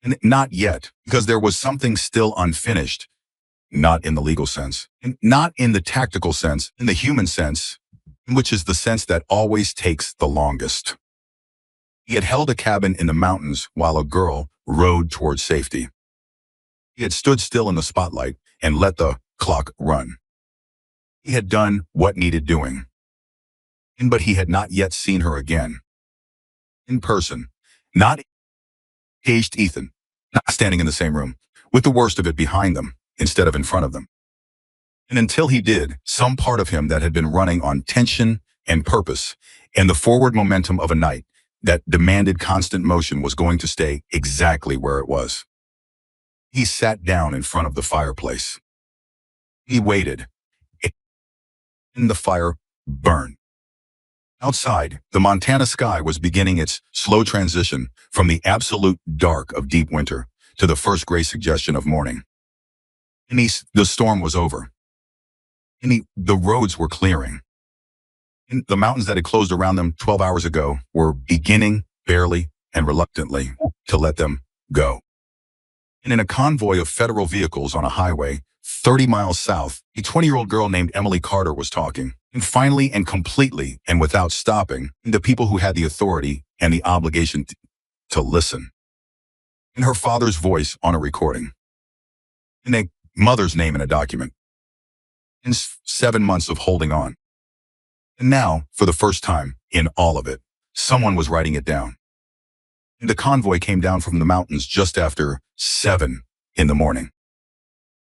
And not yet, because there was something still unfinished. Not in the legal sense, and not in the tactical sense, in the human sense, which is the sense that always takes the longest. He had held a cabin in the mountains while a girl rode towards safety. He had stood still in the spotlight and let the clock run. He had done what needed doing. But he had not yet seen her again. In person, not engaged Ethan, not standing in the same room, with the worst of it behind them instead of in front of them. And until he did, some part of him that had been running on tension and purpose and the forward momentum of a night that demanded constant motion was going to stay exactly where it was. He sat down in front of the fireplace. He waited. And the fire burned. Outside, the Montana sky was beginning its slow transition from the absolute dark of deep winter to the first gray suggestion of morning. And the storm was over. And the roads were clearing. And the mountains that had closed around them 12 hours ago were beginning, barely, and reluctantly to let them go. And in a convoy of federal vehicles on a highway 30 miles south, a 20-year-old girl named Emily Carter was talking. And finally and completely and without stopping, the people who had the authority and the obligation to listen. In her father's voice on a recording. In a mother's name in a document. In 7 months of holding on. And now, for the first time in all of it, someone was writing it down. And the convoy came down from the mountains just after 7 in the morning.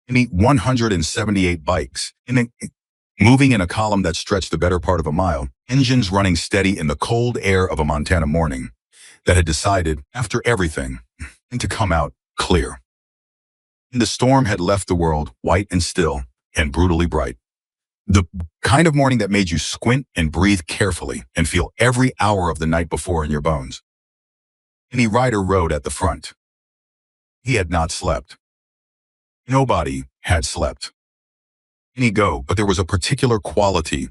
And 178 bikes, moving in a column that stretched the better part of a mile, engines running steady in the cold air of a Montana morning that had decided, after everything, to come out clear. And the storm had left the world white and still and brutally bright. The kind of morning that made you squint and breathe carefully and feel every hour of the night before in your bones. Any rider rode at the front. He had not slept. Nobody had slept. Any go, but there was a particular quality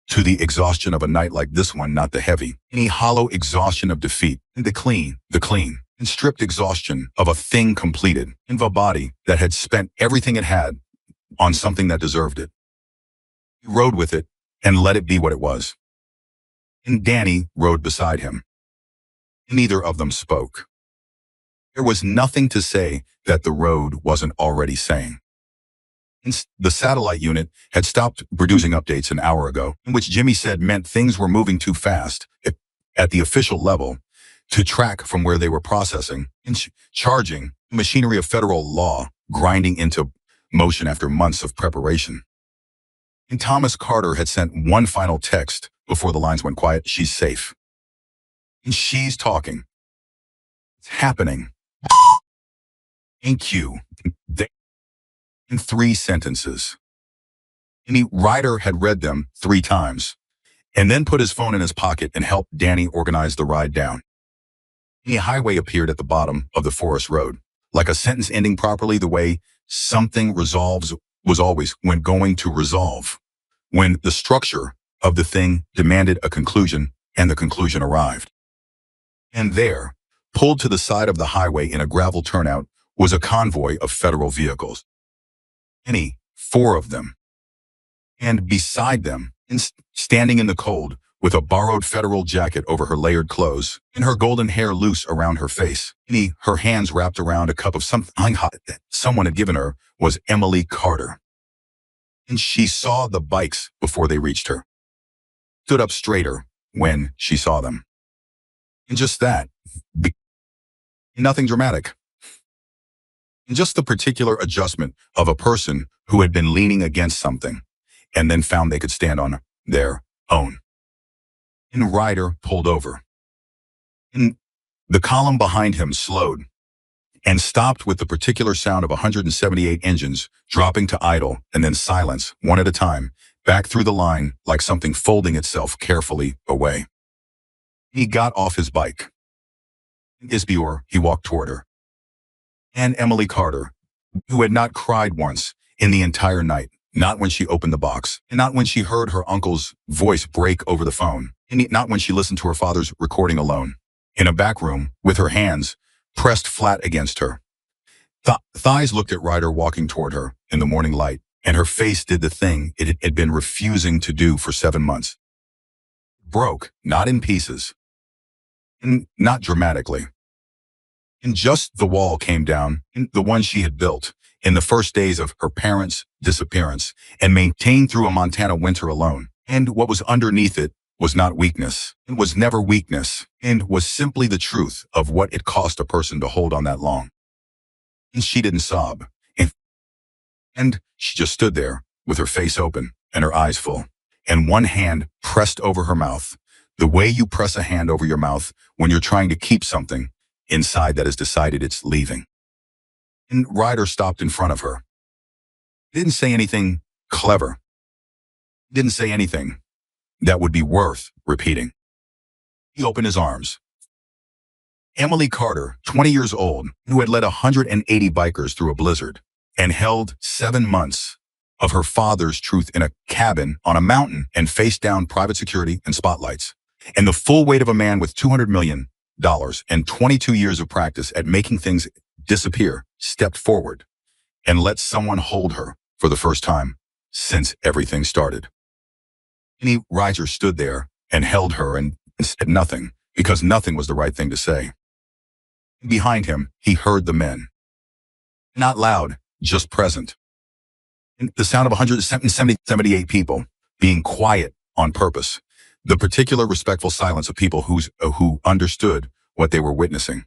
to the exhaustion of a night like this one, not the heavy, any hollow exhaustion of defeat, and the clean, and stripped exhaustion of a thing completed, of a body that had spent everything it had on something that deserved it. He rode with it and let it be what it was. And Danny rode beside him. Neither of them spoke. There was nothing to say that the road wasn't already saying. The satellite unit had stopped producing updates an hour ago, in which Jimmy said meant things were moving too fast at the official level to track from where they were processing and charging machinery of federal law grinding into motion after months of preparation. And Thomas Carter had sent one final text before the lines went quiet. She's safe. And she's talking. It's happening. Thank you. In 3 sentences. Any rider had read them 3 times and then put his phone in his pocket and helped Danny organize the ride down. Any highway appeared at the bottom of the forest road, like a sentence ending properly the way something resolves was always when going to resolve, when the structure of the thing demanded a conclusion and the conclusion arrived. And there, pulled to the side of the highway in a gravel turnout, was a convoy of federal vehicles. 4 of them. And beside them, standing in the cold, with a borrowed federal jacket over her layered clothes, and her golden hair loose around her face, her hands wrapped around a cup of something hot that someone had given her, was Emily Carter. And she saw the bikes before they reached her. Stood up straighter when she saw them. And just that. Nothing dramatic. And just the particular adjustment of a person who had been leaning against something and then found they could stand on their own. And Ryder pulled over. And the column behind him slowed and stopped with the particular sound of 178 engines dropping to idle and then silence, one at a time, back through the line like something folding itself carefully away. He got off his bike. In Isbior, he walked toward her. And Emily Carter, who had not cried once in the entire night, not when she opened the box, and not when she heard her uncle's voice break over the phone, and not when she listened to her father's recording alone, in a back room with her hands pressed flat against her. Thighs looked at Ryder walking toward her in the morning light, and her face did the thing it had been refusing to do for 7 months. Broke, not in pieces, and not dramatically. And just the wall came down, the one she had built in the first days of her parents' disappearance and maintained through a Montana winter alone. And what was underneath it was not weakness. It was never weakness, and was simply the truth of what it cost a person to hold on that long. And she didn't sob. And she just stood there with her face open and her eyes full, and one hand pressed over her mouth, the way you press a hand over your mouth when you're trying to keep something inside that has decided it's leaving. And Ryder stopped in front of her. He didn't say anything clever. He didn't say anything that would be worth repeating. He opened his arms. Emily Carter, 20 years old, who had led 180 bikers through a blizzard and held 7 months of her father's truth in a cabin on a mountain and faced down private security and spotlights, and the full weight of a man with 200 million and 22 years of practice at making things disappear, stepped forward and let someone hold her for the first time since everything started. Any Reiser stood there and held her and said nothing because nothing was the right thing to say. Behind him, he heard the men. Not loud, just present. And the sound of 178 people being quiet on purpose. The particular respectful silence of people who understood what they were witnessing.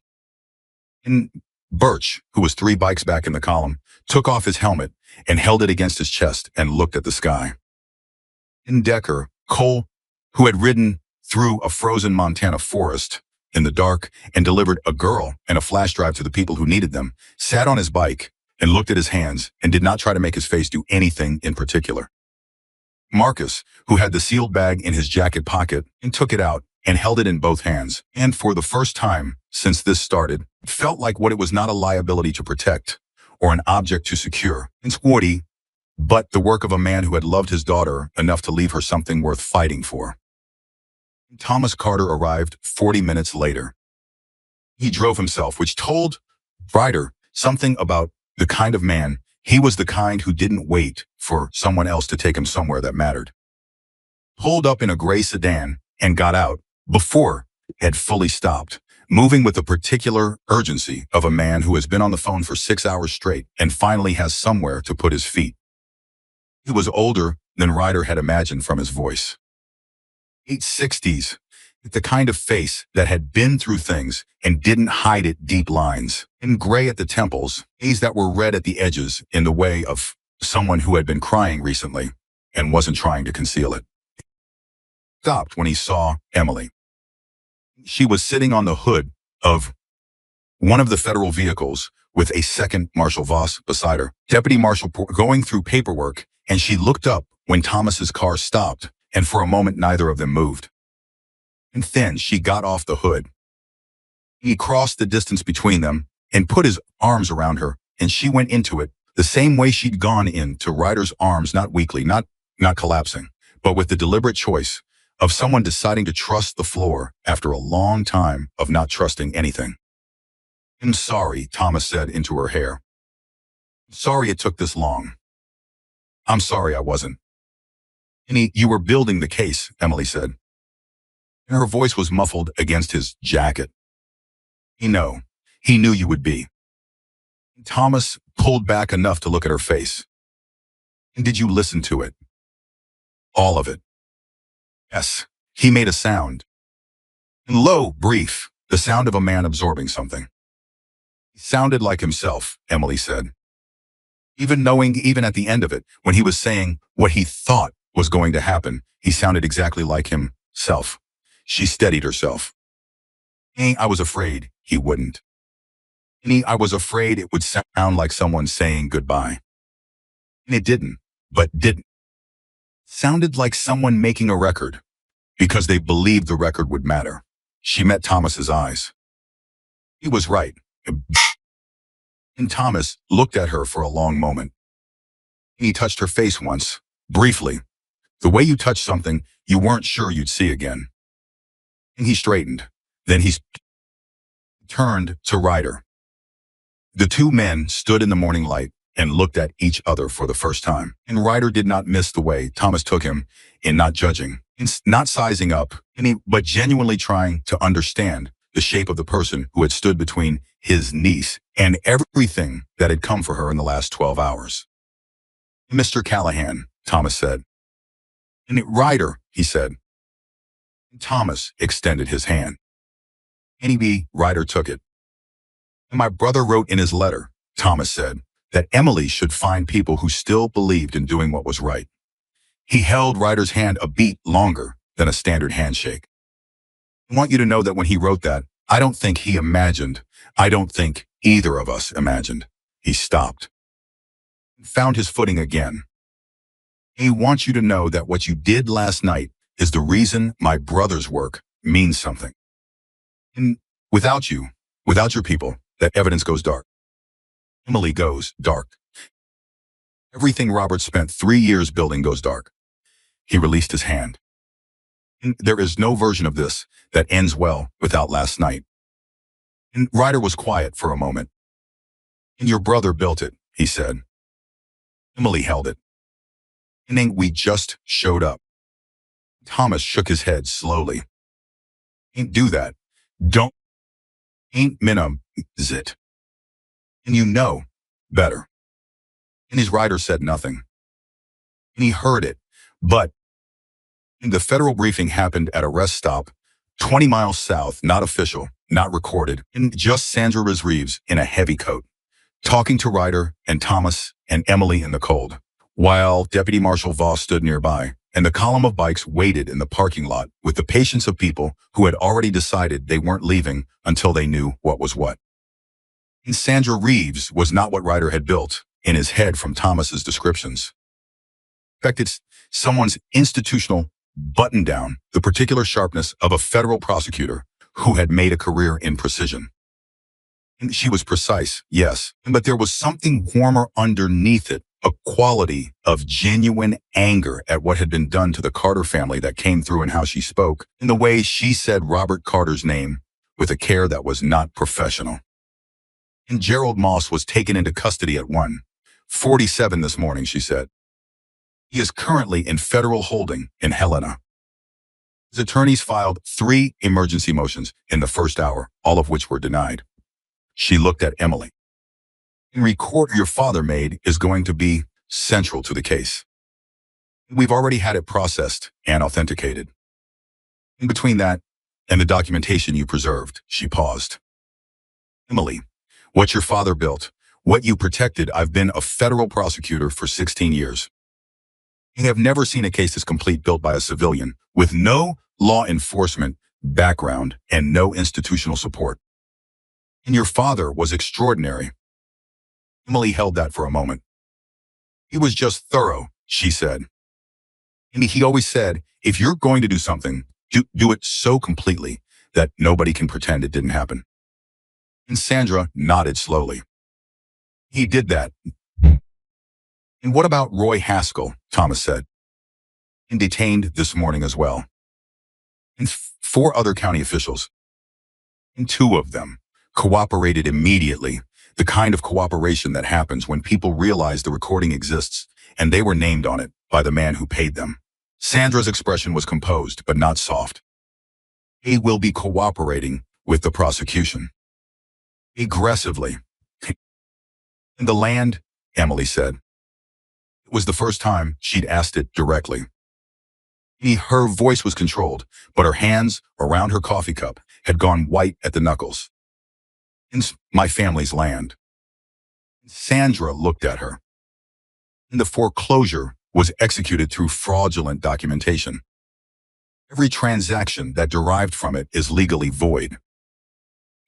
And Birch, who was 3 bikes back in the column, took off his helmet and held it against his chest and looked at the sky. And Decker, Cole, who had ridden through a frozen Montana forest in the dark and delivered a girl and a flash drive to the people who needed them, sat on his bike and looked at his hands and did not try to make his face do anything in particular. Marcus, who had the sealed bag in his jacket pocket and took it out and held it in both hands, and for the first time since this started, felt like what it was not a liability to protect or an object to secure, but the work of a man who had loved his daughter enough to leave her something worth fighting for. Thomas Carter arrived 40 minutes later. He drove himself, which told Ryder something about the kind of man he was, the kind who didn't wait for someone else to take him somewhere that mattered. Pulled up in a gray sedan and got out before it had fully stopped, moving with the particular urgency of a man who has been on the phone for 6 hours straight and finally has somewhere to put his feet. He was older than Ryder had imagined from his voice. 860s, the kind of face that had been through things and didn't hide it, deep lines, and gray at the temples, A's that were red at the edges in the way of someone who had been crying recently and wasn't trying to conceal it. Stopped when he saw Emily. She was sitting on the hood of one of the federal vehicles with a second Marshal Voss beside her, Deputy Marshal going through paperwork, and she looked up when Thomas's car stopped, and for a moment neither of them moved. And then she got off the hood. He crossed the distance between them and put his arms around her, and she went into it the same way she'd gone into Ryder's arms, not weakly, not collapsing, but with the deliberate choice of someone deciding to trust the floor after a long time of not trusting anything. "I'm sorry," Thomas said into her hair. "Sorry it took this long. I'm sorry I wasn't." "You were building the case," Emily said. And her voice was muffled against his jacket. He knew you would be." Thomas pulled back enough to look at her face. "And did you listen to it?" "All of it." "Yes." He made a sound. And low, brief, the sound of a man absorbing something. "He sounded like himself," Emily said. Even at the end of it, when he was saying what he thought was going to happen, he sounded exactly like himself. She steadied herself. "I was afraid he wouldn't. I was afraid it would sound like someone saying goodbye." And it didn't, but didn't. Sounded like someone making a record, because they believed the record would matter. She met Thomas's eyes. He was right. And Thomas looked at her for a long moment. He touched her face once, briefly, the way you touch something you weren't sure you'd see again. And he straightened. Then he turned to Ryder. The two men stood in the morning light and looked at each other for the first time. And Ryder did not miss the way Thomas took him in not judging, in not sizing up, but genuinely trying to understand the shape of the person who had stood between his niece and everything that had come for her in the last 12 hours. "Mr. Callahan," Thomas said. "And Ryder," he said. Thomas extended his hand. Ryder took it. "And my brother wrote in his letter," Thomas said, "that Emily should find people who still believed in doing what was right." He held Ryder's hand a beat longer than a standard handshake. "I want you to know that when he wrote that, I don't think either of us imagined." He stopped. Found his footing again. "I want you to know that what you did last night is the reason my brother's work means something. And without your people, that evidence goes dark. Emily goes dark. Everything Robert spent 3 years building goes dark." He released his hand. "And there is no version of this that ends well without last night. And Ryder was quiet for a moment. And your brother built it, he said. Emily held it. And then we just showed up. Thomas shook his head slowly. Ain't do that. Don't. Ain't minimum, is it? And you know better. And his rider said nothing. And he heard it. But the federal briefing happened at a rest stop 20 miles south, not official, not recorded, and just Sandra Reeves in a heavy coat, talking to Ryder and Thomas and Emily in the cold, while Deputy Marshal Voss stood nearby, and the column of bikes waited in the parking lot with the patience of people who had already decided they weren't leaving until they knew what was what. And Sandra Reeves was not what Ryder had built in his head from Thomas's descriptions. In fact, it's someone's institutional button-down, the particular sharpness of a federal prosecutor who had made a career in precision. And she was precise, yes, but there was something warmer underneath it, a quality of genuine anger at what had been done to the Carter family that came through in how she spoke, in the way she said Robert Carter's name with a care that was not professional. And Gerald Moss was taken into custody at 1:47 this morning, she said. He is currently in federal holding in Helena. His attorneys filed 3 emergency motions in the first hour, all of which were denied. She looked at Emily. The report your father made is going to be central to the case. We've already had it processed and authenticated. In between that and the documentation you preserved, she paused. Emily, what your father built, what you protected, I've been a federal prosecutor for 16 years. I have never seen a case this complete built by a civilian with no law enforcement background and no institutional support. And your father was extraordinary. Emily held that for a moment. He was just thorough, she said. And he always said, if you're going to do something, do it so completely that nobody can pretend it didn't happen. And Sandra nodded slowly. He did that. And what about Roy Haskell, Thomas said. And detained this morning as well. And 4 other county officials. And 2 of them cooperated immediately, the kind of cooperation that happens when people realize the recording exists and they were named on it by the man who paid them. Sandra's expression was composed, but not soft. He will be cooperating with the prosecution. Aggressively. In the land, Emily said. It was the first time she'd asked it directly. Her voice was controlled, but her hands around her coffee cup had gone white at the knuckles. It's my family's land. Sandra looked at her. And the foreclosure was executed through fraudulent documentation. Every transaction that derived from it is legally void.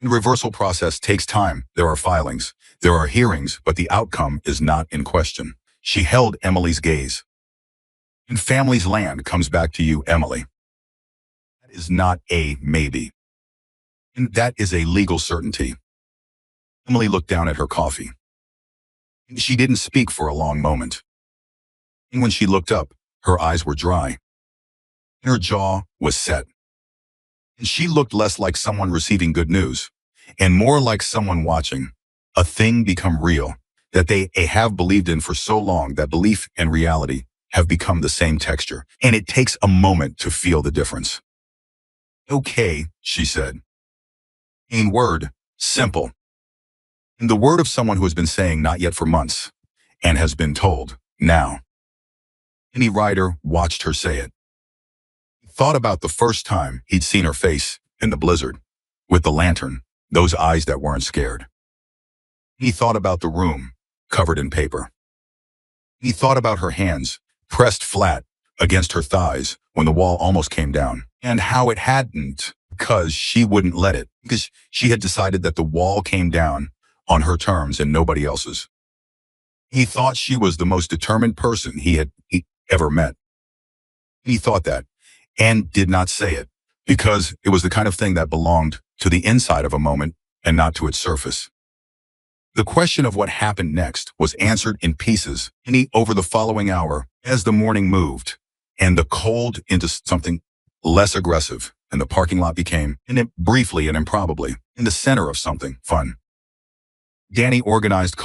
The reversal process takes time. There are filings, there are hearings, but the outcome is not in question. She held Emily's gaze. And family's land comes back to you, Emily. That is not a maybe. And that is a legal certainty. Emily looked down at her coffee. She didn't speak for a long moment. And when she looked up, her eyes were dry. And her jaw was set. And she looked less like someone receiving good news, and more like someone watching a thing become real that they have believed in for so long that belief and reality have become the same texture, and it takes a moment to feel the difference. Okay, she said. In word, simple. In the word of someone who has been saying not yet for months, and has been told now. Any rider watched her say it. He thought about the first time he'd seen her face in the blizzard, with the lantern, those eyes that weren't scared. He thought about the room, covered in paper. He thought about her hands, pressed flat against her thighs when the wall almost came down, and how it hadn't, because she wouldn't let it, because she had decided that the wall came down on her terms and nobody else's. He thought she was the most determined person he had ever met. He thought that, and did not say it, because it was the kind of thing that belonged to the inside of a moment and not to its surface. The question of what happened next was answered in pieces over the following hour as the morning moved and the cold into something less aggressive, and the parking lot became, briefly and improbably, in the center of something fun. Danny organized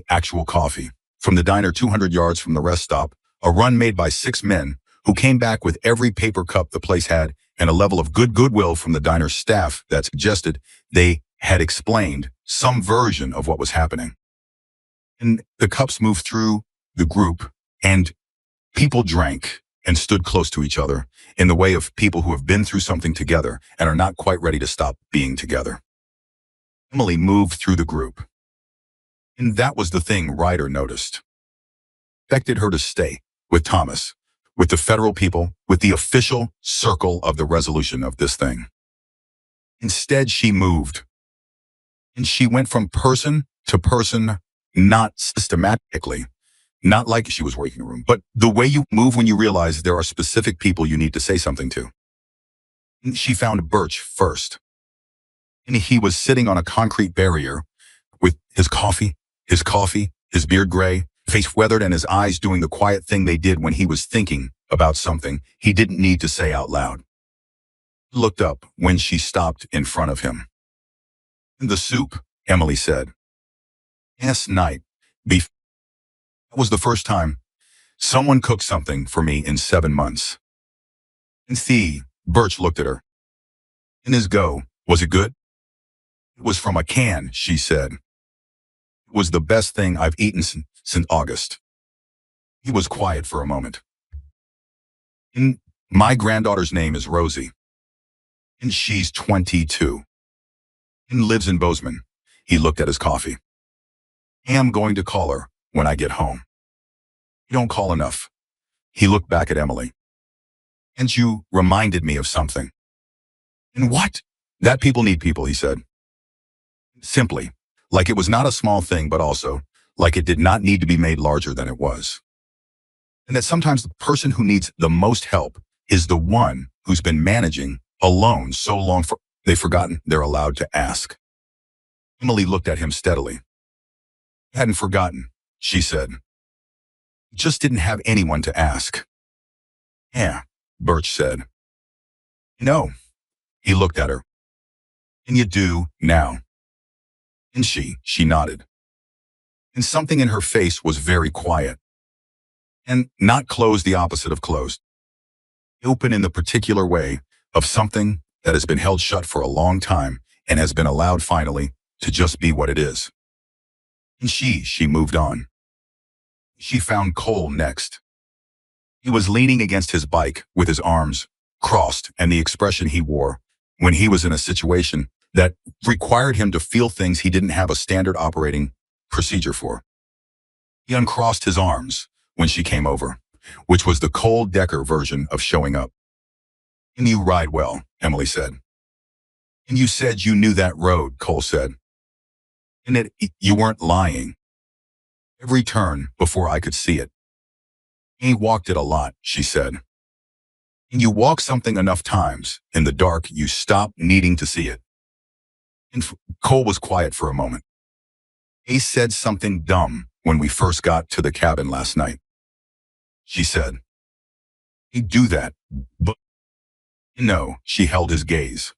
actual coffee, from the diner 200 yards from the rest stop, a run made by 6 men who came back with every paper cup the place had and a level of goodwill from the diner's staff that suggested they had explained some version of what was happening. And the cups moved through the group, and people drank and stood close to each other in the way of people who have been through something together and are not quite ready to stop being together. Emily moved through the group. And that was the thing Ryder noticed. Expected her to stay with Thomas, with the federal people, with the official circle of the resolution of this thing. Instead, she moved. And she went from person to person, not systematically, not like she was working a room, but the way you move when you realize there are specific people you need to say something to. And she found Birch first. And he was sitting on a concrete barrier with his coffee, his beard gray, face weathered, and his eyes doing the quiet thing they did when he was thinking about something he didn't need to say out loud. He looked up when she stopped in front of him. "The soup," Emily said. "Last night, beef. That was the first time someone cooked something for me in 7 months." And Birch looked at her. "In his go, was it good?" "It was from a can," she said. "It was the best thing I've eaten since August." He was quiet for a moment. "And my granddaughter's name is Rosie. And she's 22. And lives in Bozeman." He looked at his coffee. "I am going to call her when I get home." "You don't call enough." He looked back at Emily. "And you reminded me of something." "And what?" "That people need people," he said. Simply, like it was not a small thing, but also like it did not need to be made larger than it was. And that sometimes the person who needs the most help is the one who's been managing alone so long they've forgotten they're allowed to ask. Emily looked at him steadily. "I hadn't forgotten," she said. "Just didn't have anyone to ask." "Yeah," Birch said. "No." He looked at her. "And you do now." And she nodded. And something in her face was very quiet. And not closed, the opposite of closed. Open in the particular way of something that has been held shut for a long time and has been allowed finally to just be what it is. And she moved on. She found Cole next. He was leaning against his bike with his arms crossed, and the expression he wore when he was in a situation that required him to feel things he didn't have a standard operating procedure for. He uncrossed his arms when she came over, which was the Cole Decker version of showing up. "And you ride well," Emily said. "And you said you knew that road," Cole said. "And that you weren't lying." "Every turn before I could see it." "He walked it a lot," she said. "And you walk something enough times, in the dark you stop needing to see it." And Cole was quiet for a moment. "He said something dumb when we first got to the cabin last night," she said. "He'd do that, but..." "No," she held his gaze.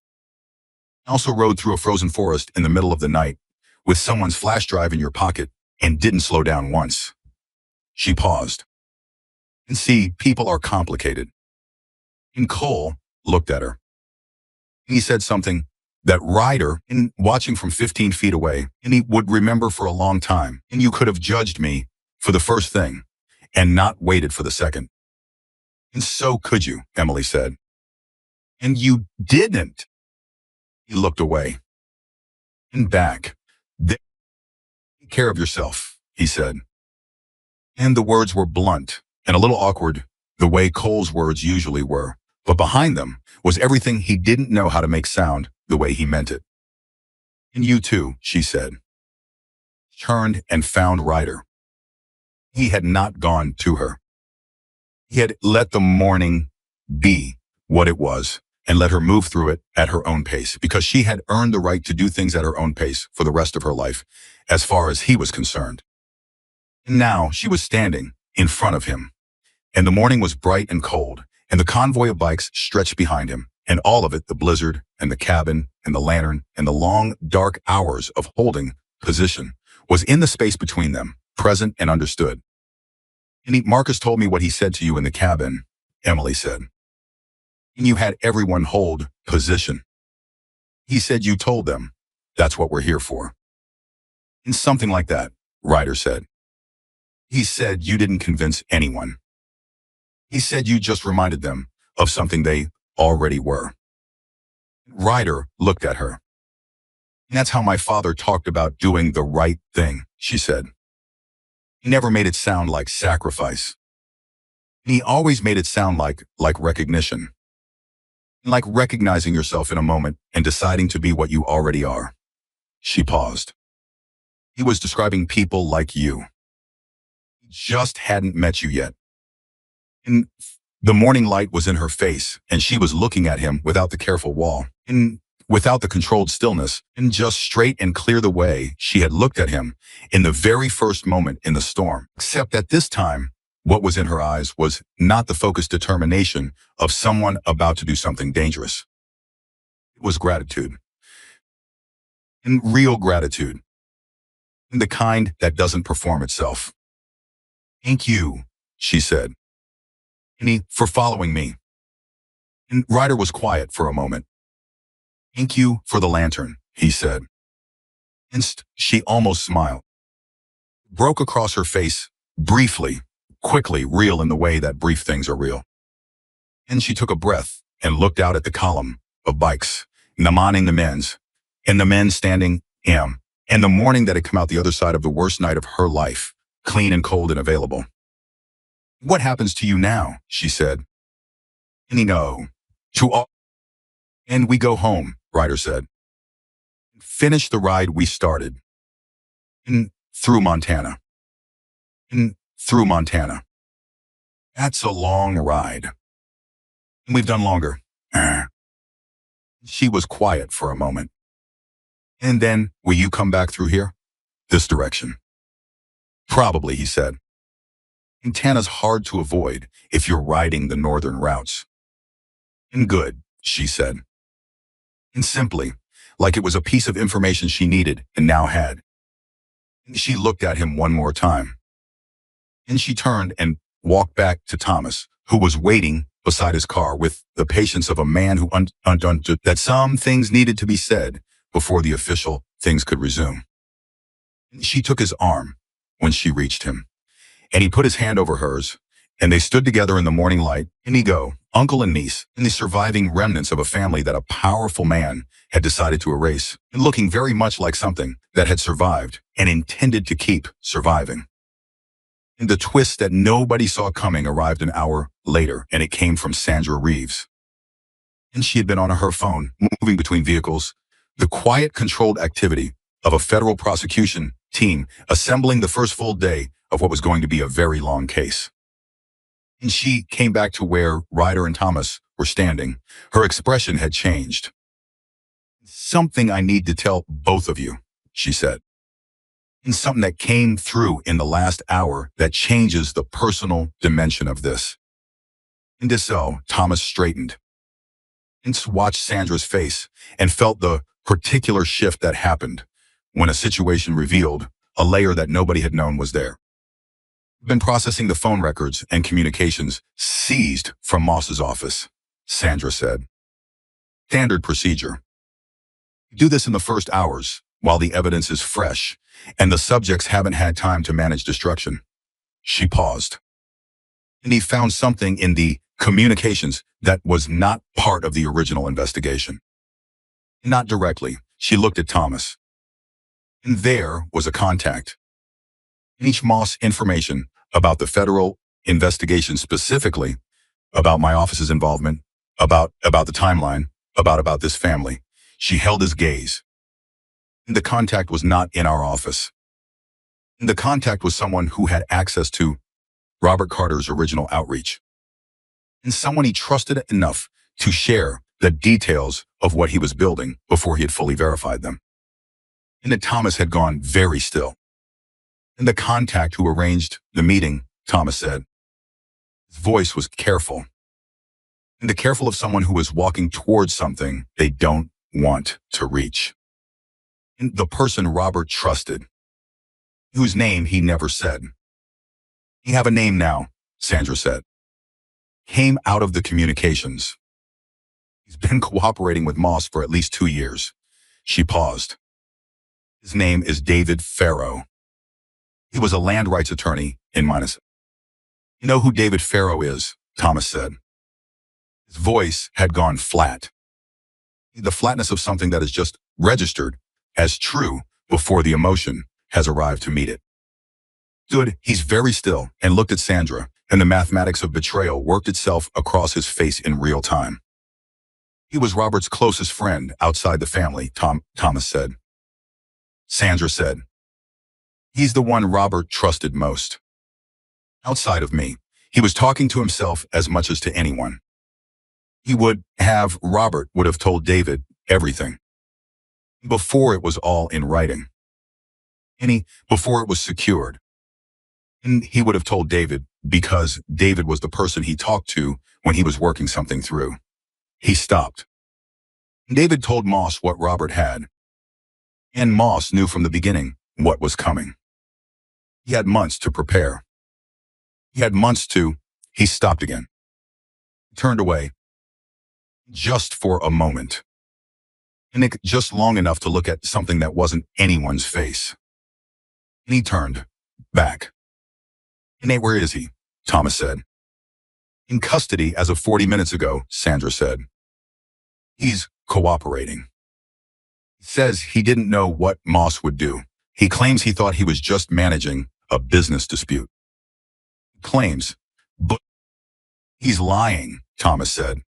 "I also rode through a frozen forest in the middle of the night with someone's flash drive in your pocket and didn't slow down once." She paused. "And people are complicated." And Cole looked at her. He said something that Ryder, in watching from 15 feet away, and he would remember for a long time. "And you could have judged me for the first thing and not waited for the second." "And so could you," Emily said. "And you didn't." He looked away. And back. "Take care of yourself," he said. And the words were blunt and a little awkward, the way Cole's words usually were. But behind them was everything he didn't know how to make sound the way he meant it. "And you too," she said. Turned and found Ryder. He had not gone to her. He had let the morning be what it was and let her move through it at her own pace, because she had earned the right to do things at her own pace for the rest of her life, as far as he was concerned. And now she was standing in front of him, and the morning was bright and cold, and the convoy of bikes stretched behind him, and all of it, the blizzard and the cabin and the lantern and the long, dark hours of holding position, was in the space between them, present and understood. And Marcus told me what he said to you in the cabin, Emily said. And you had everyone hold position. He said you told them, that's what we're here for. And something like that, Ryder said. He said you didn't convince anyone. He said you just reminded them of something they already were. Ryder looked at her. And that's how my father talked about doing the right thing, she said. He never made it sound like sacrifice. And he always made it sound like recognition. Like recognizing yourself in a moment and deciding to be what you already are. She paused. He was describing people like you. He just hadn't met you yet. And the morning light was in her face, and she was looking at him without the careful wall, and without the controlled stillness, and just straight and clear the way she had looked at him in the very first moment in the storm. Except at this time, what was in her eyes was not the focused determination of someone about to do something dangerous. It was gratitude. And real gratitude. And the kind that doesn't perform itself. Thank you, she said. And for following me. And Ryder was quiet for a moment. Thank you for the lantern, he said. And she almost smiled. Broke across her face, briefly, quickly, real in the way that brief things are real. And she took a breath and looked out at the column of bikes, Namaning the men's, and the men standing and the morning that had come out the other side of the worst night of her life, clean and cold and available. What happens to you now, she said. And no, to all. And we go home, Ryder said. Finish the ride we started. And through Montana. And through Montana. That's a long ride. And we've done longer. She was quiet for a moment. And then, will you come back through here? This direction. Probably, he said. Montana's hard to avoid if you're riding the northern routes. And good, she said. And simply, like it was a piece of information she needed and now had. And she looked at him one more time. And she turned and walked back to Thomas, who was waiting beside his car with the patience of a man who understood that some things needed to be said before the official things could resume. She took his arm when she reached him, and he put his hand over hers, and they stood together in the morning light, uncle and niece, in the surviving remnants of a family that a powerful man had decided to erase, and looking very much like something that had survived and intended to keep surviving. And the twist that nobody saw coming arrived an hour later, and it came from Sandra Reeves. And she had been on her phone, moving between vehicles, the quiet, controlled activity of a federal prosecution team assembling the first full day of what was going to be a very long case. And she came back to where Ryder and Thomas were standing. Her expression had changed. Something I need to tell both of you, she said. And something that came through in the last hour that changes the personal dimension of this. And so, Thomas straightened and watched Sandra's face and felt the particular shift that happened when a situation revealed a layer that nobody had known was there. Been processing the phone records and communications seized from Moss's office, Sandra said. Standard procedure. Do this in the first hours while the evidence is fresh and the subjects haven't had time to manage destruction. She paused. And he found something in the communications that was not part of the original investigation. Not directly. She looked at Thomas. And there was a contact. Each Moss information about the federal investigation, specifically about my office's involvement, about the timeline, about this family. She held his gaze. And the contact was not in our office. And the contact was someone who had access to Robert Carter's original outreach. And someone he trusted enough to share the details of what he was building before he had fully verified them. And that Thomas had gone very still. And the contact who arranged the meeting, Thomas said. His voice was careful. And be careful of someone who is walking towards something they don't want to reach. And the person Robert trusted, whose name he never said. "You have a name now," Sandra said. "Came out of the communications. He's been cooperating with Moss for at least 2 years." She paused. "His name is David Farrow. He was a land rights attorney in Minnesota." "You know who David Farrow is?" Thomas said. His voice had gone flat. The flatness of something that is just registered as true before the emotion has arrived to meet it. He's very still and looked at Sandra, and the mathematics of betrayal worked itself across his face in real time. "He was Robert's closest friend outside the family," Thomas said. Sandra said, "He's the one Robert trusted most. Outside of me, he was talking to himself as much as to anyone. Robert would have told David everything. Before it was all in writing. Before it was secured. And he would have told David because David was the person he talked to when he was working something through." He stopped. David told Moss what Robert had. And Moss knew from the beginning what was coming. He had months to prepare. He stopped again. He turned away. Just for a moment. And just long enough to look at something that wasn't anyone's face. And he turned back. "And where is he?" Thomas said. "In custody as of 40 minutes ago," Sandra said. "He's cooperating. He says he didn't know what Moss would do. He claims he thought he was just managing a business dispute." "Claims, but he's lying," Thomas said.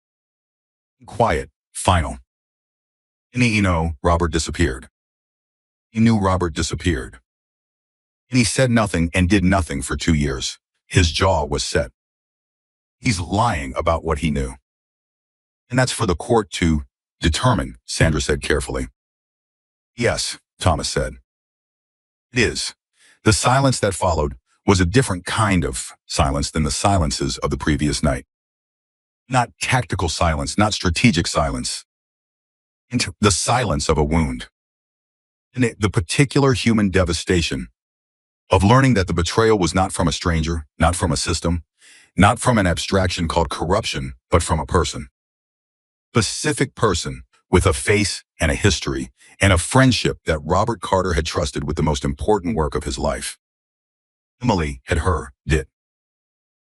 Quiet, final. "And Robert disappeared. He knew Robert disappeared. And he said nothing and did nothing for 2 years. His jaw was set. He's lying about what he knew. And that's for the court to determine," Sandra said carefully. "Yes," Thomas said. "It is." The silence that followed was a different kind of silence than the silences of the previous night. Not tactical silence, not strategic silence. The silence of a wound. And the particular human devastation of learning that the betrayal was not from a stranger, not from a system, not from an abstraction called corruption, but from a person. Specific person with a face and a history and a friendship that Robert Carter had trusted with the most important work of his life. Emily had heard it.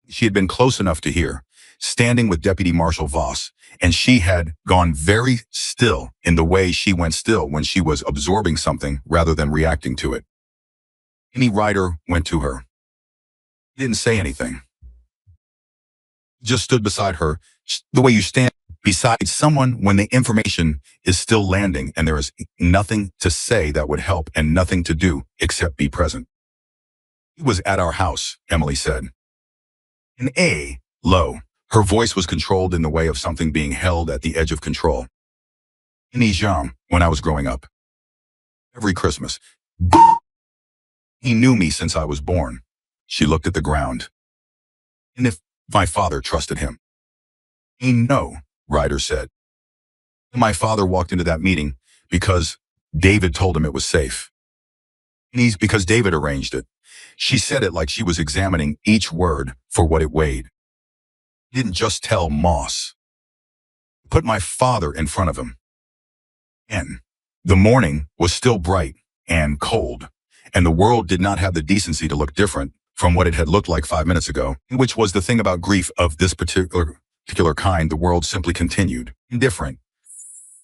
She had been close enough to hear, standing with Deputy Marshal Voss, and she had gone very still in the way she went still when she was absorbing something rather than reacting to it. Any rider went to her. He didn't say anything. He just stood beside her, the way you stand beside someone when the information is still landing and there is nothing to say that would help and nothing to do except be present. "He was at our house," Emily said. Low. Her voice was controlled in the way of something being held at the edge of control. "In Ijam, when I was growing up. Every Christmas. He knew me since I was born." She looked at the ground. "And if my father trusted him?" "No," Ryder said. "My father walked into that meeting because David told him it was safe. And because David arranged it." She said it like she was examining each word for what it weighed. "He didn't just tell Moss. He put my father in front of him." And the morning was still bright and cold, and the world did not have the decency to look different from what it had looked like 5 minutes ago, which was the thing about grief of this particular kind. The world simply continued, indifferent.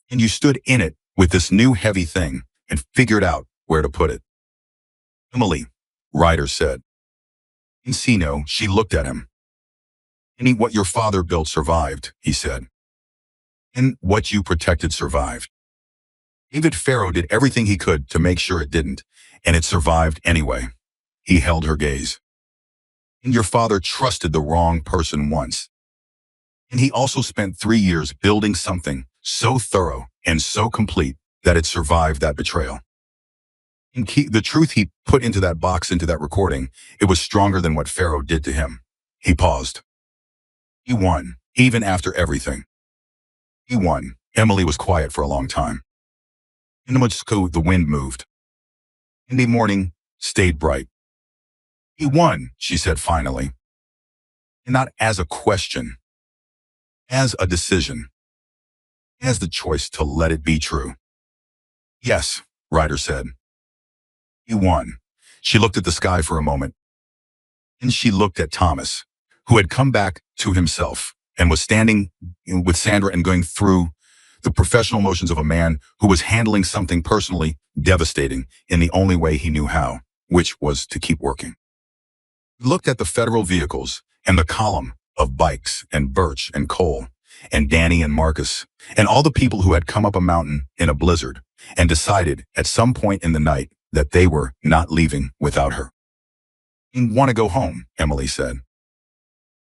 And you stood in it with this new heavy thing and figured out where to put it. "Emily," Ryder said. "Encino," she looked at him. "And what your father built survived," he said. "And what you protected survived. David Farrow did everything he could to make sure it didn't, and it survived anyway." He held her gaze. "And your father trusted the wrong person once. And he also spent 3 years building something so thorough and so complete that it survived that betrayal. And the truth he put into that box, into that recording, it was stronger than what Farrow did to him." He paused. "He won. even after everything. He won. Emily was quiet for a long time. In the Mexico, the wind moved. In the morning, stayed bright. He won, she said finally. And not as a question, as a decision, as the choice to let it be true. Yes, Ryder said. He won. She looked at the sky for a moment. And she looked at Thomas, who had come back to himself and was standing with Sandra and going through the professional motions of a man who was handling something personally devastating in the only way he knew how, which was to keep working. He looked at the federal vehicles and the column of bikes and Birch and Cole and Danny and Marcus and all the people who had come up a mountain in a blizzard and decided at some point in the night that they were not leaving without her. "I want to go home," Emily said.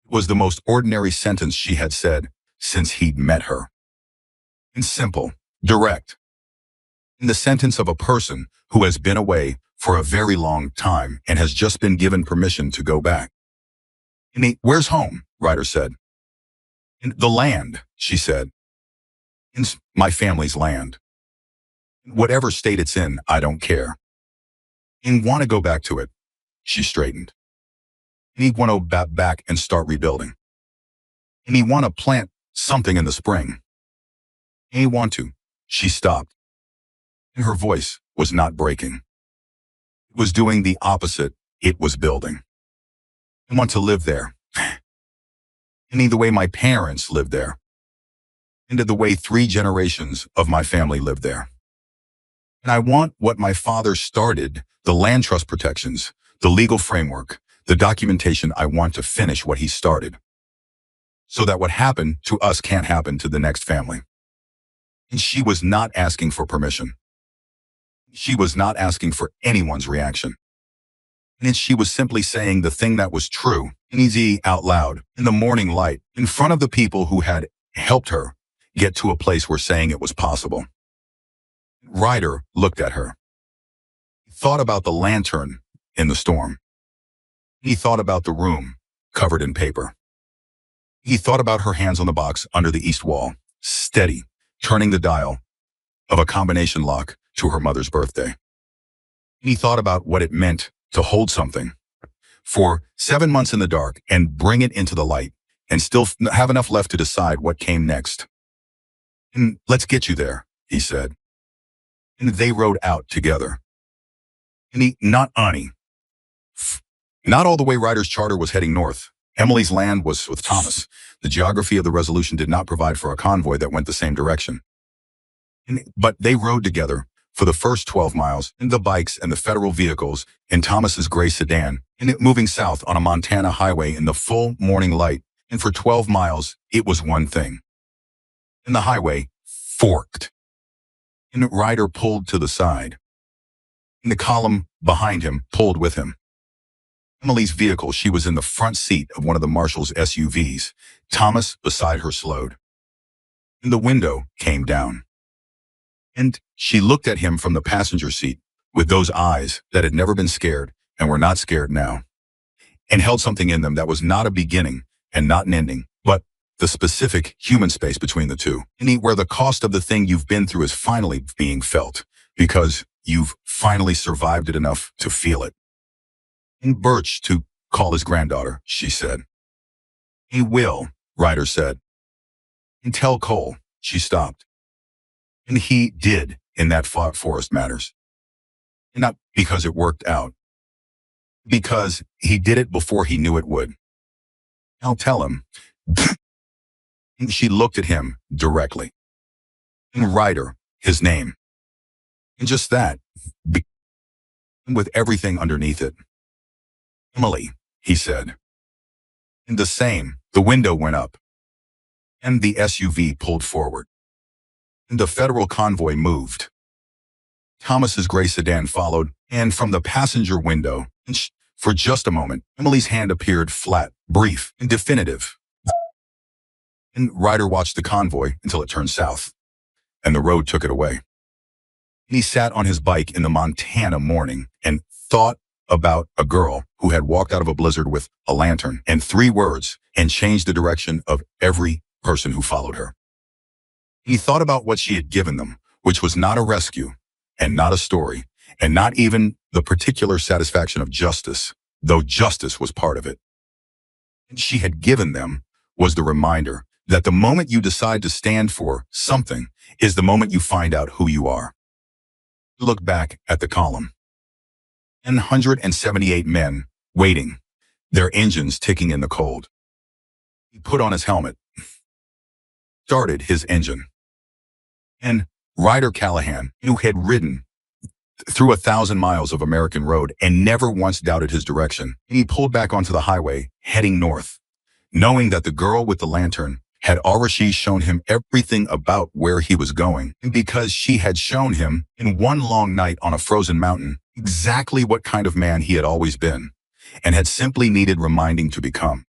It was the most ordinary sentence she had said since he'd met her. And simple, direct. In the sentence of a person who has been away for a very long time and has just been given permission to go back. "Where's home?" Ryder said. "In the land," she said. "It's my family's land. Whatever state it's in, I don't care. I want to go back to it." She straightened. "I want to go back and start rebuilding. And I want to plant something in the spring. I want to." She stopped. And her voice was not breaking. It was doing the opposite. It was building. "I want to live there. And the way my parents lived there. And the way 3 generations of my family lived there. And I want what my father started, the land trust protections, the legal framework, the documentation. I want to finish what he started. So that what happened to us can't happen to the next family." And she was not asking for permission. She was not asking for anyone's reaction. And she was simply saying the thing that was true, and easy out loud, in the morning light, in front of the people who had helped her get to a place where saying it was possible. Ryder looked at her. He thought about the lantern in the storm. He thought about the room covered in paper. He thought about her hands on the box under the east wall, steady, turning the dial of a combination lock to her mother's birthday. He thought about what it meant to hold something for 7 months in the dark and bring it into the light and still have enough left to decide what came next. "And let's get you there," he said. And they rode out together. And not Annie. Not all the way Ryder's charter was heading north. Emily's land was with Thomas. The geography of the resolution did not provide for a convoy that went the same direction. But they rode together for the first 12 miles in the bikes and the federal vehicles in Thomas's gray sedan, and it moving south on a Montana highway in the full morning light. And for 12 miles, it was one thing. And the highway forked. And Ryder pulled to the side. And the column behind him pulled with him. Emily's vehicle, she was in the front seat of one of the marshal's SUVs. Thomas beside her slowed. And the window came down. And she looked at him from the passenger seat with those eyes that had never been scared and were not scared now, and held something in them that was not a beginning and not an ending, but the specific human space between the two, and where the cost of the thing you've been through is finally being felt because you've finally survived it enough to feel it. "And Birch to call his granddaughter," she said. "He will," Ryder said. "And tell Cole." She stopped. And he did in that Forest Matters. And not because it worked out. Because he did it before he knew it would. "I'll tell him." And she looked at him directly. And Ryder, his name. And just that, with everything underneath it. "Emily," he said. And the same, the window went up. And the SUV pulled forward. And the federal convoy moved. Thomas's gray sedan followed, and from the passenger window, for just a moment, Emily's hand appeared flat, brief, and definitive. And Ryder watched the convoy until it turned south, and the road took it away. And he sat on his bike in the Montana morning and thought about a girl who had walked out of a blizzard with a lantern and 3 words and changed the direction of every person who followed her. He thought about what she had given them, which was not a rescue and not a story and not even the particular satisfaction of justice, though justice was part of it. And she had given them was the reminder that the moment you decide to stand for something is the moment you find out who you are. Look back at the column. 178 men waiting, their engines ticking in the cold. He put on his helmet, started his engine. And Ryder Callahan, who had ridden through 1,000 miles of American road and never once doubted his direction, he pulled back onto the highway, heading north, knowing that the girl with the lantern had already shown him everything about where he was going, and because she had shown him in one long night on a frozen mountain exactly what kind of man he had always been and had simply needed reminding to become.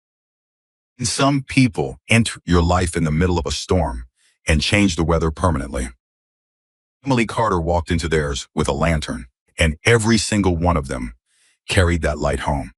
And some people enter your life in the middle of a storm and change the weather permanently. Emily Carter walked into theirs with a lantern, and every single one of them carried that light home.